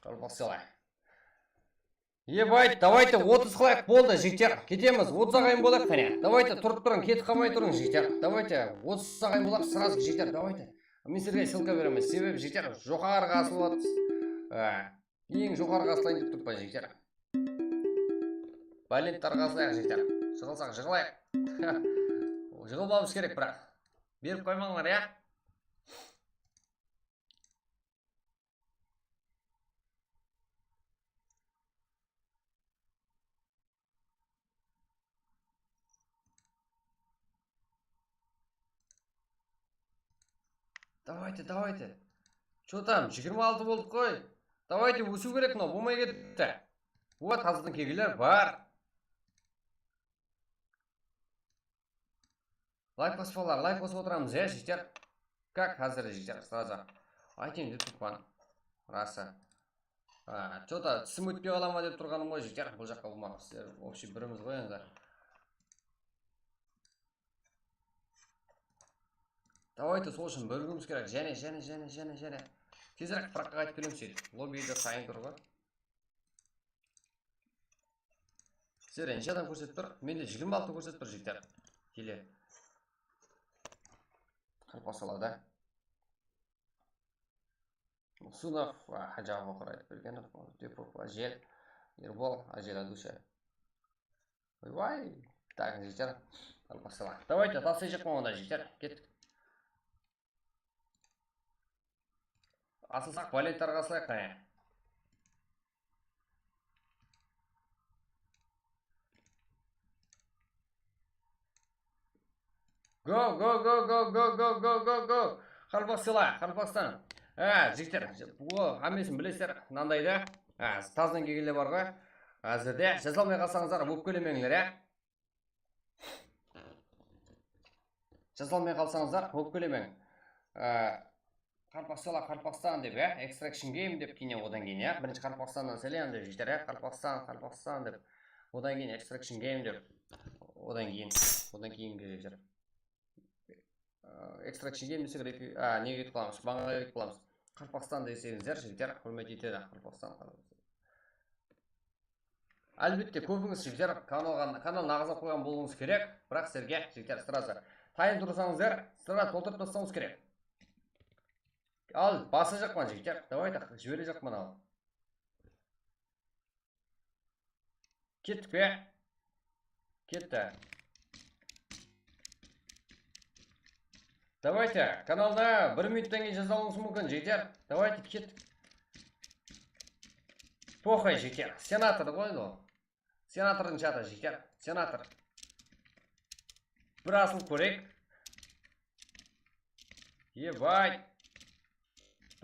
Қарылпақ сыйлай. Ебать, давайте 30 қылайық болды жігіттер. Кетеміз, 30 ағайын болайық қане. Давайте тұрып тұрың, кетіп қалмай тұрың жігіттер. Давайте 30 ағайын болайық сразу жігіттер, давайте. Мен сіздерге ссылка береміз. Себебі жігіттер жоғарғы асылады. Ең жоғарғы асылайын деп тұрып па жігіттер. Баленттарға асылайық жігіттер. Жығылсақ жығылайық. Жығылмауымыз керек бірақ. Беріп қоймаңдар, я? Давайте. Что там? 26 болдық қой. Давайте өсу керек, мынау болмай кетті. Вот қазірдің кегілер бар. Лайк басып алар, лайк басып отырамыз, жігіттер. Как қазір, жігіттер, сразу. Айтайын деп тұрпан. Расы. Что-то тісім өтпей қала ма деп тұрғаным ғой, жігіттер. Бұл жаққа болмаңыз. Вообще біріміз ғой енді. Давайте сол үшін бөлгіміз керек. Және. Тезірек праққа қайтып келеміз сөйтіп. Лоббиді сайын тұр ғой. Сіздер неше адам көрсетіп тұр? Менде 26 көрсетіп тұр, жігіттер. Келе. Қалпасалада. Сунов, Хаджава Мұқырайт Бергенов, Тепов, Ажел, Ербол, Ажел Адуша. Ой, так, жігіттер. Қалпасала. Давайте, тасай жақпан онда, жігіттер. Кеттік. Асылсақ валеттарға сылайық қане. Go. Қалпасала, Қалпастан. Жігіттер, әмесін білесіздер, мынандайды. Таздан кегелі бар ғой. Әзірде жазалмай қалсаңыздар, өпкөлемеңдер, Жазалмай қалсаңыздар, өпкөлемең. Қарпастан деп, Extraction Game деп кейіне одан кейін, бірінші Қарпастаннан сәлем деп, жігіттер, Қарпастан деп, одан кейін Extraction Game деп, одан кейін жігіттер. Extraction Game десек, неге кетіп қаламыз, бағаға кетіп қаламыз. Қарпастан десеңіздер, жігіттер, құрмет етеді, Қарпастан. Әлбетте, көбіңіз жігіттер, канал нағызап қойған болуыңыз керек, бірақ сіздерге, жігіттер, сразу тайым тұрсаңыздар, сразу толтырып тастауыңыз керек. Ал, басы жақпан, жігіттер, давайте, жібере жақпан ал. Кеттік бе? Кетті. Давайте, каналда 1 минуттан кейін жазалуыңыз мүмкін, жігіттер. Давайте, кеттік. Похай, жігіттер. Сенатор қойды ол. Сенатордың чаты, жігіттер. Сенатор. Бір асыл көрек. Ебай.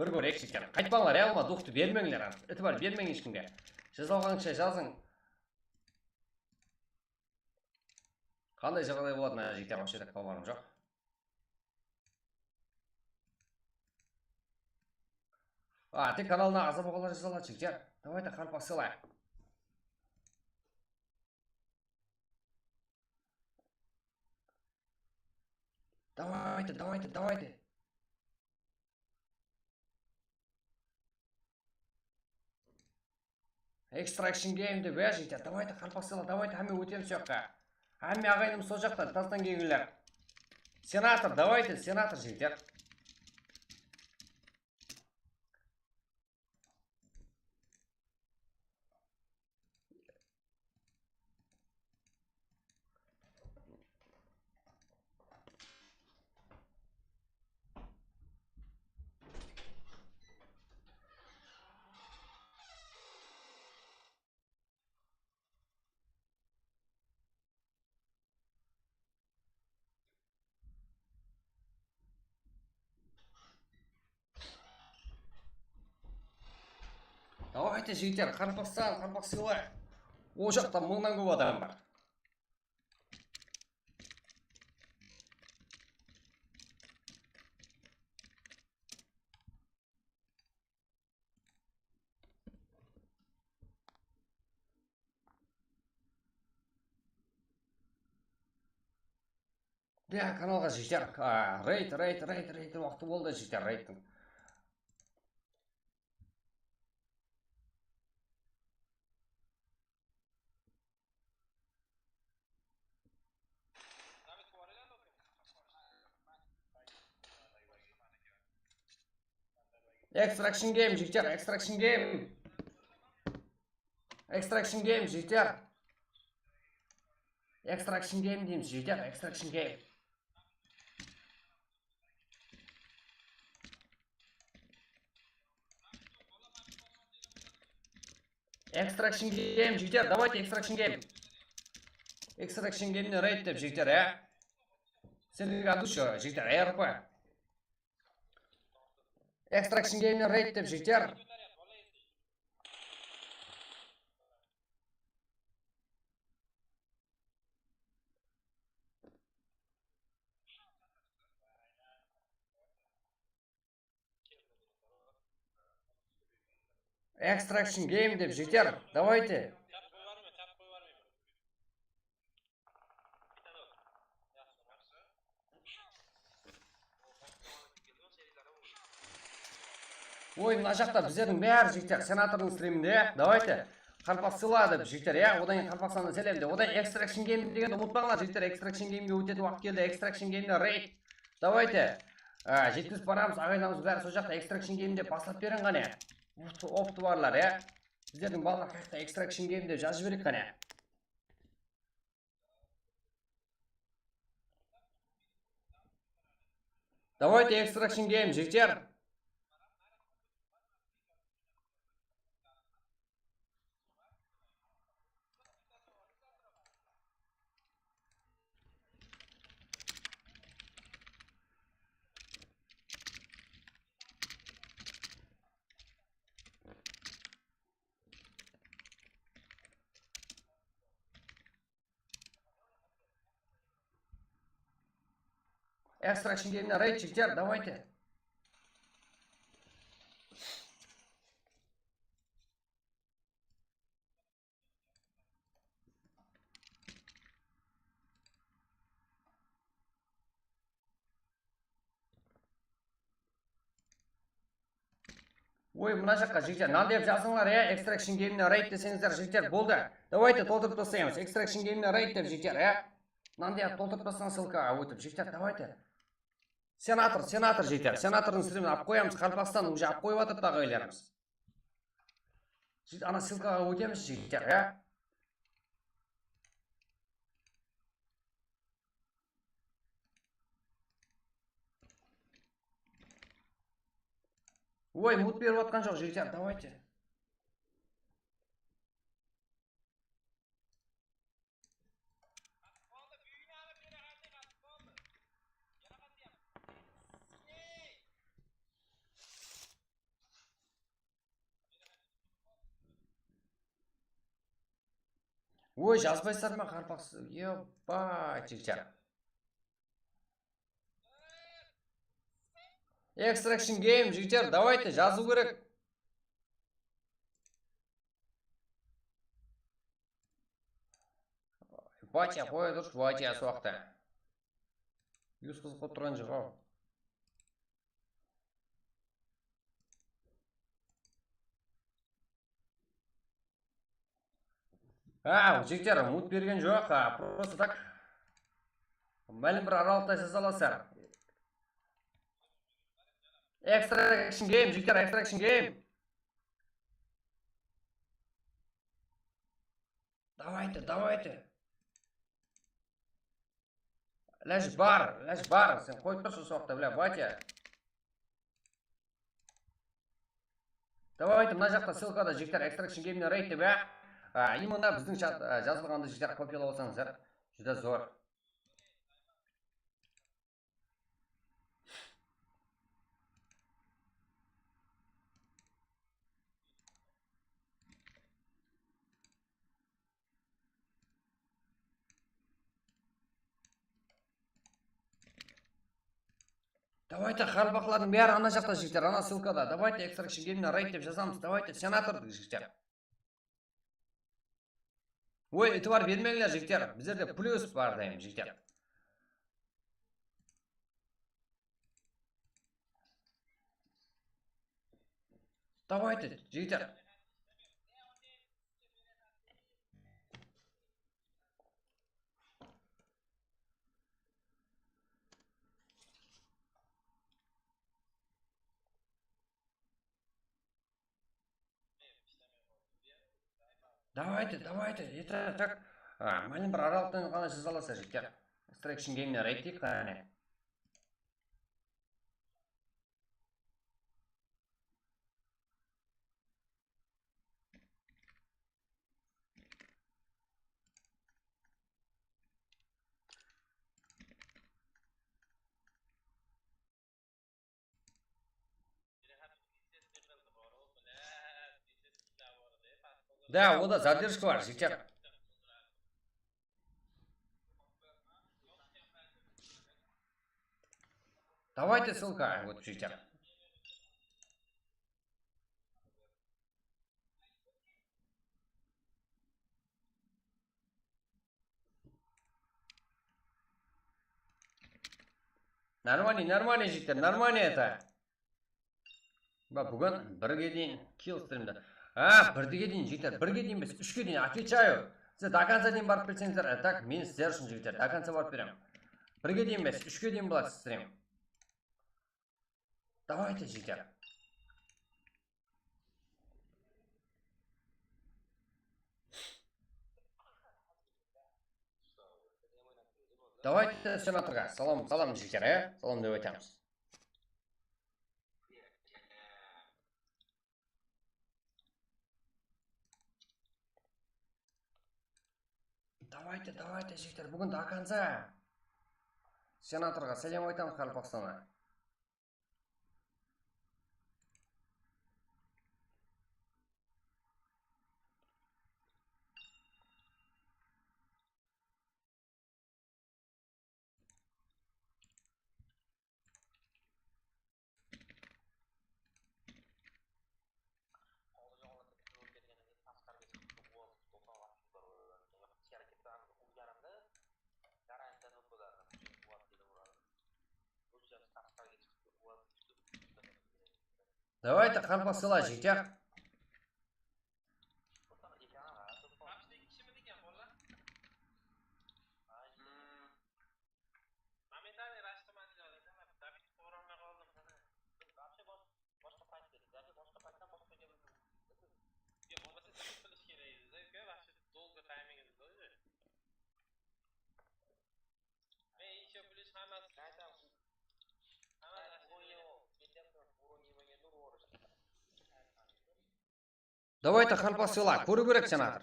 Бір көрек, жігіттер. Қайтпаңлар, алма, дұқты бермеңлер. Үті бар, бермең ешкімге. Жазалғанша жазың. Қандай жағдай болатын, жігіттер, вообще так қалмарым жоқ. Тек каналына азап оғалар жазалады, жігіттер. Давайте Қарпасала. Давайте. Extraction Game деп, жігіттер. Давайте Қарпасала, давайте әме өтем сөйіққа. Әме ағайным сол жақта, тастан кегілер. Сенатор, давайте, сенатор, жігіттер. Давайте, жігіттер, Қарпасала. О жақта мыңнан көп адам бар. Каналға жігіттер, рейд уақыты болды, жігіттер, рейдтің. Extraction Game, жігіттер, Extraction Game, жігіттер. Extraction Game дейміз, жігіттер, Extraction Game. Extraction Game, жігіттер, давайте Extraction Game. Extraction Game'ні рейд деп, жігіттер, Сендерге адуша, жігіттер, РП. Extraction Game'ні рейд деп, жігіттер. Extraction game деп жігіттер, давайте. Ой, мына жақта біздердің бәрі жігіттер сенатордың стримінде, давайте. Қарпақ сыйла деп жігіттер, одан кейін Қарпақстанды сәлем деп. Одан Extraction game дегенді ұмытпаңдар жігіттер, Extraction gameге өтетін уақыт келді. Extraction game'де рейд. Давайте. Жеткізіп барамыз, ағайламыз бәрі сол жақта Extraction game'де бастап берін ғане. Опты барлар, Біздердің балалар қайықта Extraction game'де жазып жіберек қане. Давайте Extraction game, жігіттер. Extraction game'не рейд, жігіттер, давайте. Ой, мына жаққа жігіттер, мынандай деп жазыңдар, Extraction game'не рейд десеңіздер, жігіттер, болды. Давайте толтырып тастаймыз. Extraction game'не рейд деп жігіттер, Мынандай толтырып тастаған ссылкаға өтіп, жігіттер, давайте. Сенатор жігіттер, сенатордың стримін алып қоямыз, Қарпақстан уже алып қойып атып ағайларымыз. Ана ссылкаға өтеміз, жігіттер, Ой, мут беріп атқан жоқ, жігіттер, давайте. Ой, жазбайсыздар ма Қарпақсы? Ебать, жігіттер. Extraction game, жігіттер, давайте, жазу керек. Батя, қой дұрыс, батя суақта. Юз қызық отырған жоқ. Жігіттер, мут берген жоқ, просто так. Мәлім бір аралықтай саласар. Extraction game, жігіттер, Extraction game. Давайте. Ләж бар, сен қойып тұршы соқта, бля, батя. Давайте, мына жақта ссылкада жігіттер Extraction game'не рейд деп, именно біздің жазылғанды жігіттер копиялап алсаңыздар, жүдә зор. Давайте, Қарпақлардың бәрі ана жақта жігіттер, ана ссылкада. Давайте, Extraction game'не рейд деп жазамыз. Давайте, сенатордың жігіттер. Ой, итвар бермеңлер, жігіттер. Біздерде плюс бар дайым, жігіттер. Давайте, жігіттер. Давайте. Это так. Мәлім бір аралықтан ғана жазаласа, жігіттер. Extraction game'не рейд дейік қане. Да, ода задержка бар, жігіттер. Давайте ссылка, вот жігіттер. Нормально жігіттер, нормально это. Бүгін бірге дейін kill стримді. Бірге дейін жігіттер, бірге дейін емес, үшке дейін, отвечаю. Сіз до конца дейін барып берсеңіздер, так, мен сіздер үшін жігіттер, до конца барып беремін. Бірге дейін емес, үшке дейін болады стрим. Давайте, жігіттер. Давайте сенаторға салам жігіттер, салам деп айтамыз. Давайте, жігіттер, бүгін до конца. Сенаторға сәлем айтамыз Қарпақстана. Давайте Қарпақстана жігіттер. Давайте Қарпақстана, көру керек сенатор.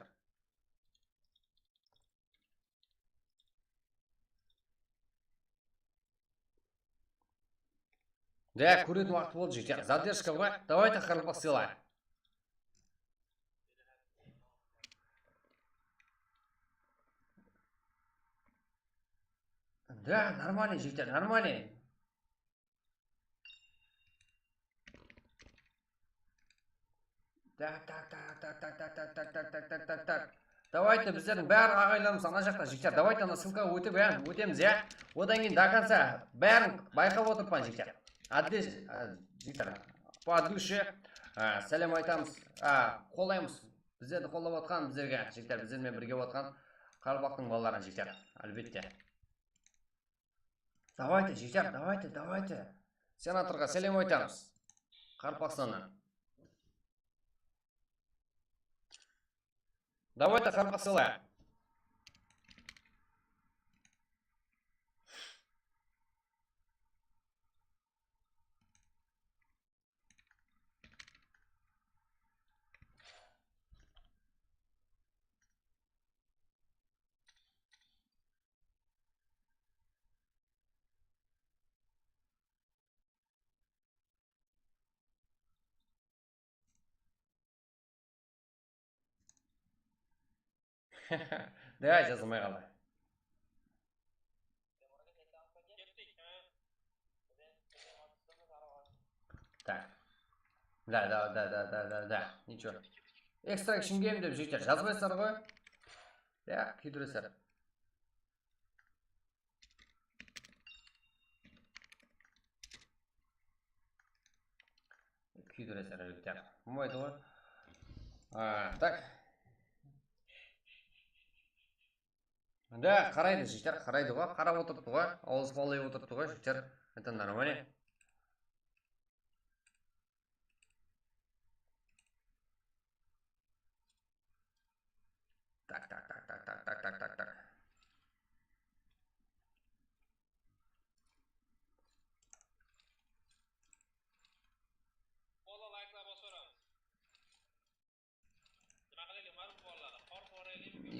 Да, көретін уақыт болды жігіттер. Задержка бар. Давайте Қарпақстана. Да, нормально жігіттер, нормально. Так. Давайте біздердің бәрі ағайларымыз ана жақта жігіттер. Давайте ана ссылкаға өтеміз, я. Одан кейін до конца бәрін байқап отырпан жігіттер. Жігіттер, по душе сәлем айтамыз, қолаймыз. Біздерді қолап отқан біздерге, жігіттер, біздермен бірге отқан Қарпақтың балаларын жігіттер, әлбетте. Давайте, жігіттер, давайте. Сенаторға сәлем айтамыз. Қарпақстаннан. Давайте Қарпақстана. Да, жазылмай қалды. Так. Да. Ничего. Extraction game деп жігіттер жазбайсыздар ғой. Да, күйдіресіздер. Күйдіресіздер жігіттер. Болмайды ғой. Так. Да, қарайды жігіттер, қарайды ғой, қарап отырды ғой, ауыз қолай отырды ғой жігіттер, это нормально. Так.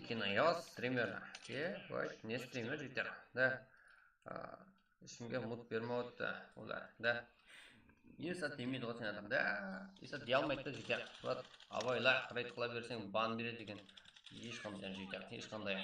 Кинояз, стример. Не стример жігіттер. Да. Ешкімге мұт бермей отты. Да. Есат демейді ғой сенатор. Да. Есат дей алмайды жігіттер. Абайла рейд қыла берсең бан береді екен. Ешқандай жігіттер. Ешқандай.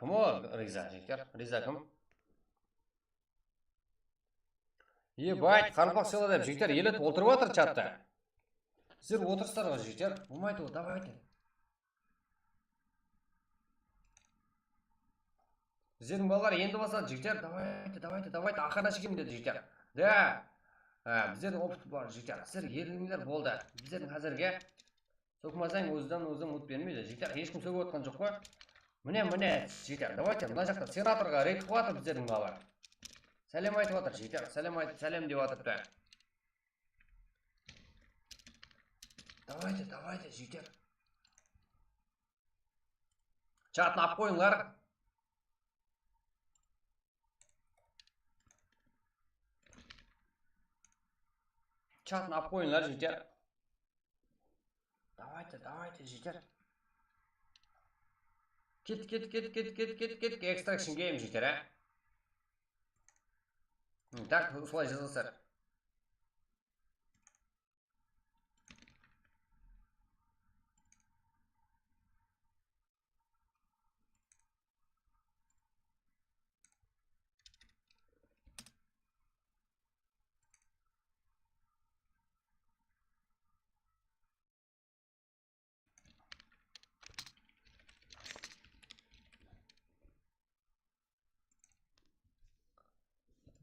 Кім ол? Риза жігіттер. Риза кім? Ебать, қарпақ сыйлы деп жігіттер елі толтырып жатыр чатта. Сіздер отырсыздар ғой жігіттер. Болмайды ол, давайте. Сіздердің балалар енді басады жігіттер. Давайте. Ақырына шекемін деді жігіттер. Да. Біздердің опыт бар жігіттер. Сіздер ерліңдер болды. Біздердің қазірге соқмасаң өзіден ұмыт бермейді. Жігіттер, ешкім сөгіп отқан жоқ қой. Міне, жігіттер. Давайте, мына жақта сенаторға рейд қылып жатыр біздердің балалар. Сәлем айтып жатыр жігіттер. Сәлем деп жатыр. Давайте, жігіттер. Чатын ап қойыңдар. Чатын ап қойыңдар, жігіттер. Давайте, жігіттер. Кет. Extraction game, жігіттер, Так, солай жазылсыр.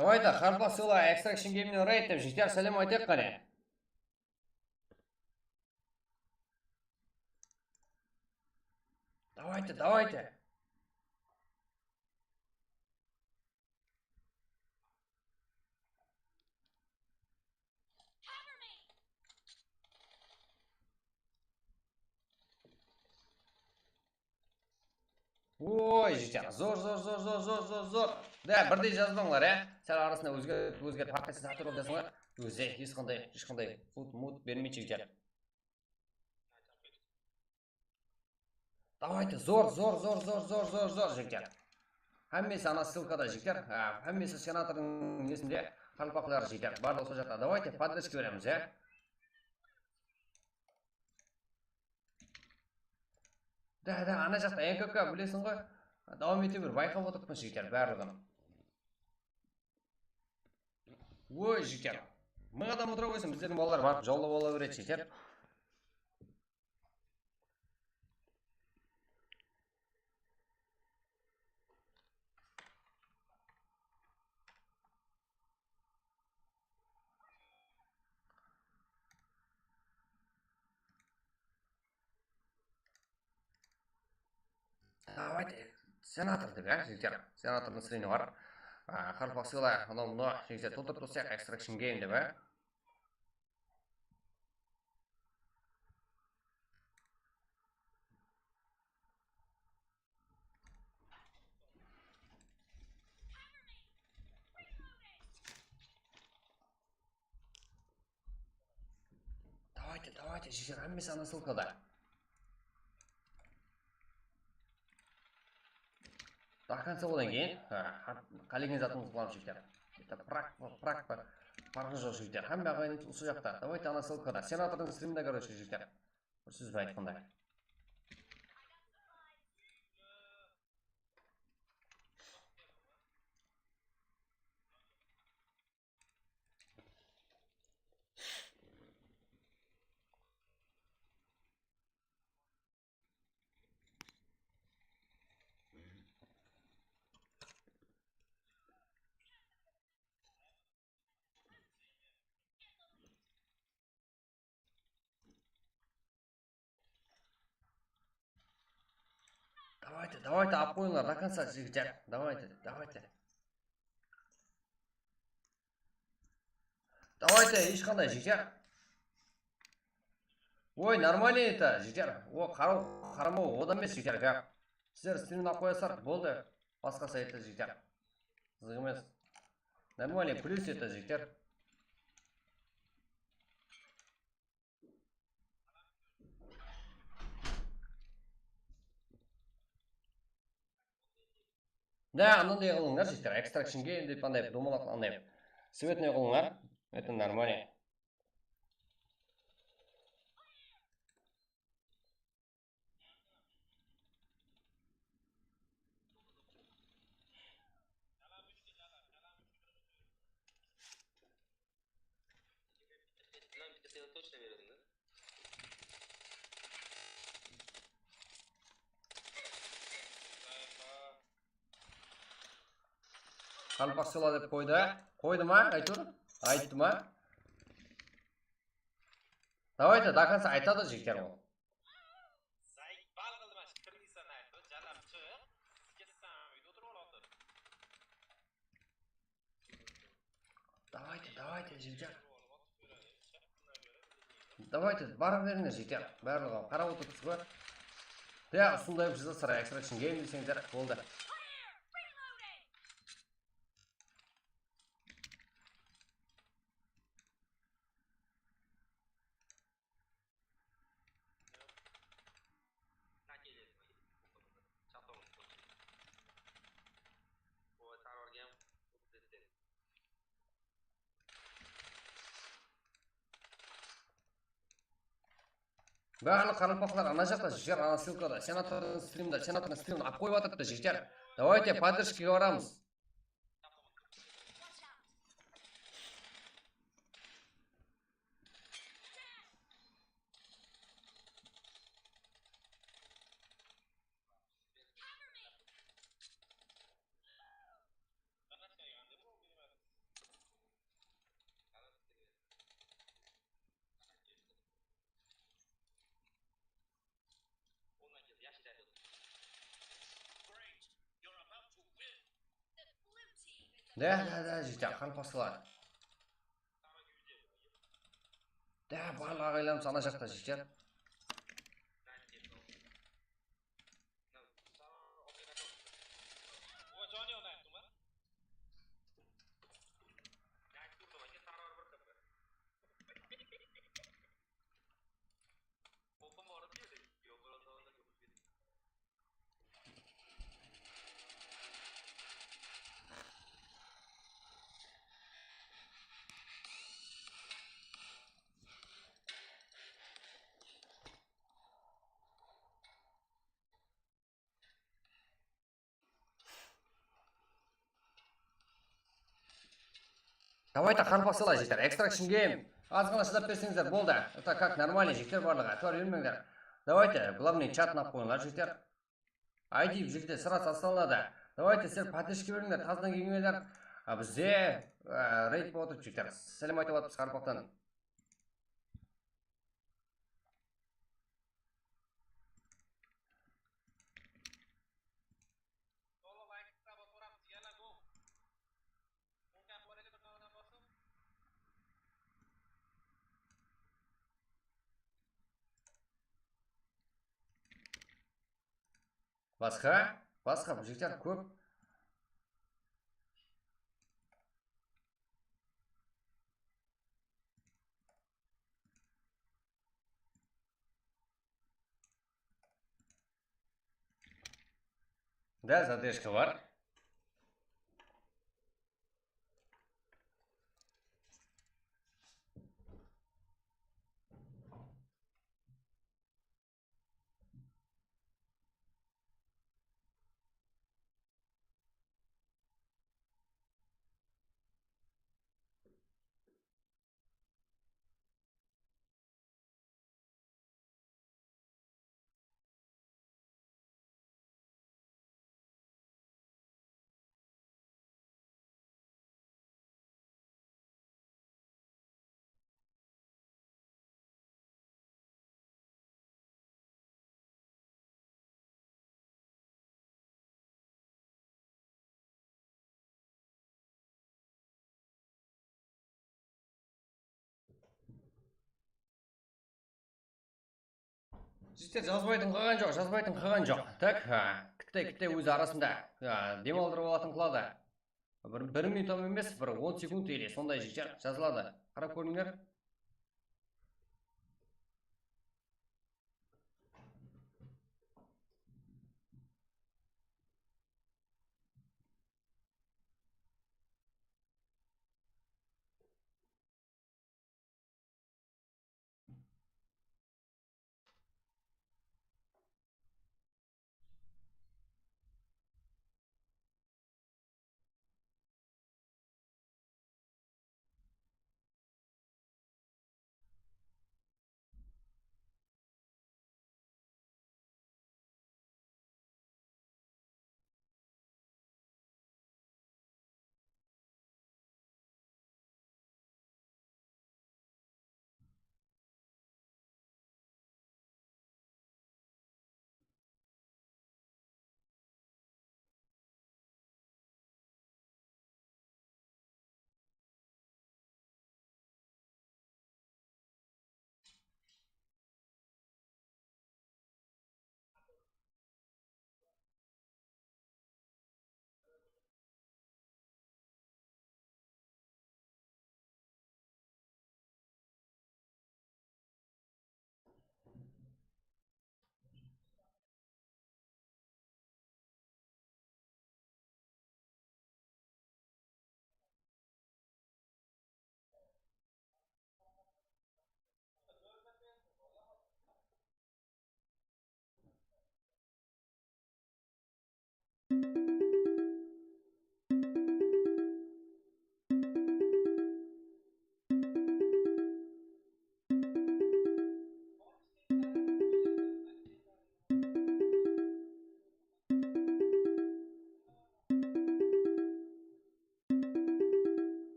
Давайте, қарпақ сыйла Extraction Game'нен рейд деп жігіттер сәлем айтайық қане. Давайте. Ой, жігіттер, зор. Да, бірдей жаздыңлар, Сәл арасында өзгеріп партиясын сатыр олдасыңлар. Өзі, ешқандай мұт бермей жігіттер. Давайте, зор, жігіттер. Әммесі ана ссылкада жігіттер, әммесі сенатордың несінде қарпақлар жігіттер. Барлығы сол жақта. Давайте, поддержка береміз, Да, ана жақта НКК білесің ғой. Давам ете бір байқап отырмын жігіттер, барлығын. Ой, жігіттер. Мың адам отыра қойсын, біздердің балалар барып жаулап ала береді, жігіттер. Давайте, сенатор деп, жігіттер. Сенатордың сірені бар. Қарпақ сыйлай, мұны жігіттер толтырып тұрсақ, Extraction Game деп, Давайте, жігіттер, әммесі ана ссылкада. До конца одан кейін, қалеген затымыз қылам жігіттер. Парғы жоқ жігіттер. Әмме ағайын ұсы жақта. Давайте ана ссылкада. Сенатордың стримінде, короче, жігіттер. Бір сөз бі айтқанда. Давайте, ап қойыңдар, до конца жігіттер. Давайте. Давайте, ешқандай жігіттер. Ой, нормально это, жігіттер. О, қарамау, одан емес жігіттер. Сіздер стримін ақ қоясар, болды. Басқа сайты жігіттер. Зық емес. Нормально, плюс это жігіттер. Да, анандай қылыңдар жігіттер. Extraction Game деп андай домалақ андай. Светный қылыңдар. Это нормально. точно бердің да? Қалпақ села деп қойды. Қойды ма, әйтеуір? Айтты ма? Давайте до конца айтады жігіттер ол. Давайте, жігіттер. Давайте, бара беріңдер жігіттер. Барлығы қарап отырсыз ғой. Сондай жасасыр Extraction Game десеңдер болды. Барлық қарымпақлар ана жақта жігер, ана ссылкада, сенатордың стримін ап қойып атыпты жігер. Давайте поддержкаға барамыз. Да, жігер, қарымпақсылар. Да, барлық ағайларымыз ана жақта жігер. Давайте қарымпақсылар жігер, Extraction Game. Азғана шыдап берсеңіздер болды. Это как нормальный жігер барлығы. Әтуар өлмеңдер. Давайте, главный чатын ап қойыңдар жігер. ID жігер сырасы астанады. Давайте сіздер поддержка беріңдер, таздан келмеңдер. Бізде рейд болып отырып жігер. Сәлем айтып атырмыз қарымпақтан. Басқа жігер көп. Да, задержка бар. Жігіттер жазбайтын қаған жоқ. Так, кітте өзі арасында демалдырып алатын қылады. Бір минут емес, бір 10 секунд или сондай жігіттер жазылады. Қарап көріңдер.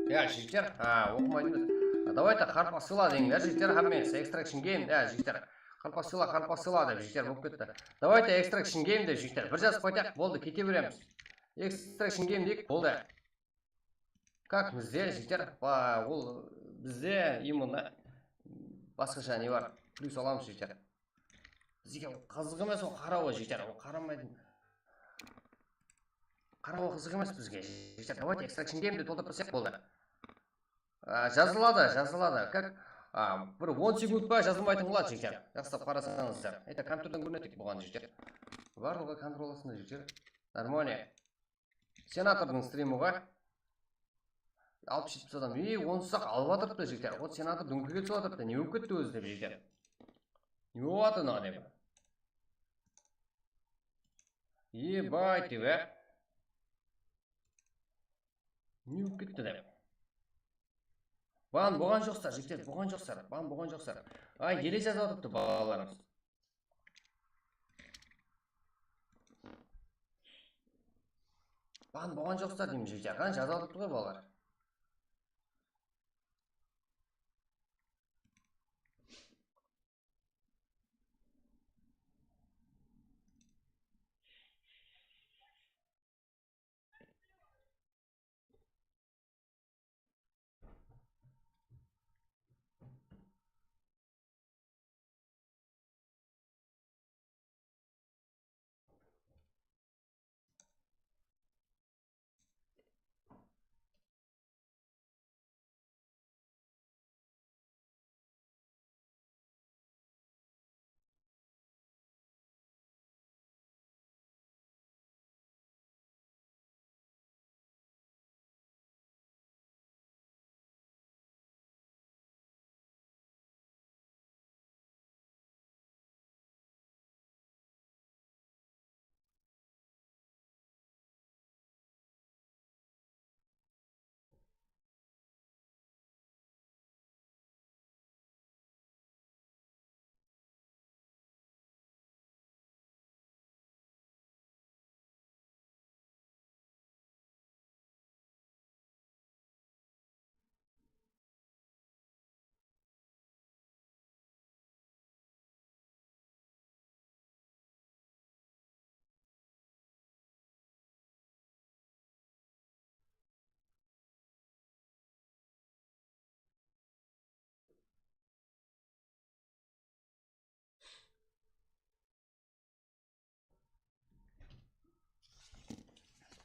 Я жігіттер, оқымайды емес. Давайте харпасыла деңдер жігіттер, хаммеңіз extraction game, жігіттер. Харпасыла деп жігіттер болып кетті. Давайте extraction game деп жігіттер. Бір жазып қойтақ, болды, кете береміз. Extraction game дейік, болды. Как бізде жігіттер, ол бізде именно басқаша не бар, плюс аламыз жігіттер. Бізге қызық емес, ол қарауы жігіттер, ол қарамайды. Қарауы қызық емес бізге жігіттер. Давайте extraction game деп толтырып берсек болды. Жазылады. Как бір 10 секунд па жазылмайтын болады жігіттер. Жақсылап қарасаңыздар. Это компьютерден көрінеді болған жігіттер. Барлығы контроласында жігіттер. Нормально. Сенатордың стримуға 60-70 адам. Онсақ алып атырыпты жігіттер. Вот сенатор дүңкіге түсіп атырыпты. Не болып кетті өзі деп жігіттер. Не болып атырыпты деп. Ебать деп, не болып кетті деп. Бан болған жоқсар, жігіттер, болған жоқсар. Ай, еле жазып атыпты балаларымыз. Бан болған жоқсар деймін жігіттер. Қан жазып атыпты ғой балалар.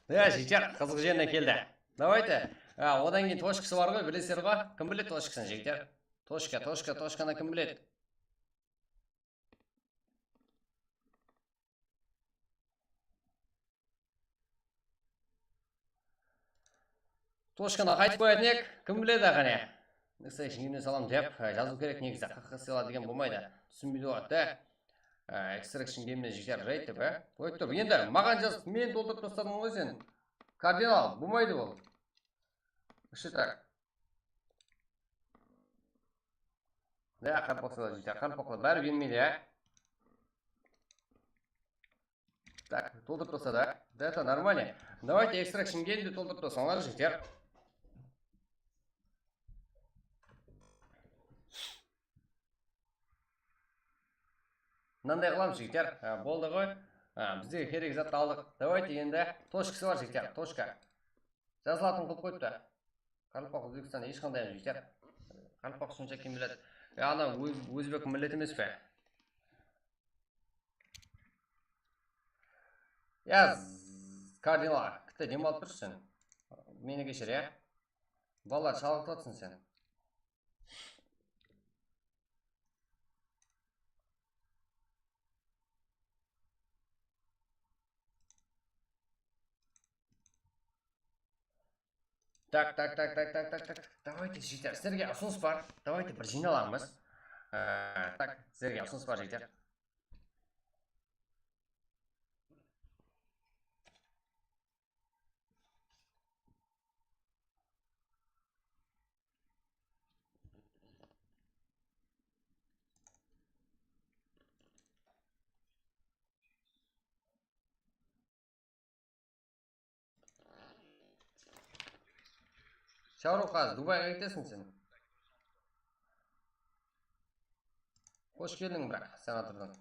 Жігіттер, қызық жеріне келді. Давайте, одан кейін точкасы бар ғой, білесіздер ғой? Кім біледі точкасын жігіттер? Точканы кім біледі? Точканы қайтып қоятын ек, кім біледі қане? Extraction game'нен салам деп, жазу керек негізі, қаққысыла деген болмайды. Түсінбейді оғатты. Extraction game'нен жігіттер жайды деп, қойып тұр. Енді маған жазып, мен толтырып тастадым ғой сен. Кардинал, болмайды ол. Үші так. Да, қарпақсыла жігіттер, қарпақсыла. Бәрі бермейді, Так, толтырып тастады, да, это нормально. Давайте extraction game'ді толтырып тастаңдар жігіттер. Мынандай қыламыз жігіттер, болды ғой. Біздегі керек затты алдық. Давайте енді точкасы бар жігіттер, точка. Жазылатын қылып қойыпты. Қарпақ Өзбекстан ешқандай жігіттер. Қарпақ сонша кім біледі. Ана өзбек миллет емес пе? Кардинал, күтті демалып тұрсың сен. Мені кешір, Балалар шалықтатсың сен. Так. Давайте, жігіттер, сіздерге ұсыныс бар. Давайте бір жиналамыз. Так, сіздерге ұсыныс бар, жігіттер. Шаруқаз, Дубайға кетесің сен. Қош келдің бірақ, сенатордан.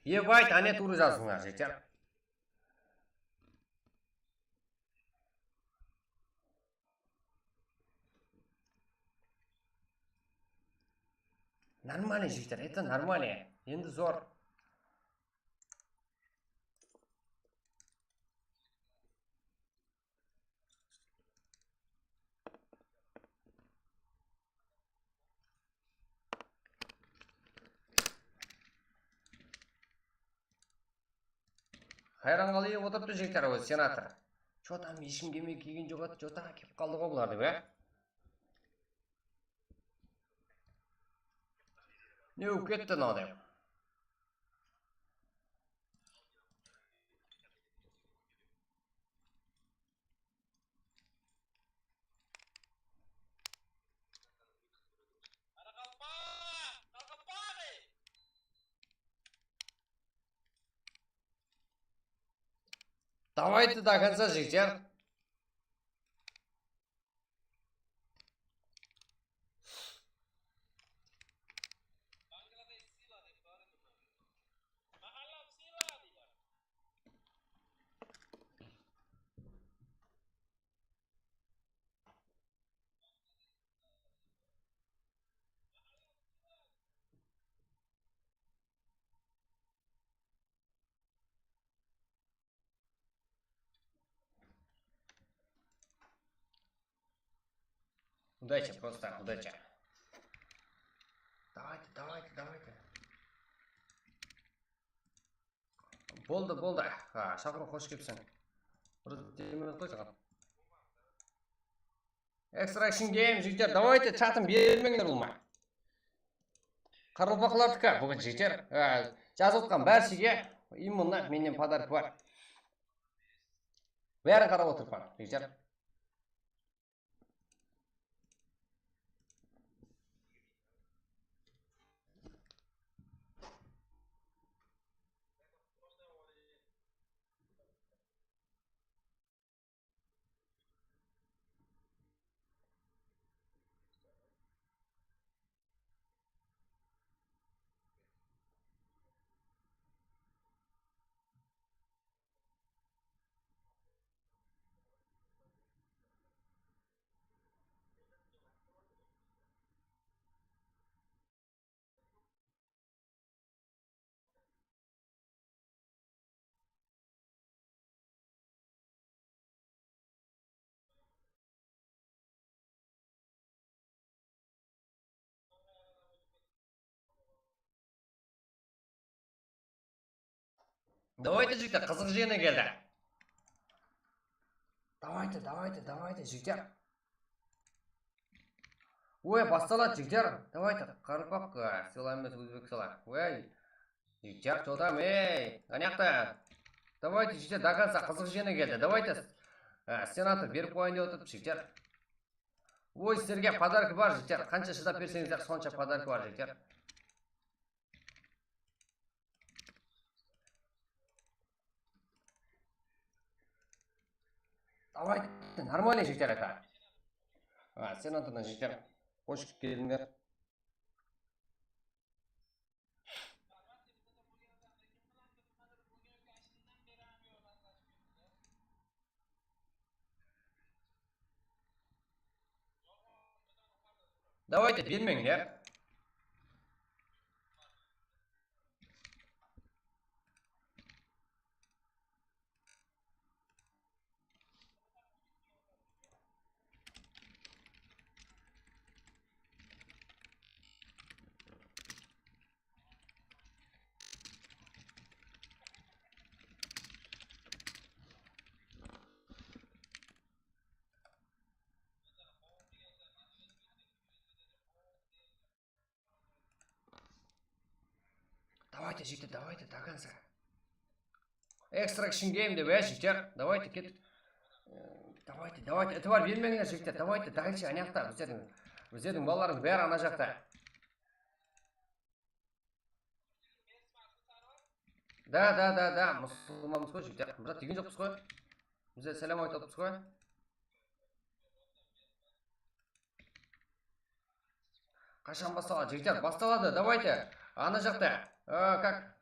Ебайт, ане туры жазыңдар, жетер. Нормально, жігіттер, это нормально. Енді зор. Хайран қалып отырыпты жігіттер, өзі сенатор. Чо там ешкім келмей келген жоқ еді, жота кеп қалды ғой бұлар деп, Не болып кетті мынау деп. Давайте до конца, жігіттер. Удача, просто удача. Давайте. Болды. Шақыру қош кепсің. Темірін қой саған. Extraction game, жігіттер, давайте чатым бермеңдер ұлма. Қарылбақылардікі, бүгін жігіттер. Жазып отқан бәрсіге, именно менен подарок бар. Бәрін қарап отырған, жігіттер. Давайте, жігіттер, қызық жиыны келді. Давайте, жігіттер. Ой, басталады, жігіттер. Давайте, қарылбақ, села емес өзбек села. Ой, жігіттер, жотам, анаяқта. Давайте, жігіттер, до конца қызық жиыны келді. Давайте, сенатор беріп қойын деп отырып, жігіттер. Ой, сіздерге подарок бар, жігіттер. Қанша шыдап берсеңіздер, сонша подарок бар, жігіттер. Давайте, нормальный жігіттер это. Сенатордан жігіттер, қош келдіңдер. Давайте, бермеңдер. Давайте, жігіттер, давайте, до конца. Extraction game деп, жігіттер. Давайте, кет. Давайте. Это бар, бермеңдер, жігіттер. Давайте, дальше, анаяқта. Өздердің балаларың бәрі ана жақта. Да, мұсылманбыз ғой, жігіттер. Бірақ деген жоқпыз ғой. Бізде сәлем айтып отырмыз ғой. Қашан басталады жігіттер? Басталады, давайте. Ана жақта. Как?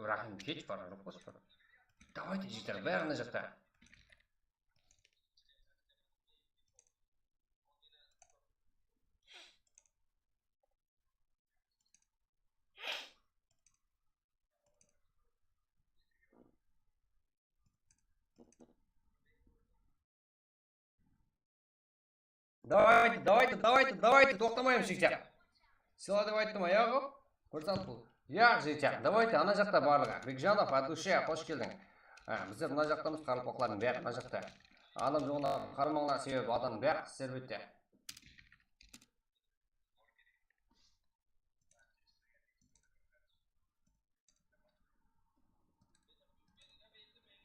Рахым кетіп бара жоқ қой. Давайте жігіттер, бәрі ана жақта. Давайте, тоқтамаймыз жігіттер. Сила деп айттым аяғы. Көрсат бұл. Жігіттер, давайте ана жақта барлығы. Бекжанов, от душе, қош келдің. Біздер мына жақтамыз, қарылпақлардың бәрі мына жақта. Адам жоғына қарамауына себебі адамның бәрі серветте.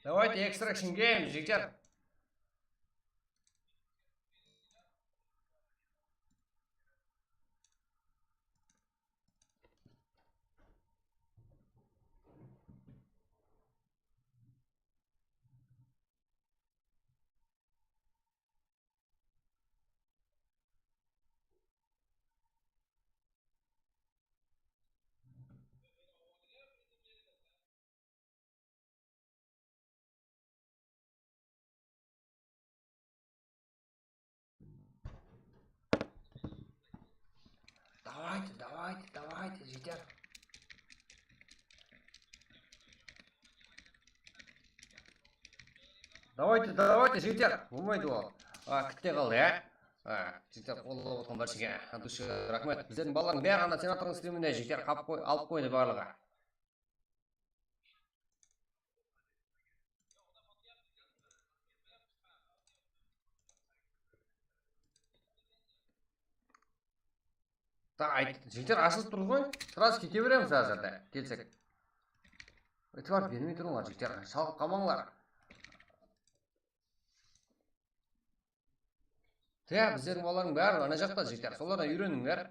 Давайте extraction game, жігіттер. Давайте, жігіттер. Давайте, жігіттер. Болмайды ол. Кітте қалды, жігіттер қолдап отқан баршаға. От душе рахмет. Біздердің балалардың бәрі ана сенатордың стриміне жігіттер алып қойды барлығы. Жігіттер ашылып тұр ғой. Сразу кете береміз әзірді. Келсек. Этибар бермей тұрыңдар жігіттер. Шалқып қалмаңдар. Біздердің балалардың бәрі ана жақта жігіттер. Солардан үйреніңдер.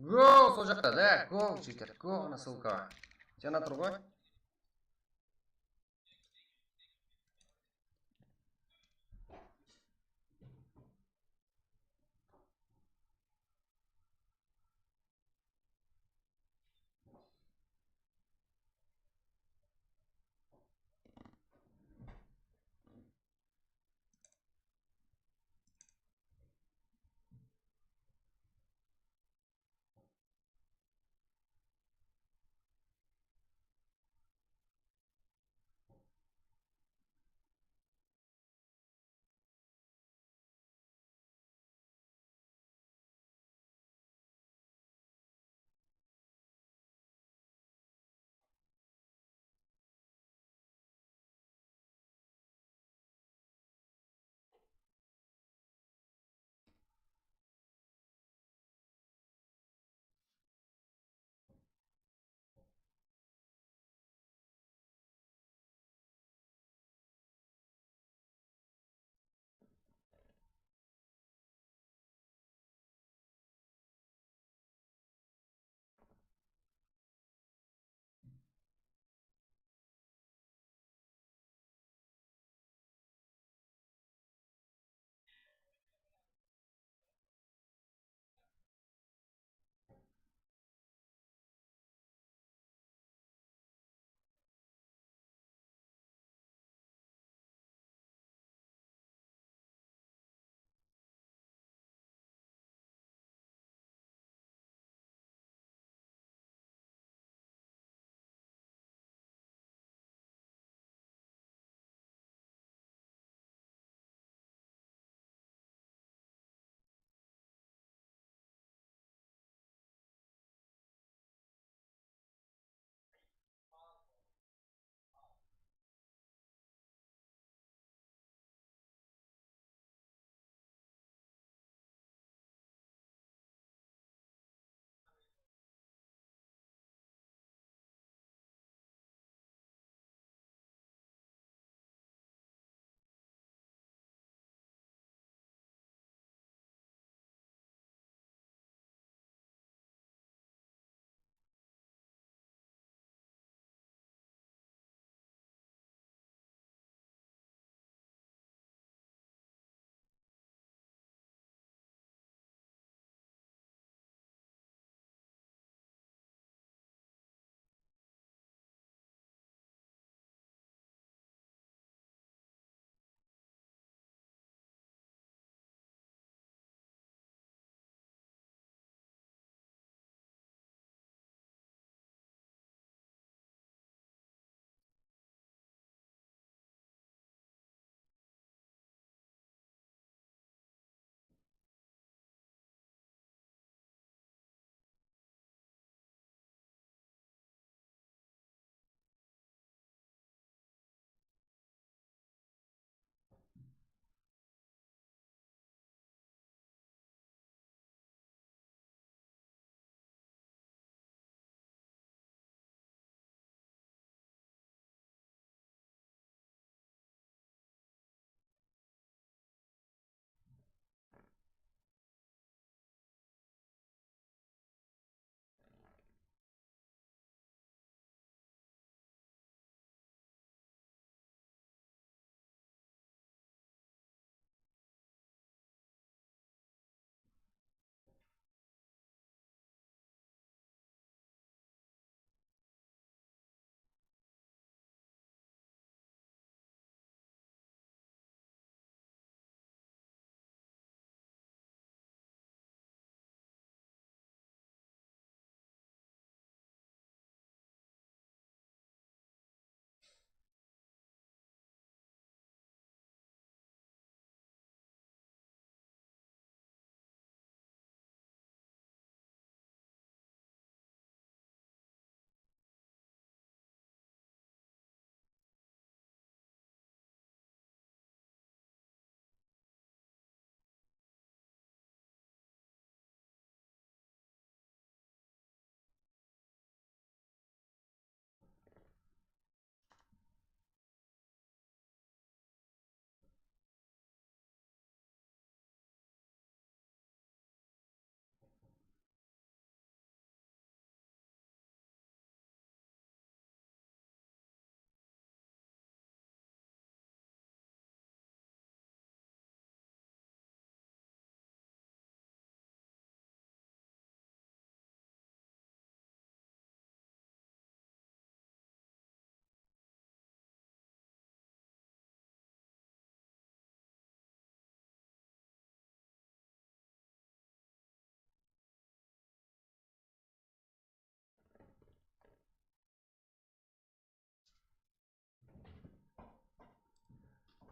Го, сол жақта, го, жігіттер. Го, ана ссылкаға. Жаңа тұр ғой.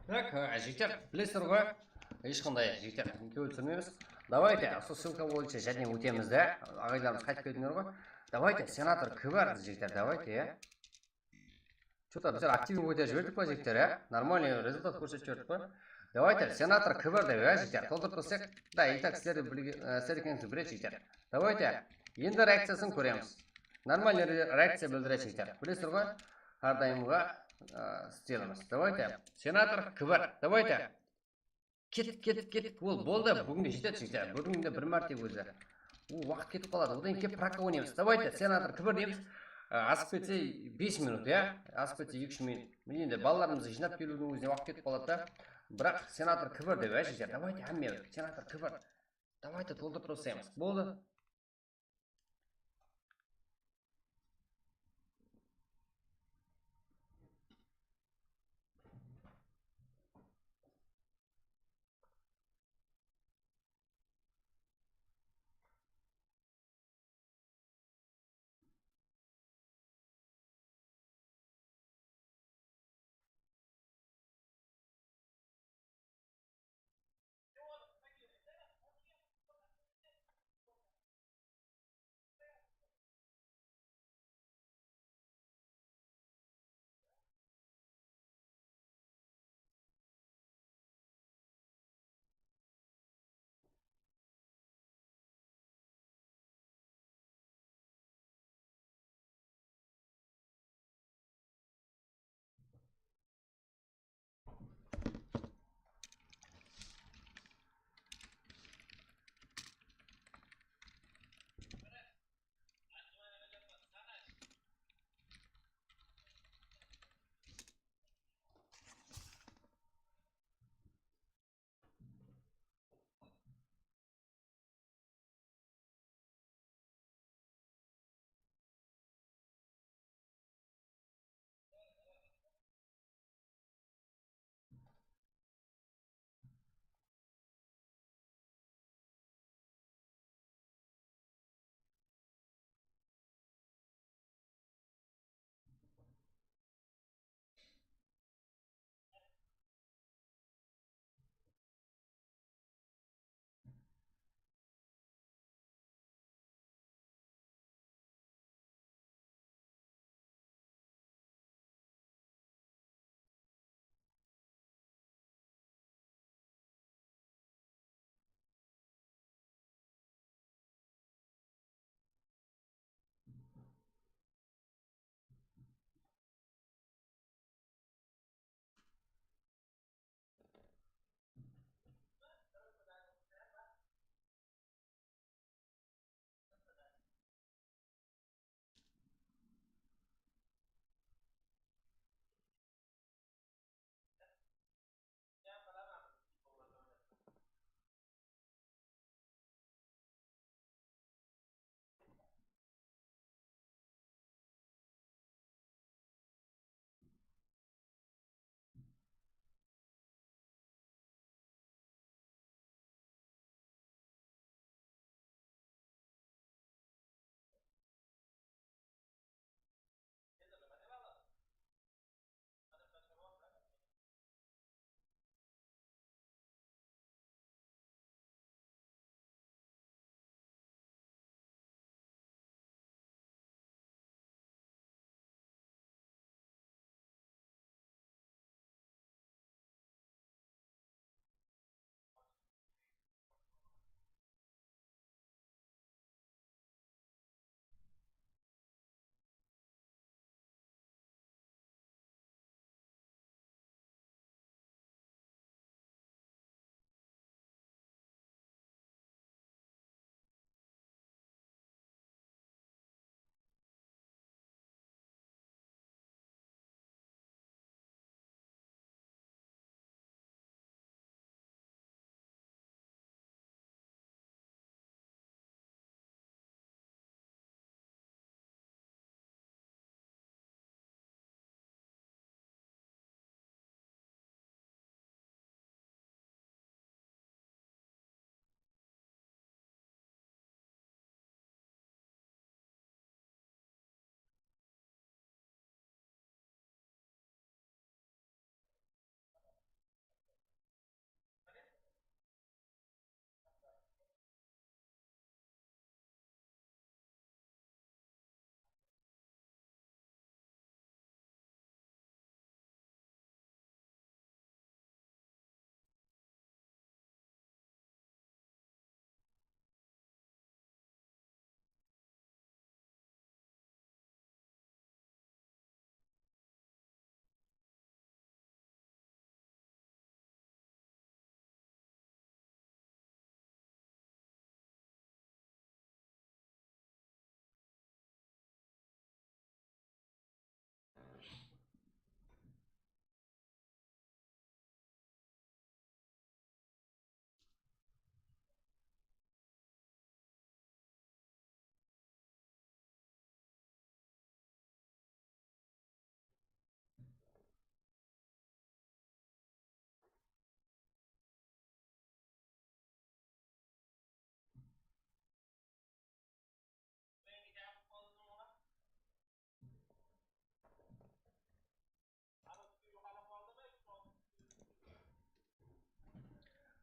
Так, жігіттер, білесіздер ғой, ешқандай жігіттер көңіл түсірмейміз. Давайте, осы ссылка бойынша және өтеміз де, ағайларымыз қайтып келдіңдер ғой. Давайте, сенатор Кыбар, жігіттер, давайте, иә. Что-то біздер активен өте жібердік па, жігіттер, иә? Нормальный результат көрсетіп жібердік па? Давайте, сенатор Кыбар деп, иә, жігіттер, толтырып қылсақ. Да, и так сіздер екеніңізді біледі, жігіттер. Давайте, енді реакциясын көреміз. Нормальный реакция білдіреді, жігіттер. Білесіздер ғой, әрдайымға істеліміз. Давайте, сенатор Кыбар, давайте. Кет. Ол болды, бүгінге жетеді, жігіттер. Бүгінге бір мәрте өзі. Уақыт кетіп қалады. Одан кейін пракка ойнаймыз. Давайте, сенатор Кыбар дейміз. Асып кетсе 5 минут, иә? Асып кетсе 2 минут. Міне енді балаларымызды жинап келудің өзіне уақыт кетіп қалады да. Бірақ сенатор Кыбар деп, иә, жігіттер. Давайте, әмме, сенатор Кыбар. Давайте, толтырып тастаймыз. Болды.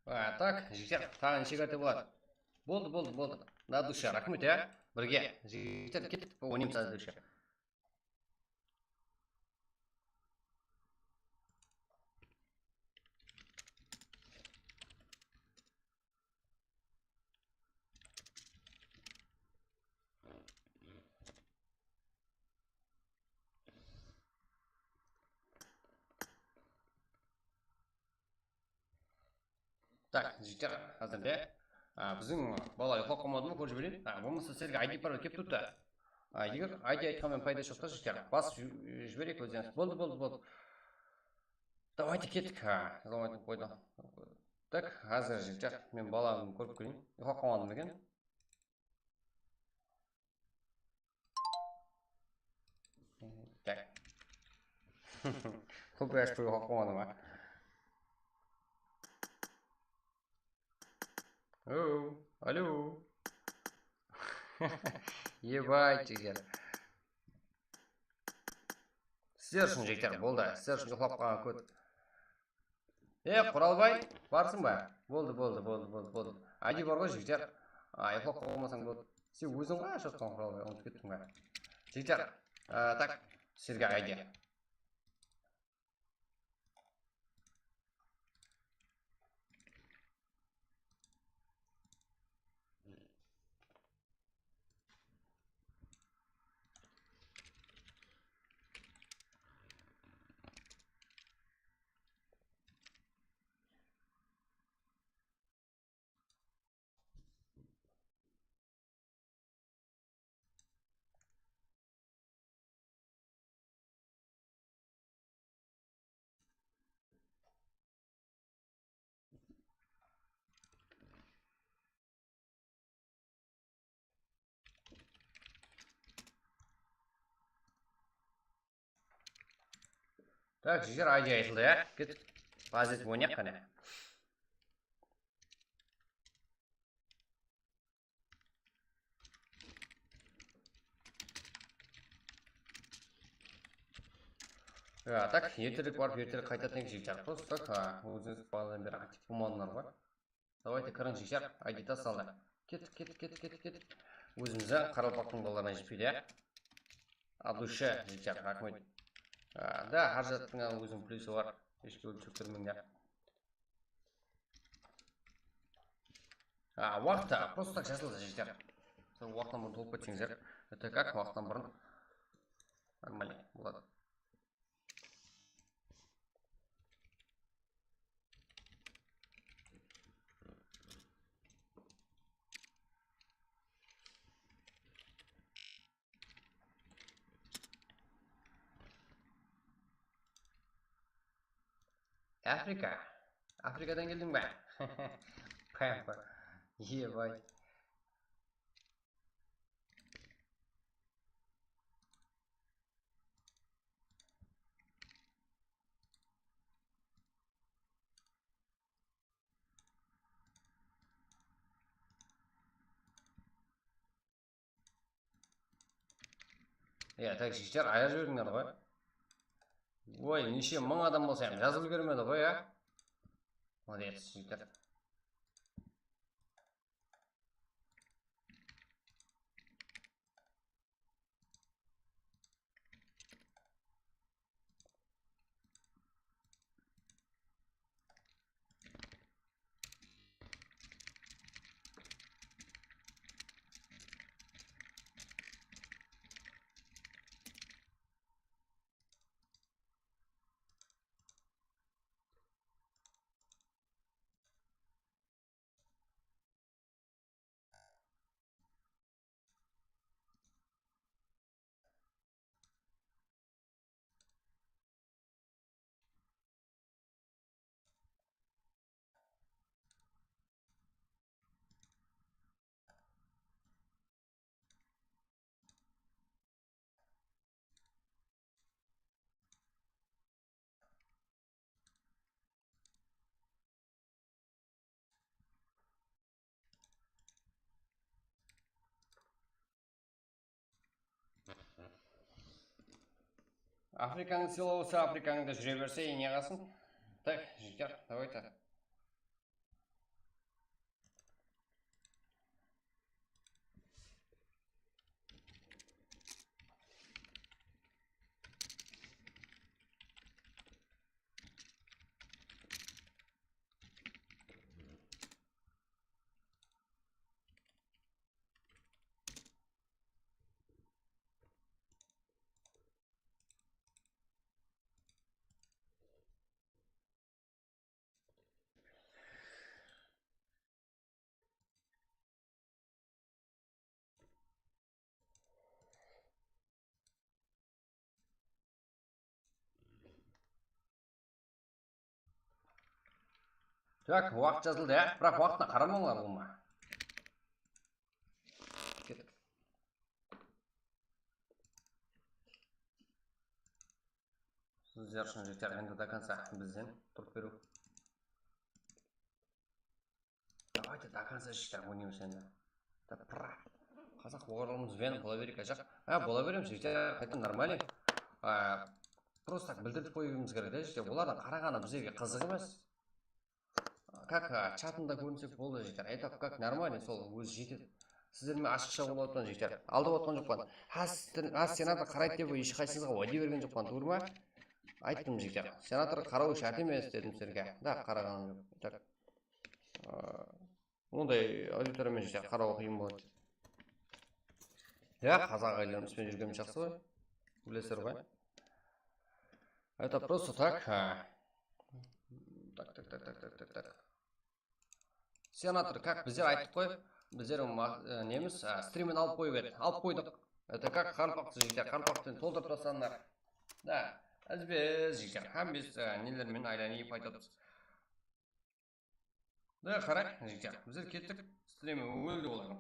Так, жігіттер, тағы неше кәте болады? Болды. На душе, рахмет, Бірге, жігіттер, кеттік, ойнаймыз на душе. Так, жігіттер, қазірде біздің бала ұйықтап қалмады ма, көріп жіберейін. Болмаса сіздерге ID пароль келіп тұрды. Егер ID айтқанмен пайда жоқ та, жігіттер, басып жіберейік өздеріңіз. Болды. Давайте кеттік. Замайтын қойды. Так, қазір жігіттер, мен баланы көріп көрейін. Ұйықтап қалмадым екен. Так. Құпия ашпай ұйықтап қалмадым, Алло. Ебать, жігіттер. Сіздер үшін жігіттер, болды. Сіздер үшін ұйықтап қалған көт. Құралбай, барсың ба? Болды. ID бар ғой, жігіттер. Ұйықтап қалмасаң болды. Сен өзің ғой ашатқан Құралбай, ұмытып кеттің ба? Жігіттер, так, сіздерге ID. Так, жігер ID айтылды, Кет, базет ойнақ қане. Так, ертерек барып, ертерек қайтатын ек жігер. Просто так, өзіңіз баладан бері актив болмадыңдар ғой. Давайте кірін жігер, ID тасалды. Кет. Өзімізді Қаралпақтың балаларына жетпейді, От души, жігер, рахмет. Да, қаржаттың өзің плюсы бар. Ешке өліп шөктірмеңдер. Уақытта, просто так жазылды жігер. Уақыттан бұрын толып кетсеңіздер. Это как уақыттан бұрын? Нормально, болады. Африкадан келдің бе? Пәмпа. Ебай. Так, жігіттер, аяқ жібердіңдер ғой. Ой, неше мың адам болса, жазылып көрмеді ғой, Молодец, жігіттер. Африканың силауысы Африкаңда жүре берсе, не қалсын? Так, жігіттер, давайте. Так, уақыт жазылды иә, бірақ уақытына қарамаңдар ол ма. Кеттік. Сіздер үшін жігіттер енді до конца бізден тұрып беру. Давайте до конца жігіттер ойнаймыз енді. Қазақ оғырымыз вен бола берейік ажақ. Бола береміз жігіттер, қайтын нормально. Просто так білдіріп қойымыз керек да жігіттер. Олардың қарағаны бізге қызық емес. Как чатында көрінсек болды жігіттер. Айтап как нормально сол өзі жетеді. Сіздермен ашықша болып отқан жігіттер. Алдап отқан жоқпан. Сенатор қарайды деп ешқайсыңызға уәде берген жоқпан, тур ма? Айттым жігіттер. Сенатор қарау шарт емес дедім сіздерге. Да, қарағаным жоқ. Ондай аудиториямен жігіттер қарау қиын болады. Қазақ айларымызбен жүргенім жақсы ғой. Білесіздер ғой. Это просто так. Так. Сенатор, как біздер айттық қой? Біздер неміз стримін алып қойып еді. Алып қойдық. Это как қарпақты жігіттер. Қарпақтың толтырып тастаңдар. Да, біз жігіттер. Біз нелермен айланып айтамыз. Да, қарай жігіттер. Біздер кеттік. Стримі өлді олар.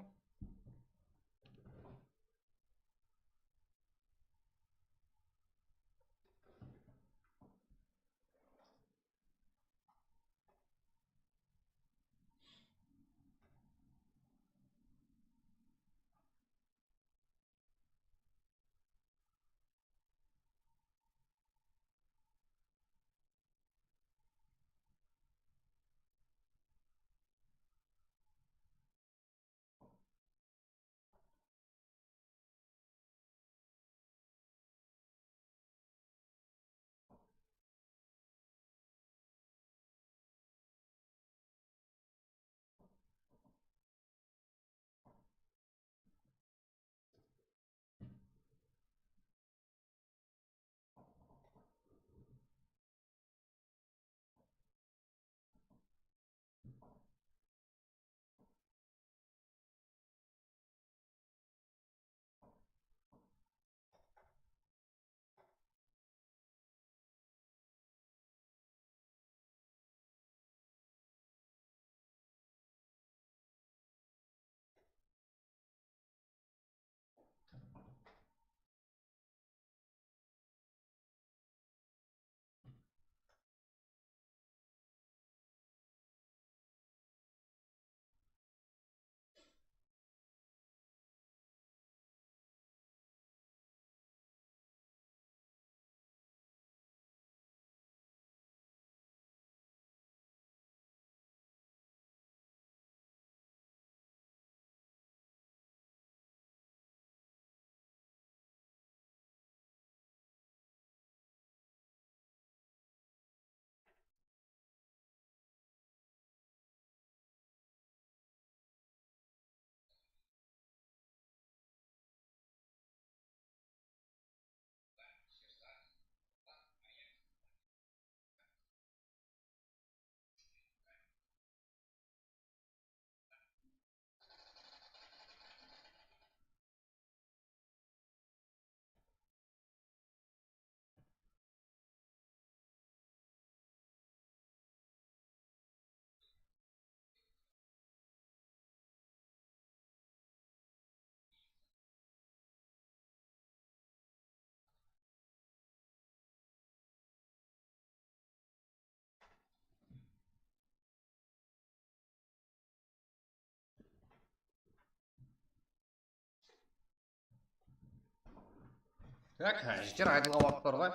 Так, жігіттер айтылған уақыт бар ғой.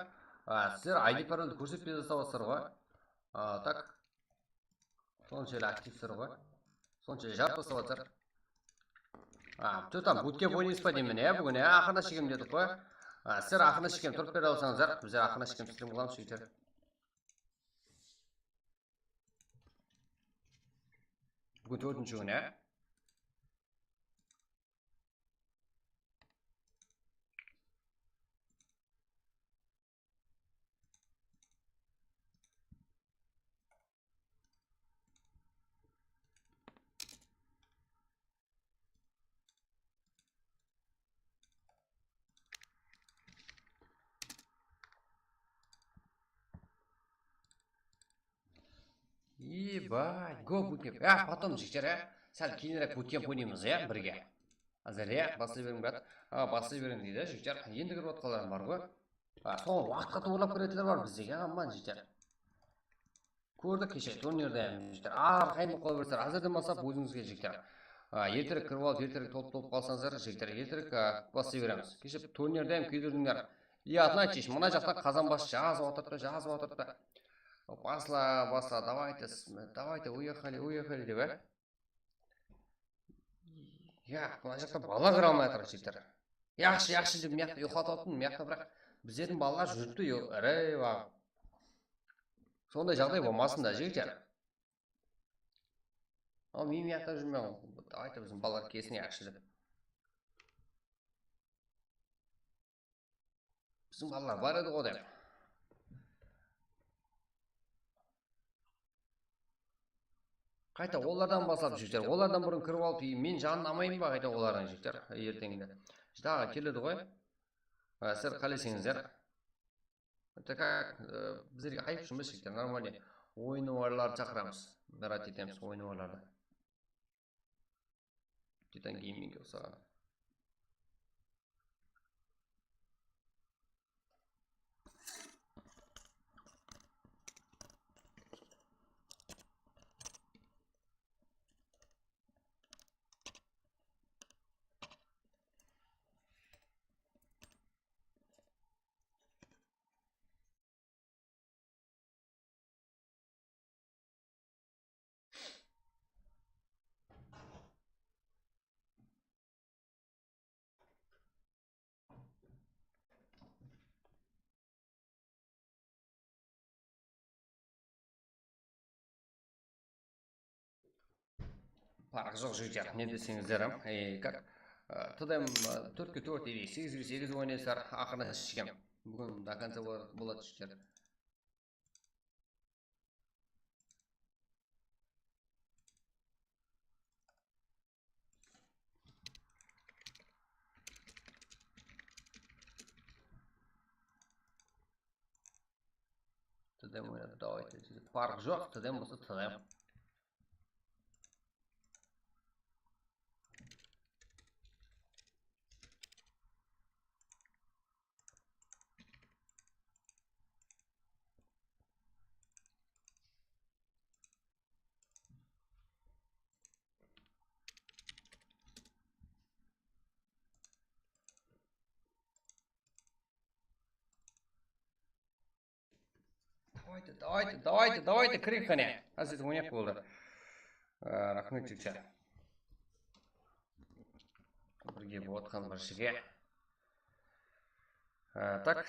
Сіздер ID паролді көрсетпей жасаватсыздар ғой. Так. Соншелі активсіздер ғой. Соншелі жарып жасаватсыздар. Там буткеп ойнайсыз ба деймін, бүгін ақырына шекем дедік қой. Сіздер ақырына шекем тұрып бере алсаңыздар, біздер ақырына шекем стрим қыламыз жігіттер. Бүгін 4-ші күн, Ойбай, көп өткен. А, потом жігіттер, сәл кейінірек өткен ойнаймыз, бірге. Азыр, бастай берің, брат. Бастай берің дейді, жігіттер. Енді кіріп отқаларым бар ғой. Соңғы уақытқа тоғырлап кіретілер бар біздегі, аман жігіттер. Көрдік кеше, турнирде, жігіттер. Қайын қол берсер, азырдан бастап өзіңізге жігіттер. Ертерек кіріп алып, ертерек толып қалсаңыздар, жігіттер, ертерек бастай береміз. Кеше турнирде күйдірдіңдер. Атнайтиш, мына жақта қазан басы жазып отырды. Басла, давайте, уехали, деп, мына жақта бала кіре алмай жатыр, жігіттер. Яқшы деп мияқты ұйықтататын, мияқты бірақ біздердің балалар жүрді, сондай жағдай болмасын да, жігіттер. Мен мияқта жүрмеу, давайте біздің балалар кесін яқшы деп. Біздің балалар бар еді ғой деп. Қайта олардан басап жігіттер, олардан бұрын кіріп алып, мен жанын амайын ба қайта олардың жігіттер, ертеңінде. Жыдағы келеді ғой, сіздер қалесеңіздер. Біздерге қайып жұмыс жігіттер, нормально ойын-ойындарды шақырамыз, рад етеміз ойын-ойындарды. Титан гейминг болса. Парық жоқ жігіттер, не десеңіздер, Тудем 4-4 или 8-8 ойнайсыздар, ақырына шешкем. Бүгін до конца болады жігіттер. Тудем ойнады, давайте. Парық жоқ, тудем болса тудем. Давайте, кірейік қане. Әзір ойнақ болды. Рахмет жігіттер. Бірге болатқан бір жіге. Так.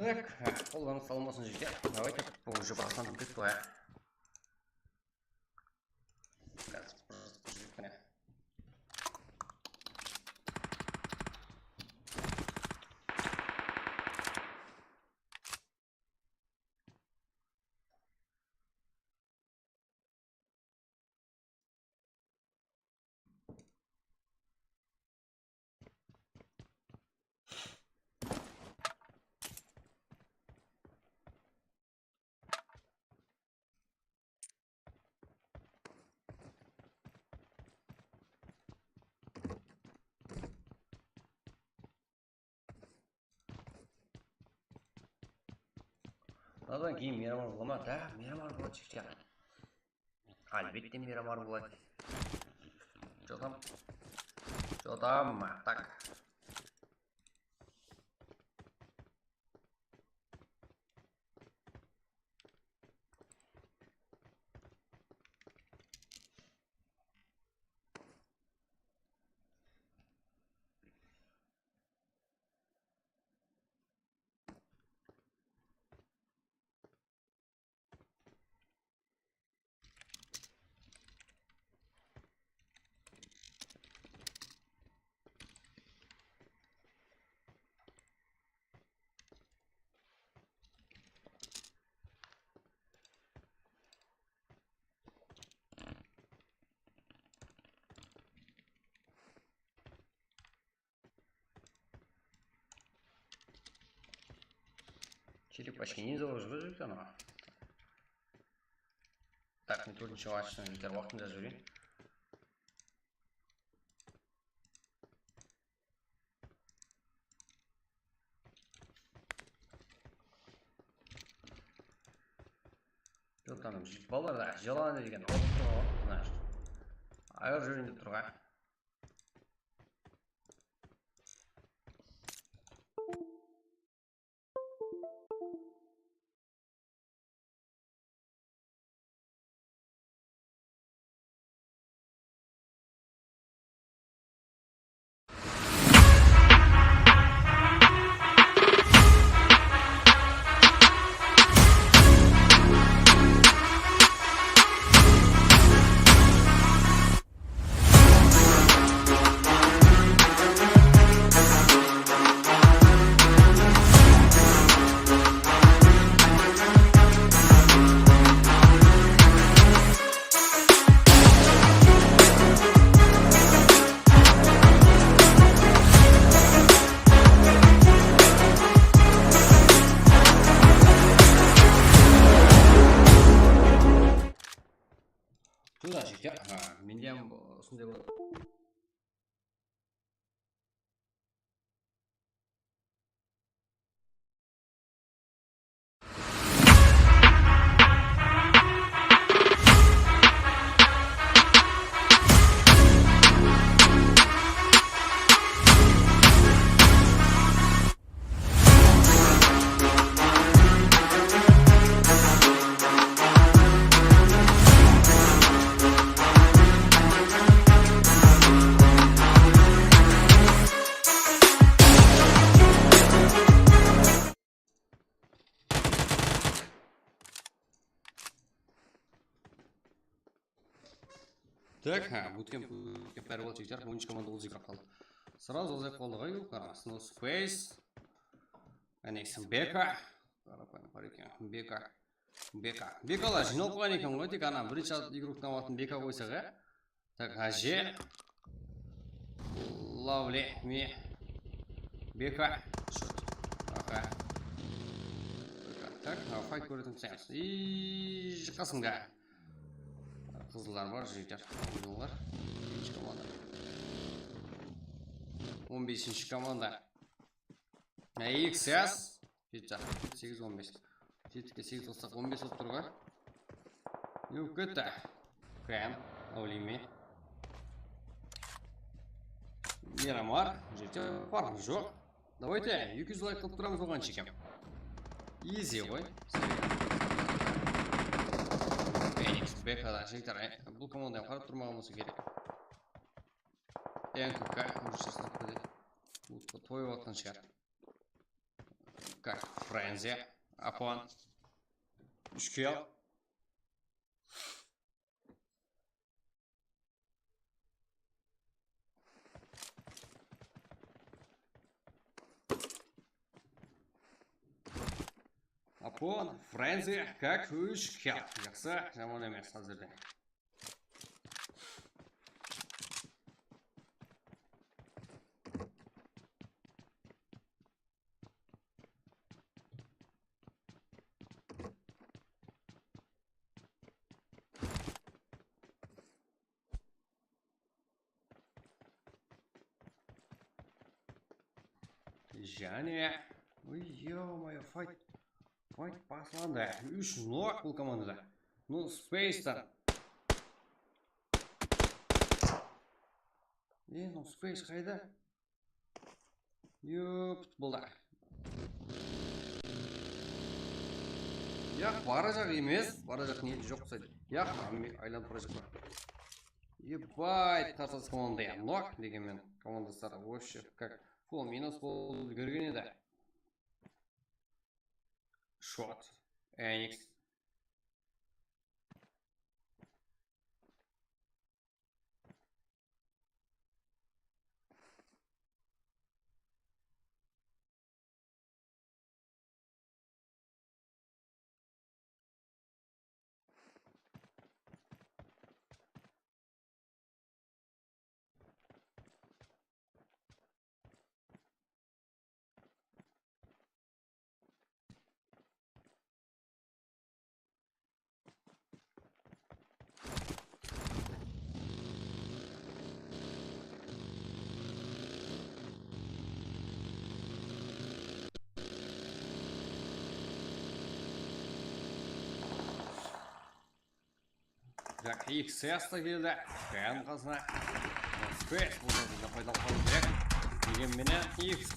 Так, қолдарыңыз салмасын жігіттер. Давайте бұл уже бастандырып кетті ғой. Одан кейін Мирамар бола ма? Да, Мирамар болады жігіттер. Әлбетте Мирамар болады. Жотам. Так. Черепашки не заложили она. Так, не тут ничего важного, жігіттер, уақытында жүрейін. Жоқ, там балаларда жаланы деген знаешь. Аяқ жүрейін деп тұрға. Туда жігіттер, менде осындай болады. Так, буткемп бәрі болды жігіттер, 10 команда ол зиграп қалды. Сразу ұзай қолды ғай көп, қара. Snow Space. Әнексін Бека. Бекалар жинал қойған екен ғой, тек ана бірінші игруктан алатын Бека қойса ға. Так, Аже. Лавли, Ми. Бека. Аха. Так, файт көретін сәйміз. И қасымға. Қызылдар бар, жігіттер. Қызылдар. 15-ші команда. XS. 8-15. 7-8 olsak 15 oldu turga. Yok kötü. Krem. Olimi. Мирамар. Жігіттер. Парны жоқ. Давайте 200 лайк қылып тұрамыз оған чекем. Easy ғой. Бекада жігіттер, бұл командадан қарап тұрмағымыз керек. НКК уже жасап қойды. Бұл тойып атқан шығар. как Френзи, Апон, Шкел. Апон, Френзи, как Шкел. Жақсы, жаман емес әзірден. Және... Ой, ё-моё, файт басылады. 3-0 бұл командада. Ну, Спейстан. Ну, Спейс қайда? Ёпт, бұлда. Яқ, бара жақ емес. Бара жақ не жоқ сайды. Яқ, айланып бара жақ бар. Ебайт, тасыз команда. Нок дегенмен командастары вообще как фул минус болып үлгерген еді. Шот. Эникс. Так, XS та келді. Қиян қазына. Спейс бұл жерде пайдаланып керек. Дегенменен X